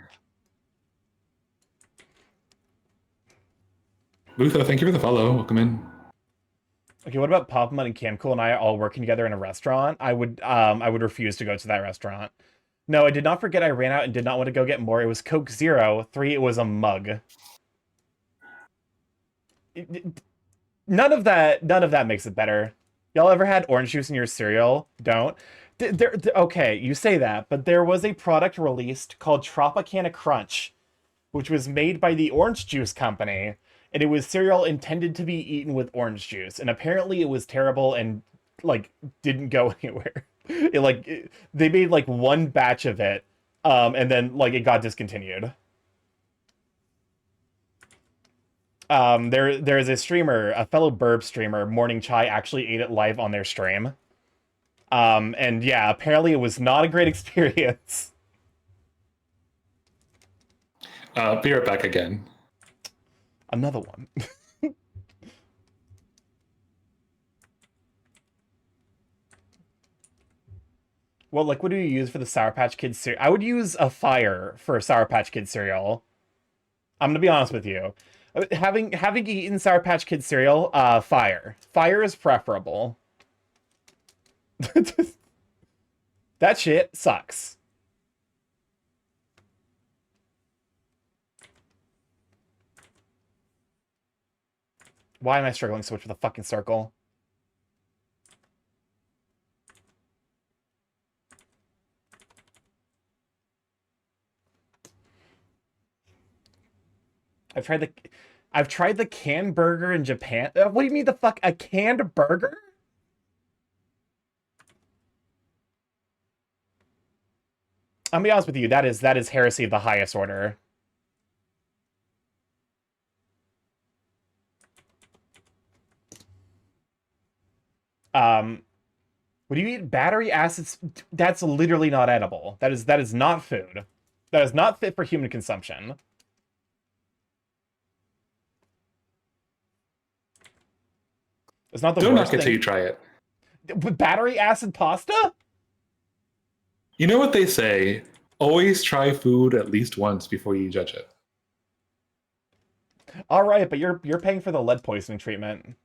Luther, thank you for the follow. Welcome in. Okay, what about Pop Mud and Camcool and I all working together in a restaurant? I would refuse to go to that restaurant. No, I did not forget I ran out and did not want to go get more. It was Coke Zero. 3, it was a mug. None of that makes it better. Y'all ever had orange juice in your cereal? Don't. Okay, you say that, but there was a product released called Tropicana Crunch, which was made by the Orange Juice Company, and it was cereal intended to be eaten with orange juice, and apparently it was terrible and, like, didn't go anywhere. They made, like, one batch of it, and then, like, it got discontinued. There's a streamer, a fellow Burb streamer, Morning Chai, actually ate it live on their stream. And yeah, apparently it was not a great experience. Be right back again. Another one. Well, like, what do you use for the Sour Patch Kids cereal? I would use a fire for Sour Patch Kids cereal. I'm gonna be honest with you. Having eaten Sour Patch Kids cereal, fire. Fire is preferable. That shit sucks. Why am I struggling so much with a fucking circle? I've tried the canned burger in Japan. What do you mean a canned burger? I'll be honest with you, that is heresy of the highest order. Would you eat battery acids? That's literally not edible. That is not food. That is not fit for human consumption. It's not the Don't worst knock it thing. till you try it. With battery acid pasta? You know what they say? Always try food at least once before you judge it. All right, but you're paying for the lead poisoning treatment.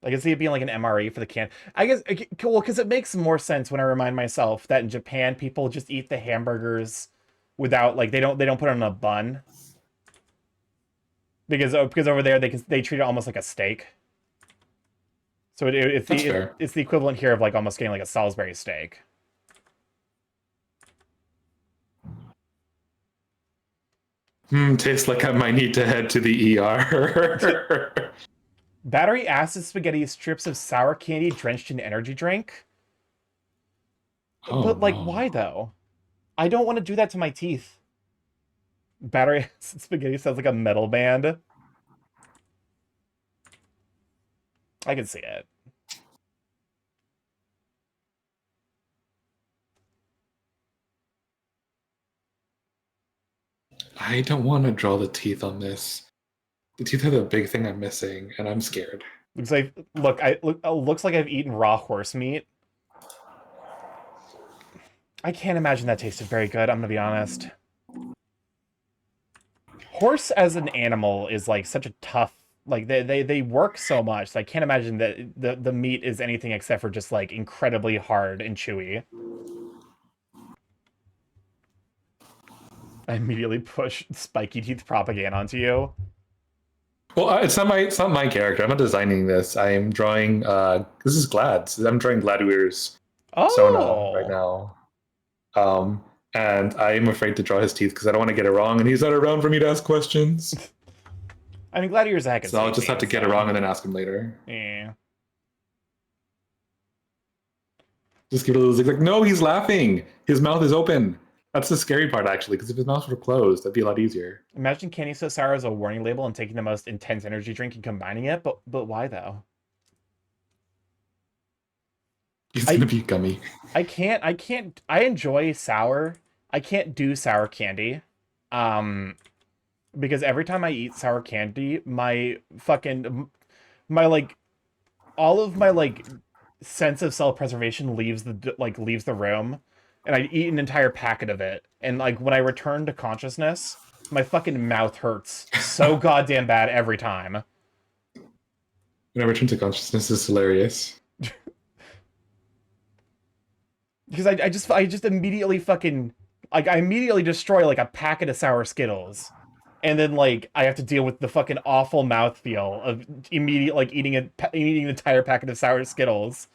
I can see it being like an MRE for the can. I guess, well, because it makes more sense when I remind myself that in Japan people just eat the hamburgers without, like, they don't put it on a bun. Because over there they treat it almost like a steak. So it's the equivalent here of like almost getting like a Salisbury steak. Tastes like I might need to head to the ER. Battery acid spaghetti, strips of sour candy drenched in energy drink. But like, why though? I don't want to do that to my teeth. Battery acid spaghetti sounds like a metal band. I can see it. I don't want to draw the teeth on this. The teeth are the big thing I'm missing, and I'm scared. Looks like looks like I've eaten raw horse meat. I can't imagine that tasted very good, I'm gonna be honest. Horse as an animal is like such a tough, like they work so much, so I can't imagine that the meat is anything except for just like incredibly hard and chewy. I immediately push spiky teeth propaganda onto you. Well, it's not my character. I'm not designing this. I am drawing. This is Glad's. I'm drawing Gladweir's Sona right now. And I am afraid to draw his teeth because I don't want to get it wrong, and he's not around for me to ask questions. I mean, Gladiator's a heck of So I'll just have to get it wrong and then ask him later. Yeah. Just give it a little zigzag. No, he's laughing. His mouth is open. That's the scary part, actually, because if his mouth were closed, that'd be a lot easier. Imagine Candy So Sour as a warning label and taking the most intense energy drink and combining it, but why though? He's gonna be gummy. I enjoy sour. I can't do sour candy. Because every time I eat sour candy, my like all of my like sense of self-preservation leaves the room, and I eat an entire packet of it, and like when I return to consciousness, my fucking mouth hurts so goddamn bad every time. When I return to consciousness, is hilarious. Because I just immediately fucking like I immediately destroy like a packet of sour Skittles. And then, like, I have to deal with the fucking awful mouthfeel of eating an entire packet of sour Skittles.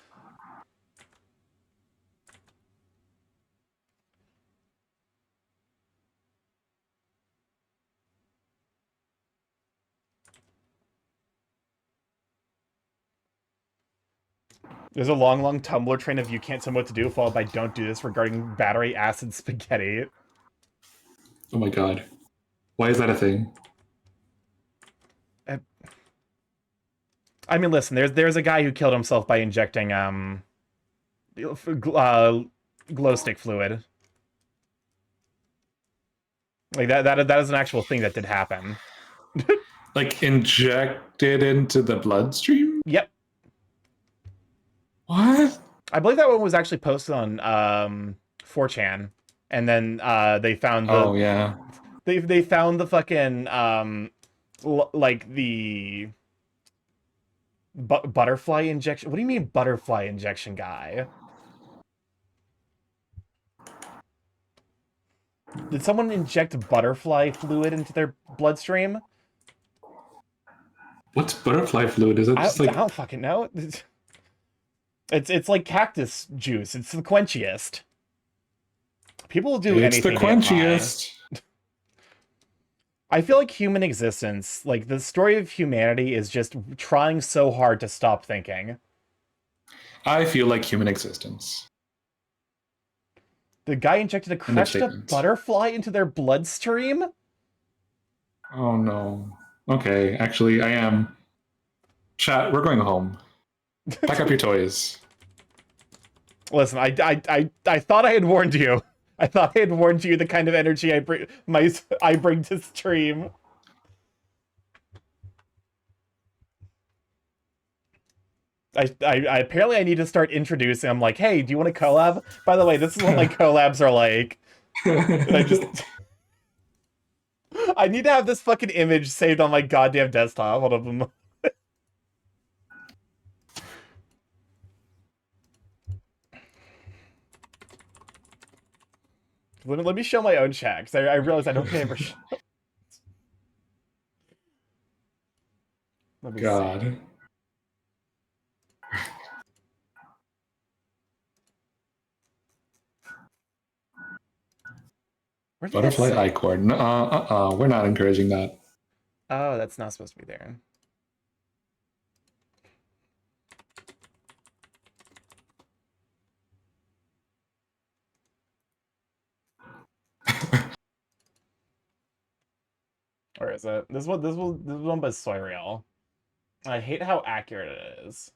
There's a long, long Tumblr train of "you can't tell me what to do," followed by "don't do this" regarding battery acid spaghetti. Oh my god. Why is that a thing? I mean, listen, there's a guy who killed himself by injecting glow stick fluid. Like that is an actual thing that did happen. Like injected into the bloodstream? Yep. What? I believe that one was actually posted on 4chan, and then they found the oh yeah they found the fucking like the butterfly injection. What do you mean butterfly injection guy? Did someone inject butterfly fluid into their bloodstream? What's butterfly fluid? Is it just like... I don't fucking know. It's like cactus juice. It's the quenchiest. People will do anything. It's the quenchiest. I feel like human existence, like the story of humanity, is just trying so hard to stop thinking. I feel like human existence. The guy injected a crushed up butterfly into their bloodstream? Oh no. Okay, actually, I am. Chat, we're going home. Pack up your toys. Listen, I thought I had warned you. I thought I had warned you the kind of energy I bring to stream. I apparently I need to start introducing. I'm like, hey, do you want to collab? By the way, this is what my collabs are like. I need to have this fucking image saved on my goddamn desktop. Hold up. Let me show my own chat, because I realize I don't think I ever show. Let me see. Butterfly Ichord. We're not encouraging that. Oh, that's not supposed to be there. Or is it? This one by Soyreal. I hate how accurate it is.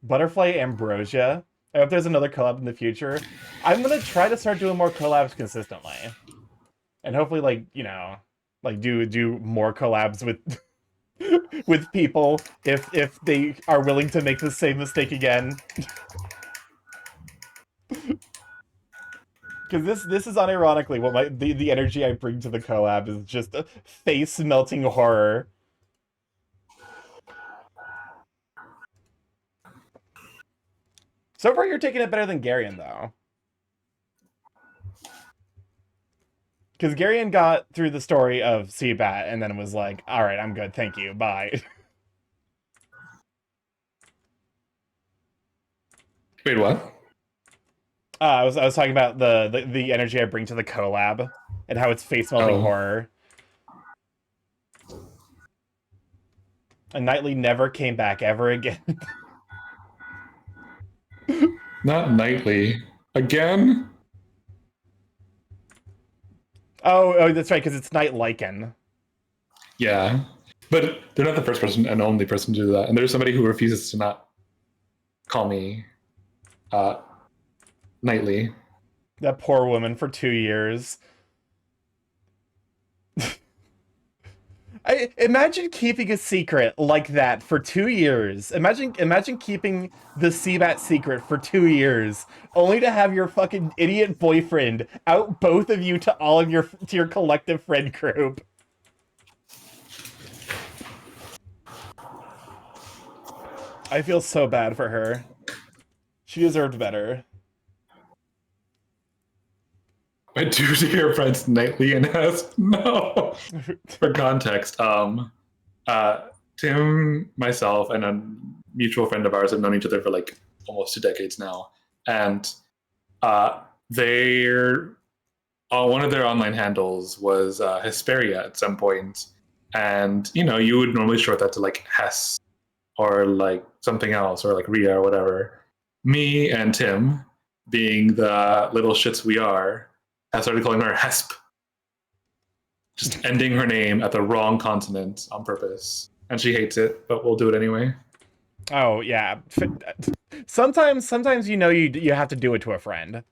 Butterfly Ambrosia. I hope there's another collab in the future. I'm gonna try to start doing more collabs consistently, and hopefully, like, you know, like do more collabs with with people if they are willing to make the same mistake again. Because this is unironically what the energy I bring to the collab is, just a face melting horror. So far, you're taking it better than Garion, though. Because Garion got through the story of Seabat and then was like, all right, I'm good, thank you, bye. Wait, what? I was talking about the energy I bring to the collab and how it's face melting horror. And Knightley never came back ever again. Not Knightley. Again? Oh, that's right, because it's Night Lycan. Yeah. But they're not the first person and only person to do that. And there's somebody who refuses to not call me Knightley. That poor woman for 2 years. I imagine keeping a secret like that for 2 years. Imagine keeping the CBAT secret for 2 years, only to have your fucking idiot boyfriend out both of you to all of your collective friend group. I feel so bad for her. She deserved better. My two dear friends Knightley and Hess. No. For context, Tim, myself, and a mutual friend of ours have known each other for like almost 2 decades now, and they're one of their online handles was Hesperia at some point, and you would normally short that to like Hess or like something else or like Rhea or whatever. Me and Tim, being the little shits we are, I started calling her Hesp. Just ending her name at the wrong consonant on purpose. And she hates it, but we'll do it anyway. Oh, yeah. Sometimes you have to do it to a friend.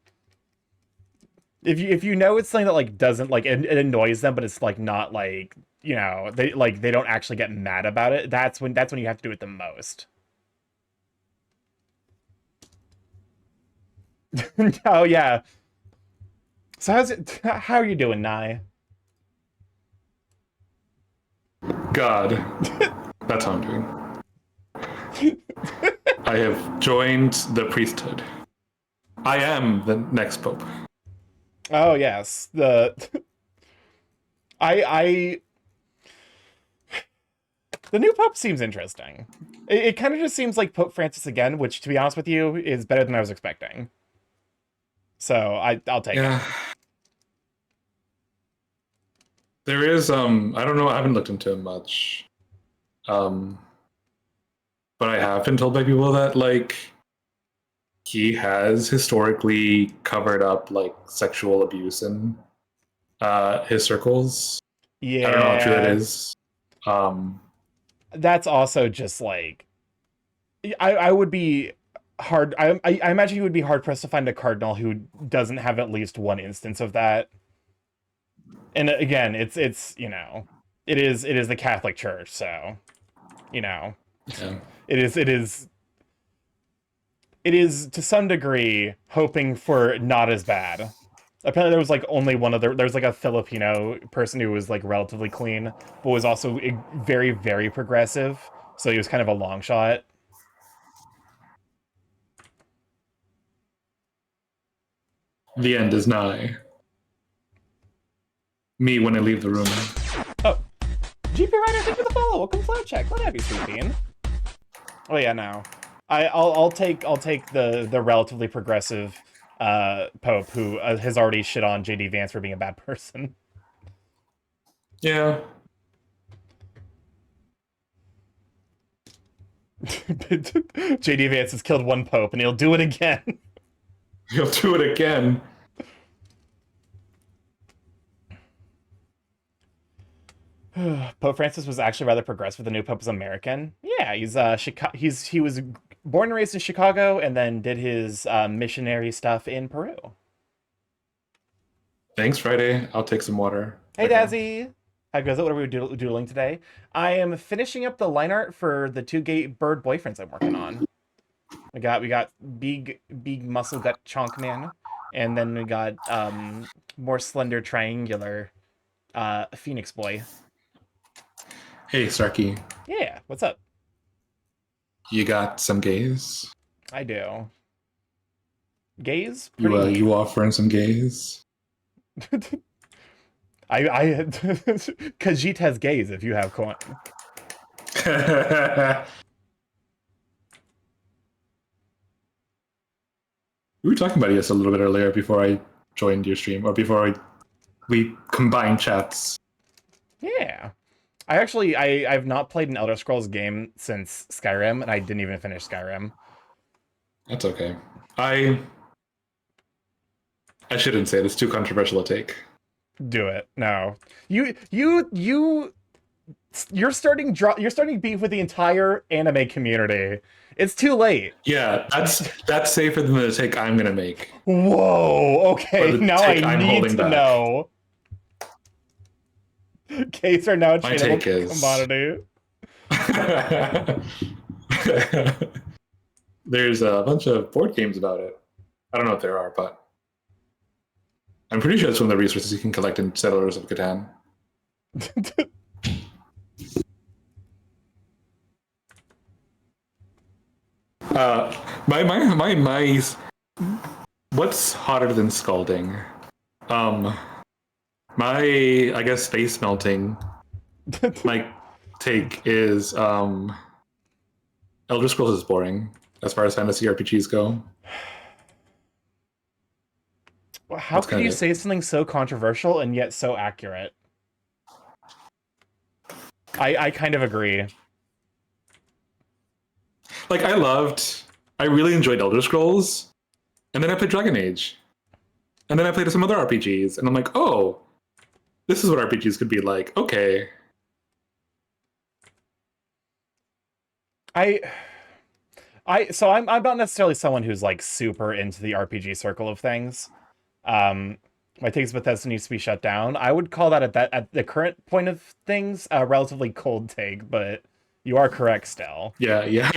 If you know it's something that like doesn't like it annoys them, but it's like not like, they don't actually get mad about it, that's when you have to do it the most. Oh yeah. So how are you doing, Nye? God. That's how I'm doing. I have joined the priesthood. I am the next pope. Oh yes. The new pope seems interesting. It kind of just seems like Pope Francis again, which to be honest with you is better than I was expecting. So I'll take it. There is I don't know, I haven't looked into him much. But I have been told by people that like he has historically covered up like sexual abuse in his circles. Yeah. I don't know how true that is. That's also just like I would be hard. I imagine you would be hard pressed to find a cardinal who doesn't have at least one instance of that. And again, it's it is the Catholic Church, so yeah. it is to some degree hoping for not as bad. Apparently there was like only one other, there was like a Filipino person who was like relatively clean, but was also very, very progressive. So he was kind of a long shot. The end is nigh. Me when I leave the room. Oh, GP Rider, thank you for the follow. Welcome to Flow Check. Glad to have you, Sweet Bean. Oh yeah, no. I'll take the relatively progressive Pope who has already shit on JD Vance for being a bad person. Yeah. JD Vance has killed one Pope and he'll do it again. He'll do it again. Pope Francis was actually rather progressive. The new Pope is American. Yeah, he was born and raised in Chicago, and then did his missionary stuff in Peru. Thanks, Friday. I'll take some water. Hey, Dazzy. How goes it? What are we doodling today? I am finishing up the line art for the 2 gay bird boyfriends I'm working on. We got big muscle gut chonk man, and then we got more slender triangular phoenix boy. Hey, Starkey. Yeah, what's up? You got some gays? I do. Gays? You offering some gays? Khajiit has gays if you have coin. We were talking about this a little bit earlier before I joined your stream, or before we combined chats. Yeah. I've not played an Elder Scrolls game since Skyrim, and I didn't even finish Skyrim. That's okay. I shouldn't say it. It's too controversial a take. Do it. No. You're starting beef with the entire anime community. It's too late. Yeah, that's safer than the take I'm gonna make. Whoa. Okay. Now I need to know. Case are now a changeable commodity. There's a bunch of board games about it. I don't know if there are, but I'm pretty sure it's one of the resources you can collect in Settlers of Catan. My what's hotter than scalding? I guess space melting. My take is Elder Scrolls is boring as far as fantasy RPGs go. How can you say something so controversial and yet so accurate? I kind of agree. Like, I really enjoyed Elder Scrolls, and then I played Dragon Age. And then I played some other RPGs, and I'm like, oh, this is what RPGs could be like. Okay. So I'm not necessarily someone who's like super into the RPG circle of things. My takes Bethesda needs to be shut down. I would call that at the current point of things a relatively cold take, but you are correct still. Yeah.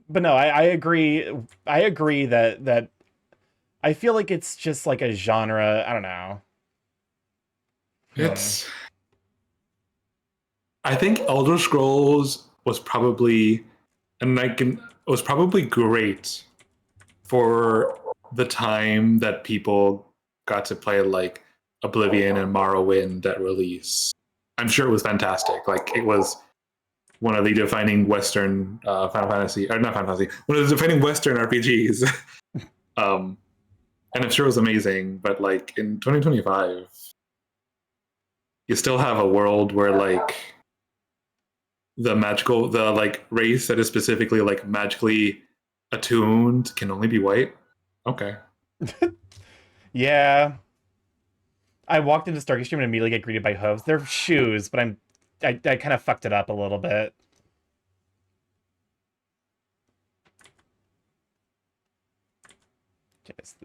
But no, I agree. I agree that I feel like it's just like a genre. I don't know. I think Elder Scrolls was probably great for the time that people got to play like Oblivion and Morrowind at release. I'm sure it was fantastic. Like, it was one of the defining Western one of the defining Western RPGs. And I'm sure it was amazing, but like in 2025, you still have a world where like the race that is specifically like magically attuned can only be white. Okay. Yeah. I walked into Stargate Stream and immediately get greeted by hooves. They're shoes, but I kind of fucked it up a little bit. Just...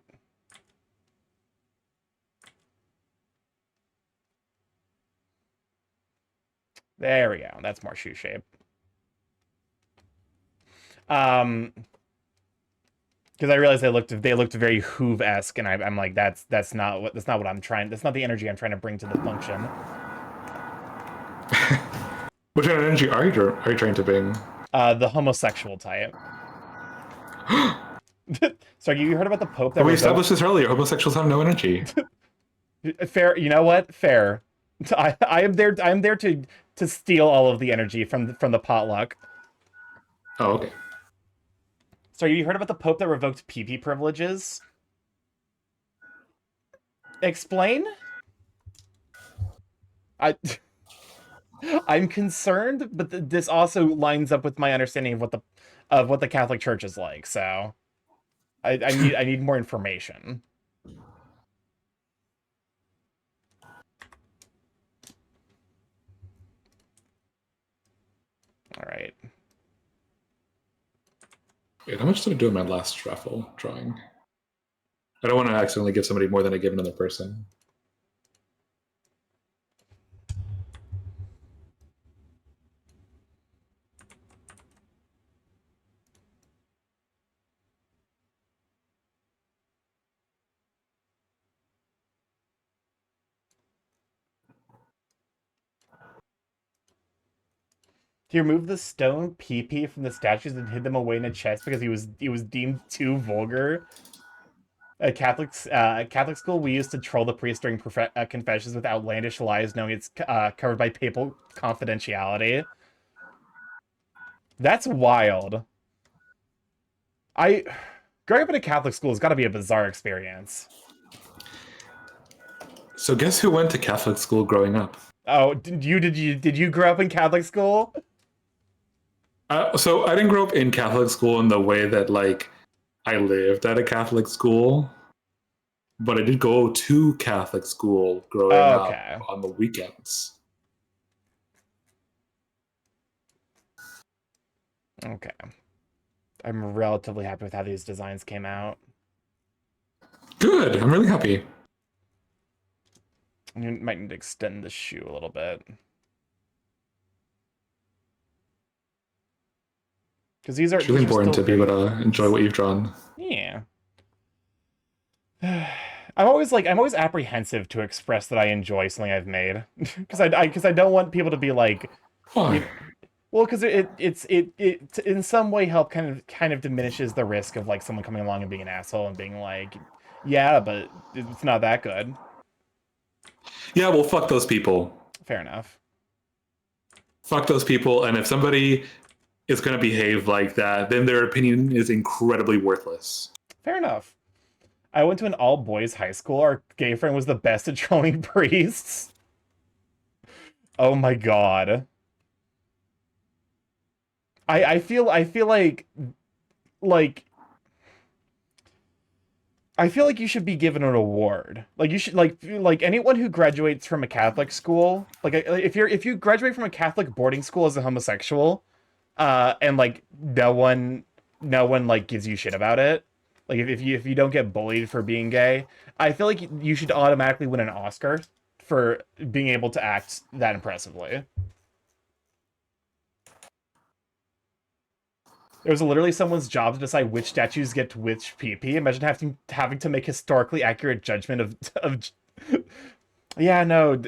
There we go. That's more shoe shape. Because I realized they looked very Hoove-esque, and I'm like, that's not what I'm trying. That's not the energy I'm trying to bring to the function. What kind of energy are you trying to bring? The homosexual type. So you heard about the Pope? We established this earlier. Homosexuals have no energy. Fair. You know what? Fair. I am there. I am there to steal all of the energy from the potluck. Oh, okay. So you heard about the Pope that revoked PP privileges? Explain? I'm concerned, but this also lines up with my understanding of what the Catholic Church is like. So I need more information. All right. Wait, how much did I do in my last raffle drawing? I don't want to accidentally give somebody more than I give another person. He removed the stone PP from the statues and hid them away in a chest because he was deemed too vulgar. At Catholic school, we used to troll the priest during confessions with outlandish lies, knowing it's covered by papal confidentiality. That's wild. Growing up in a Catholic school has got to be a bizarre experience. So guess who went to Catholic school growing up? Oh, did you grow up in Catholic school? So I didn't grow up in Catholic school in the way that like I lived at a Catholic school, but I did go to Catholic school growing up on the weekends. Okay. I'm relatively happy with how these designs came out. Good. I'm really happy. You might need to extend the shoe a little bit. Because these are... It's really important to be able to enjoy what you've drawn. Yeah. I'm always apprehensive to express that I enjoy something I've made. Because I don't want people to be like... Why? Well, because it in some way kind of diminishes the risk of like someone coming along and being an asshole and being like, yeah, but it's not that good. Yeah, well, fuck those people. Fair enough. Fuck those people, and if somebody is going to behave like that, then their opinion is incredibly worthless. Fair enough. I went to an all-boys high school. Our gay friend was the best at trolling priests. Oh my god. I feel like you should be given an award. Like you should like anyone who graduates from a Catholic school, like if you graduate from a Catholic boarding school as a homosexual, and like no one like gives you shit about it. Like if you don't get bullied for being gay, I feel like you should automatically win an Oscar for being able to act that impressively. It was literally someone's job to decide which statues get which PP. Imagine having to make historically accurate judgment of yeah, no.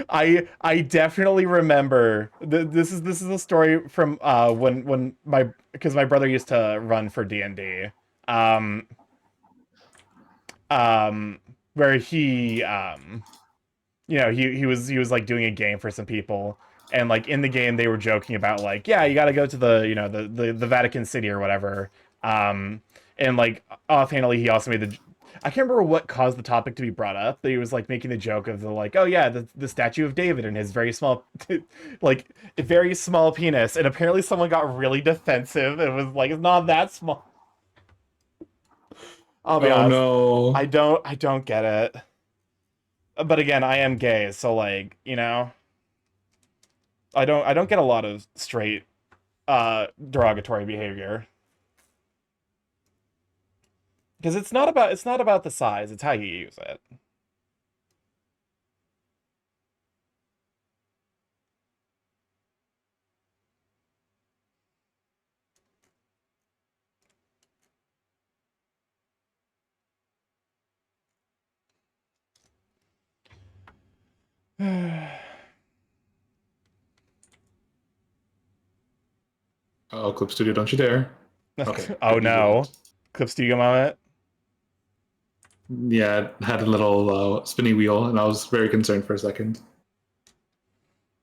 I definitely remember this is a story from when because my brother used to run for D&D. Where he you know, he was like doing a game for some people, and like in the game they were joking about like, yeah, you got to go to the, you know, the Vatican City or whatever. And like offhandedly he also made I can't remember what caused the topic to be brought up, but he was like making the joke of the like, oh yeah, the statue of David and his very small like very small penis, and apparently someone got really defensive and was like, it's not that small. I'll be honest. No. I don't get it. But again, I am gay, so like, you know, I don't get a lot of straight derogatory behavior. Because it's not about the size, it's how you use it. Oh, Clip Studio, don't you dare. Okay. Oh no. Clip Studio moment? Yeah, it had a little spinny wheel, and I was very concerned for a second.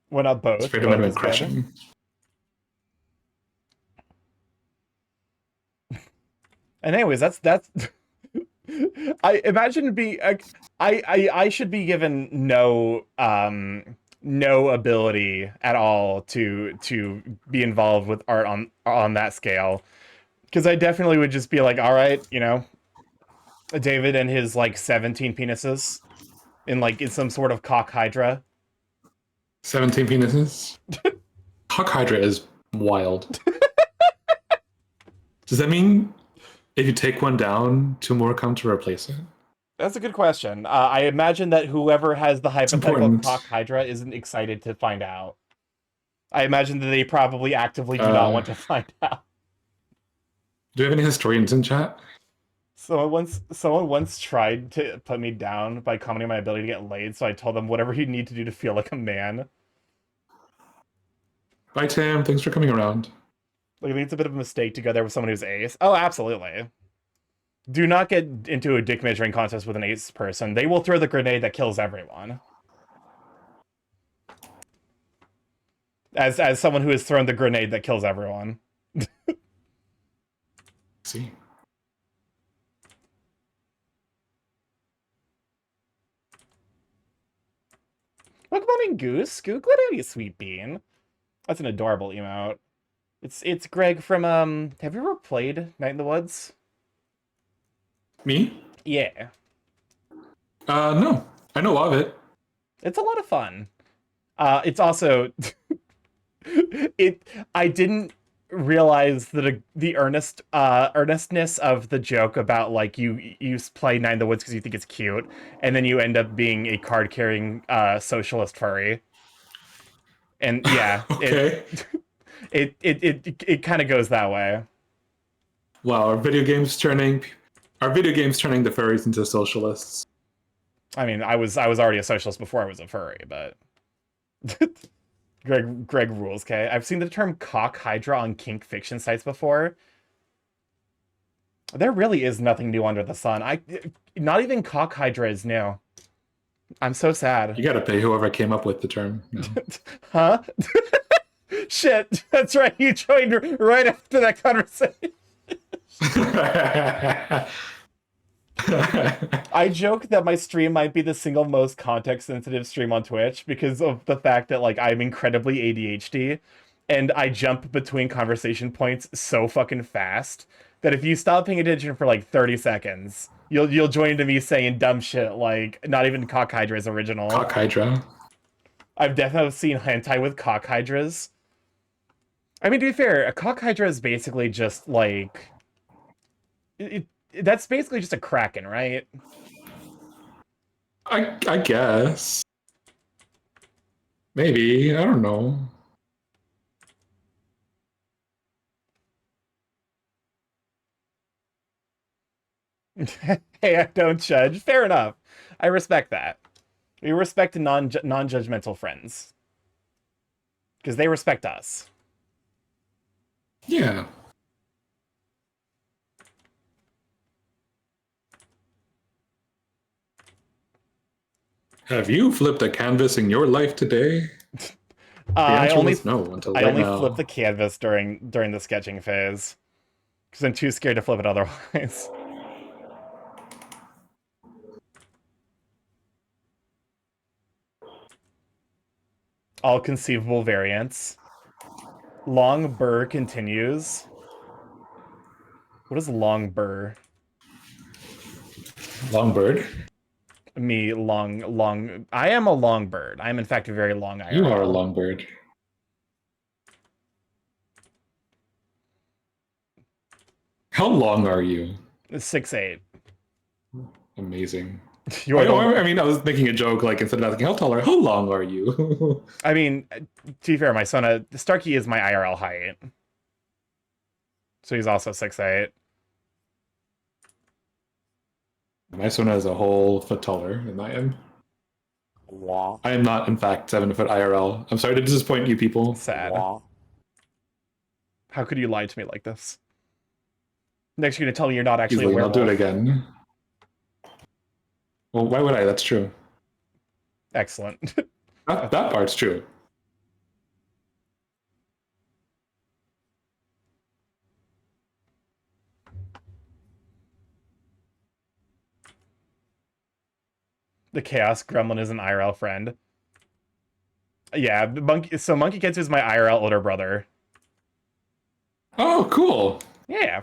Why not both? Afraid it might have been crashing. And anyways, that's I imagine I should be given no ability at all to be involved with art on that scale, because I definitely would just be like, all right, you know, David and his like 17 penises in some sort of cock hydra. 17 penises? Cock hydra is wild. Does that mean if you take one down, two more come to replace it? That's a good question. I imagine that whoever has the hypothetical cock hydra isn't excited to find out. I imagine that they probably actively do not want to find out. Do we have any historians in chat? Someone once tried to put me down by commenting on my ability to get laid, so I told them whatever you need to do to feel like a man. Bye, Tim. Thanks for coming around. Like, I think it's a bit of a mistake to go there with someone who's ace. Oh, absolutely. Do not get into a dick measuring contest with an ace person. They will throw the grenade that kills everyone. As someone who has thrown the grenade that kills everyone. See. Look, morning, Goose. Gook, what are you, sweet bean? That's an adorable emote. It's Greg from, have you ever played Night in the Woods? Me? Yeah. No. I know of it. It's a lot of fun. It's also... I didn't realize that the earnestness of the joke about, like, you play Night in the Woods because you think it's cute, and then you end up being a card-carrying socialist furry. And yeah, okay. It kind of goes that way. Wow, are video games turning the furries into socialists? I mean, I was already a socialist before I was a furry, but Greg rules. Okay, I've seen the term cock hydra on kink fiction sites before. There really is nothing new under the sun. Not even cock hydra is new. I'm so sad. You gotta pay whoever came up with the term. No. Huh? Shit, that's right. You joined right after that conversation. I joke that my stream might be the single most context-sensitive stream on Twitch because of the fact that, like, I'm incredibly ADHD and I jump between conversation points so fucking fast that if you stop paying attention for like 30 seconds, you'll join into me saying dumb shit like not even cock hydra is original. Cock hydra. I've definitely seen hentai with cock hydras. I mean, to be fair, a cock hydra is basically just like that's basically just a kraken, right? I guess. Maybe. I don't know. Hey, I don't judge. Fair enough. I respect that. We respect non-judgmental friends. Because they respect us. Yeah. Have you flipped a canvas in your life today? I only now. flip the canvas during the sketching phase. Because I'm too scared to flip it otherwise. All conceivable variants. Long burr continues. What is long burr? Long bird? Me, long. I am a long bird. I am, in fact, a very long IRL. You are a long bird. How long are you? 6'8". Amazing. I mean, I was making a joke, like, instead of asking how long are you? I mean, to be fair, my son, Starkey is my IRL height. So he's also 6'8". My son is a whole foot taller than I am. Wow. I am not, in fact, 7 foot IRL. I'm sorry to disappoint you people. Sad. Wow. How could you lie to me like this? Next, you're going to tell me you're not actually a werewolf. I'll do it again. Well, why would I? That's true. Excellent. That part's true. The Chaos Gremlin is an IRL friend. Yeah, Monkey Kitsu is my IRL older brother. Oh, cool. Yeah.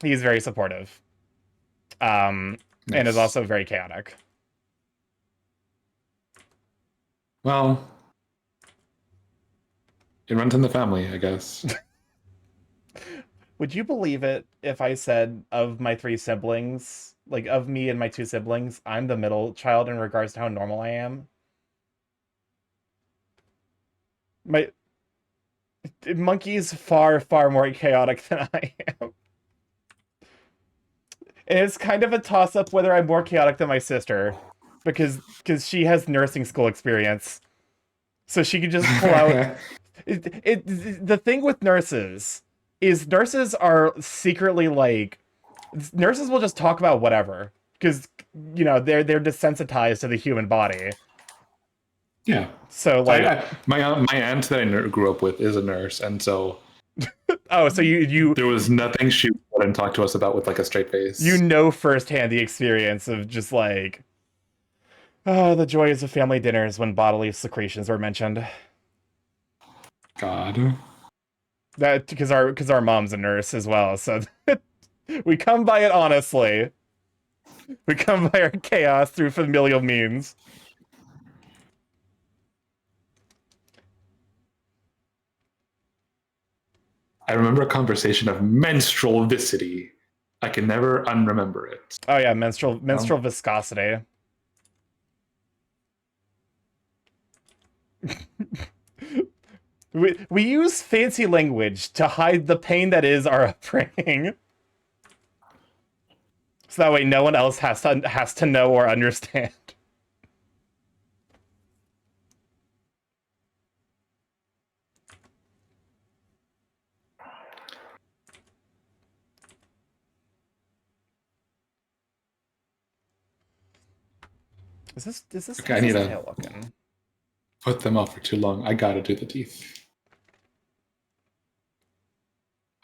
He's very supportive. Nice. And is also very chaotic. Well, it runs in the family, I guess. Would you believe it if I said of my 3 siblings, like of me and my 2 siblings, I'm the middle child in regards to how normal I am? Monkey's far, far more chaotic than I am. And it's kind of a toss-up whether I'm more chaotic than my sister, because she has nursing school experience. So she could just pull out The thing with nurses is nurses are secretly like, nurses will just talk about whatever because they're desensitized to the human body. Yeah. So like my aunt that I grew up with is a nurse, and so oh, so you there was nothing she wouldn't talk to us about with like a straight face. Firsthand the experience of just like, oh, the joys of family dinners when bodily secretions are mentioned. God. That because our mom's a nurse as well, so we come by it honestly. We come by our chaos through familial means. I remember a conversation of menstrual viscity. I can never unremember it. Oh yeah, menstrual viscosity. We use fancy language to hide the pain that is our upbringing. So that way no one else has to know or understand. Is this okay, I need to put them off for too long. I gotta do the teeth.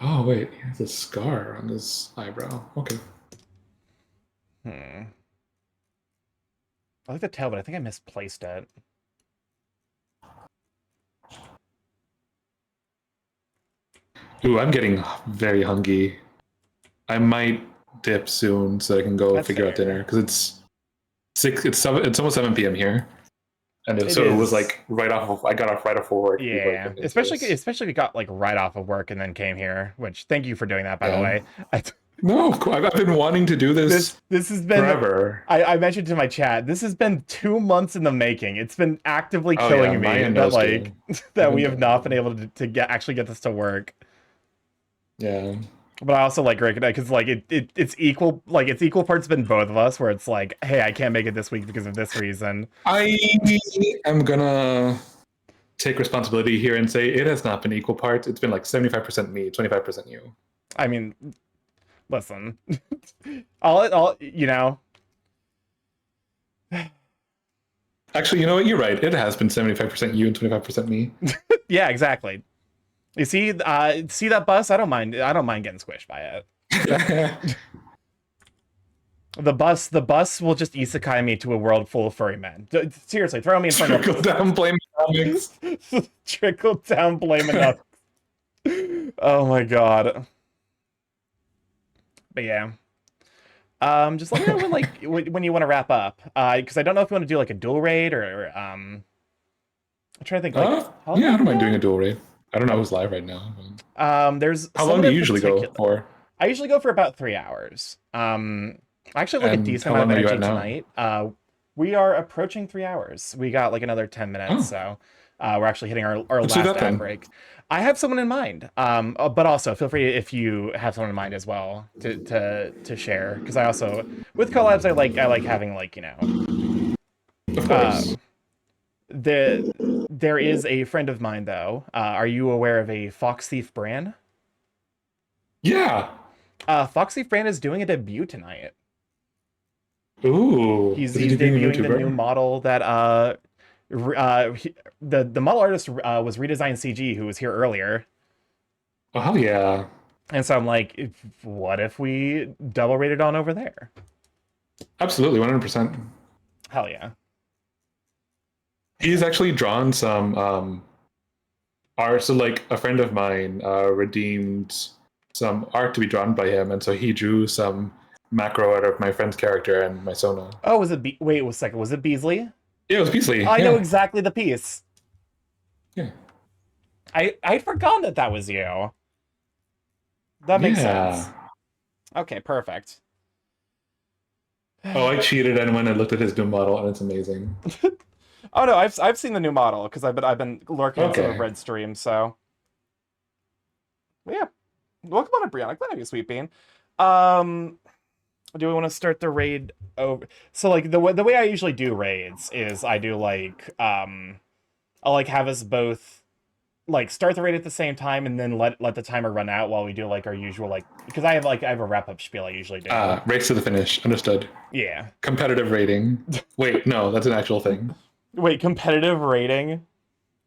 Oh wait, he has a scar on his eyebrow. Okay. I like the tail, but I think I misplaced it. Ooh, I'm getting very hungry. I might dip soon so I can go figure out dinner because it's almost 7 p.m. here, and it was like right off of. I got off right off of work. Yeah, especially if you got like right off of work and then came here. Which thank you for doing that, by the way. No, of course. I've been wanting to do this. This has been forever. I mentioned to my chat. This has been 2 months in the making. It's been actively killing me that we have not been able to actually get this to work. Yeah. But I also like recognize because like it's equal parts been both of us where it's like, hey, I can't make it this week because of this reason. I am gonna take responsibility here and say it has not been equal parts. It's been like 75% me, 25% you. I mean, listen, all Actually, you know what? You're right. It has been 75% you and 25% me. Yeah, exactly. You see that bus? I don't mind getting squished by it. The bus will just isekai me to a world full of furry men. Seriously, throw me in front of Trickle down blame economics. Trickle down blame economics. Oh my god. But yeah. Just let me know when you want to wrap up. Because I don't know if you want to do like a dual raid or I'm trying to think yeah, I don't mind doing a dual raid. I don't know who's live right now. There's how long do you usually go for? I usually go for about 3 hours. I actually like a decent amount of energy tonight. We are approaching 3 hours. We got like another 10 minutes, so we're actually hitting our last ad break. I have someone in mind, but also feel free if you have someone in mind as well to share. Because I also with collabs I like having like Of course. There is a friend of mine though. Are you aware of a Fox Thief Bran? Yeah. Fox Thief Bran is doing a debut tonight. Ooh. He's debuting the new model that the model artist was Redesigned CG, who was here earlier. Oh hell yeah. And so I'm like, what if we double rated on over there? Absolutely, 100%. Hell yeah. He's actually drawn some art. So like a friend of mine redeemed some art to be drawn by him, and so he drew some macro art of my friend's character and my Sona. Oh, was it wait a second, was it Beasley? Yeah, it was Beasley. I know exactly the piece. Yeah. I'd forgotten that was you. That makes sense. Okay, perfect. Oh, I cheated and went and looked at his new model, and it's amazing. Oh no, I've seen the new model because I've been lurking in some of Red stream, so yeah. Welcome on, Brianna. Glad you, Sweet Bean. Do we want to start the raid over? So like the way I usually do raids is I do like I'll like have us both like start the raid at the same time and then let the timer run out while we do like our usual like because I have a wrap up spiel I usually do. Race to the finish. Understood. Yeah. Competitive rating. Wait, no, that's an actual thing. Wait, competitive rating?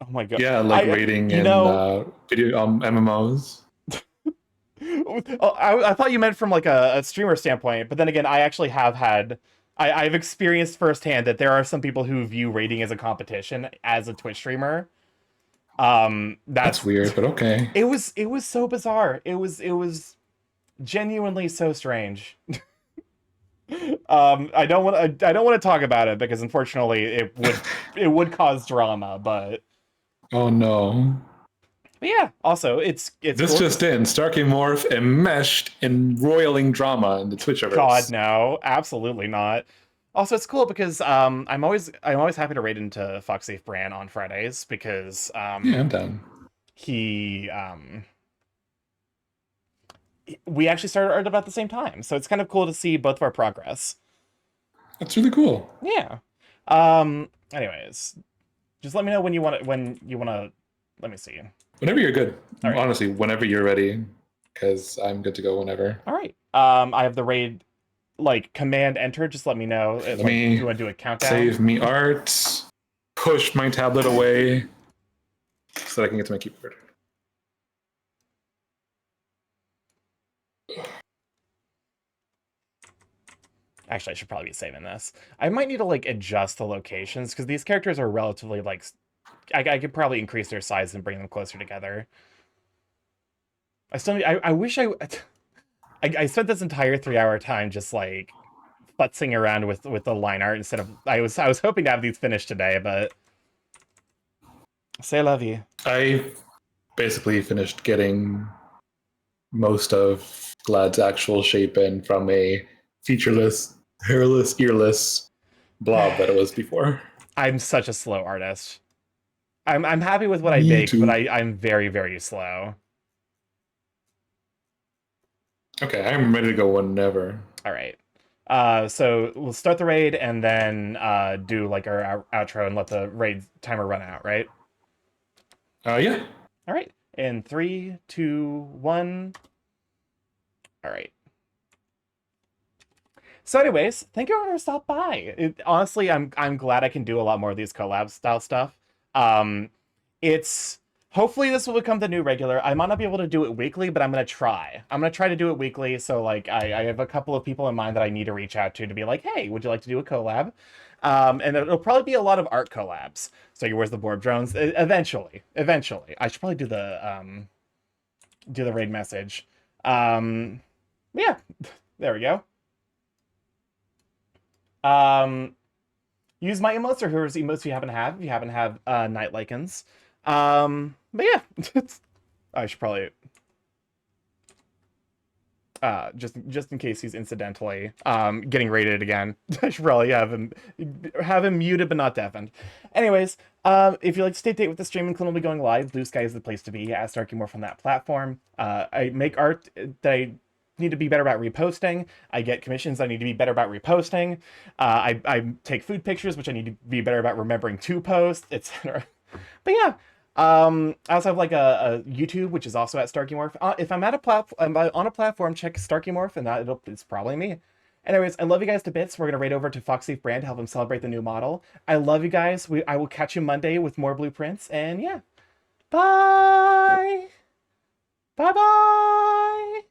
Oh my god. Yeah, like rating in video MMOs. I thought you meant from like a streamer standpoint, but then again, I actually have had I've experienced firsthand that there are some people who view rating as a competition as a Twitch streamer. That's weird, but okay. It was so bizarre. It was genuinely so strange. I don't want to talk about it because unfortunately it would cause drama, but oh no. But yeah, also it's this cool. Just in, Starky Morph enmeshed in roiling drama in the Twitchiverse. God no, absolutely not. Also, it's cool because I'm always happy to raid into Foxy Bran on Fridays because yeah, I'm done. We actually started art about the same time, so it's kind of cool to see both of our progress. That's really cool. Yeah. Anyways, just let me know when you want to. Let me see. Whenever you're good. Right. Honestly, whenever you're ready, because I'm good to go whenever. All right. I have the raid, like command enter. Just let me know. If you want to do a countdown. Save me art. Push my tablet away so that I can get to my keyboard. Actually, I should probably be saving this. I might need to like adjust the locations because these characters are relatively like. I could probably increase their size and bring them closer together. I wish I spent this entire 3-hour time just like futzing around with the line art instead of I was hoping to have these finished today, but c'est la vie. I basically finished getting most of Glad's actual shape in from a featureless, hairless, earless blob that it was before. I'm such a slow artist. I'm happy with what I make, but I'm very, very slow. Okay, I'm ready to go whenever. All right. So we'll start the raid and then do like our outro and let the raid timer run out, right? Yeah. All right. In 3, 2, 1. All right. So anyways, thank you for stopping by. Honestly, I'm glad I can do a lot more of these collab style stuff. It's hopefully this will become the new regular. I might not be able to do it weekly, but I'm gonna try. I'm gonna try to do it weekly. So like I have a couple of people in mind that I need to reach out to be like, hey, would you like to do a collab? And it'll probably be a lot of art collabs. So where's the board drones? Eventually, I should probably do the raid message. Yeah, there we go. Use my emotes or whoever's emotes you happen to have. If you happen to have Night Lycans. But yeah, I should probably just in case he's incidentally getting raided again. I should probably have him muted but not deafened. Anyways, if you'd like to stay updated with the stream, Inclin will be going live. Blue Sky is the place to be. Ask Starky Morph on that platform. I make art that I need to be better about reposting. I get commissions I need to be better about reposting. I take food pictures, which I need to be better about remembering to post, etc. But yeah, I also have like a YouTube, which is also at Starky Morph. If I'm on a platform, check Starky Morph, and it's probably me. Anyways, I love you guys to bits. We're gonna raid over to Foxy Brand to help him celebrate the new model. I love you guys. I will catch you Monday with more blueprints, and yeah, bye, bye.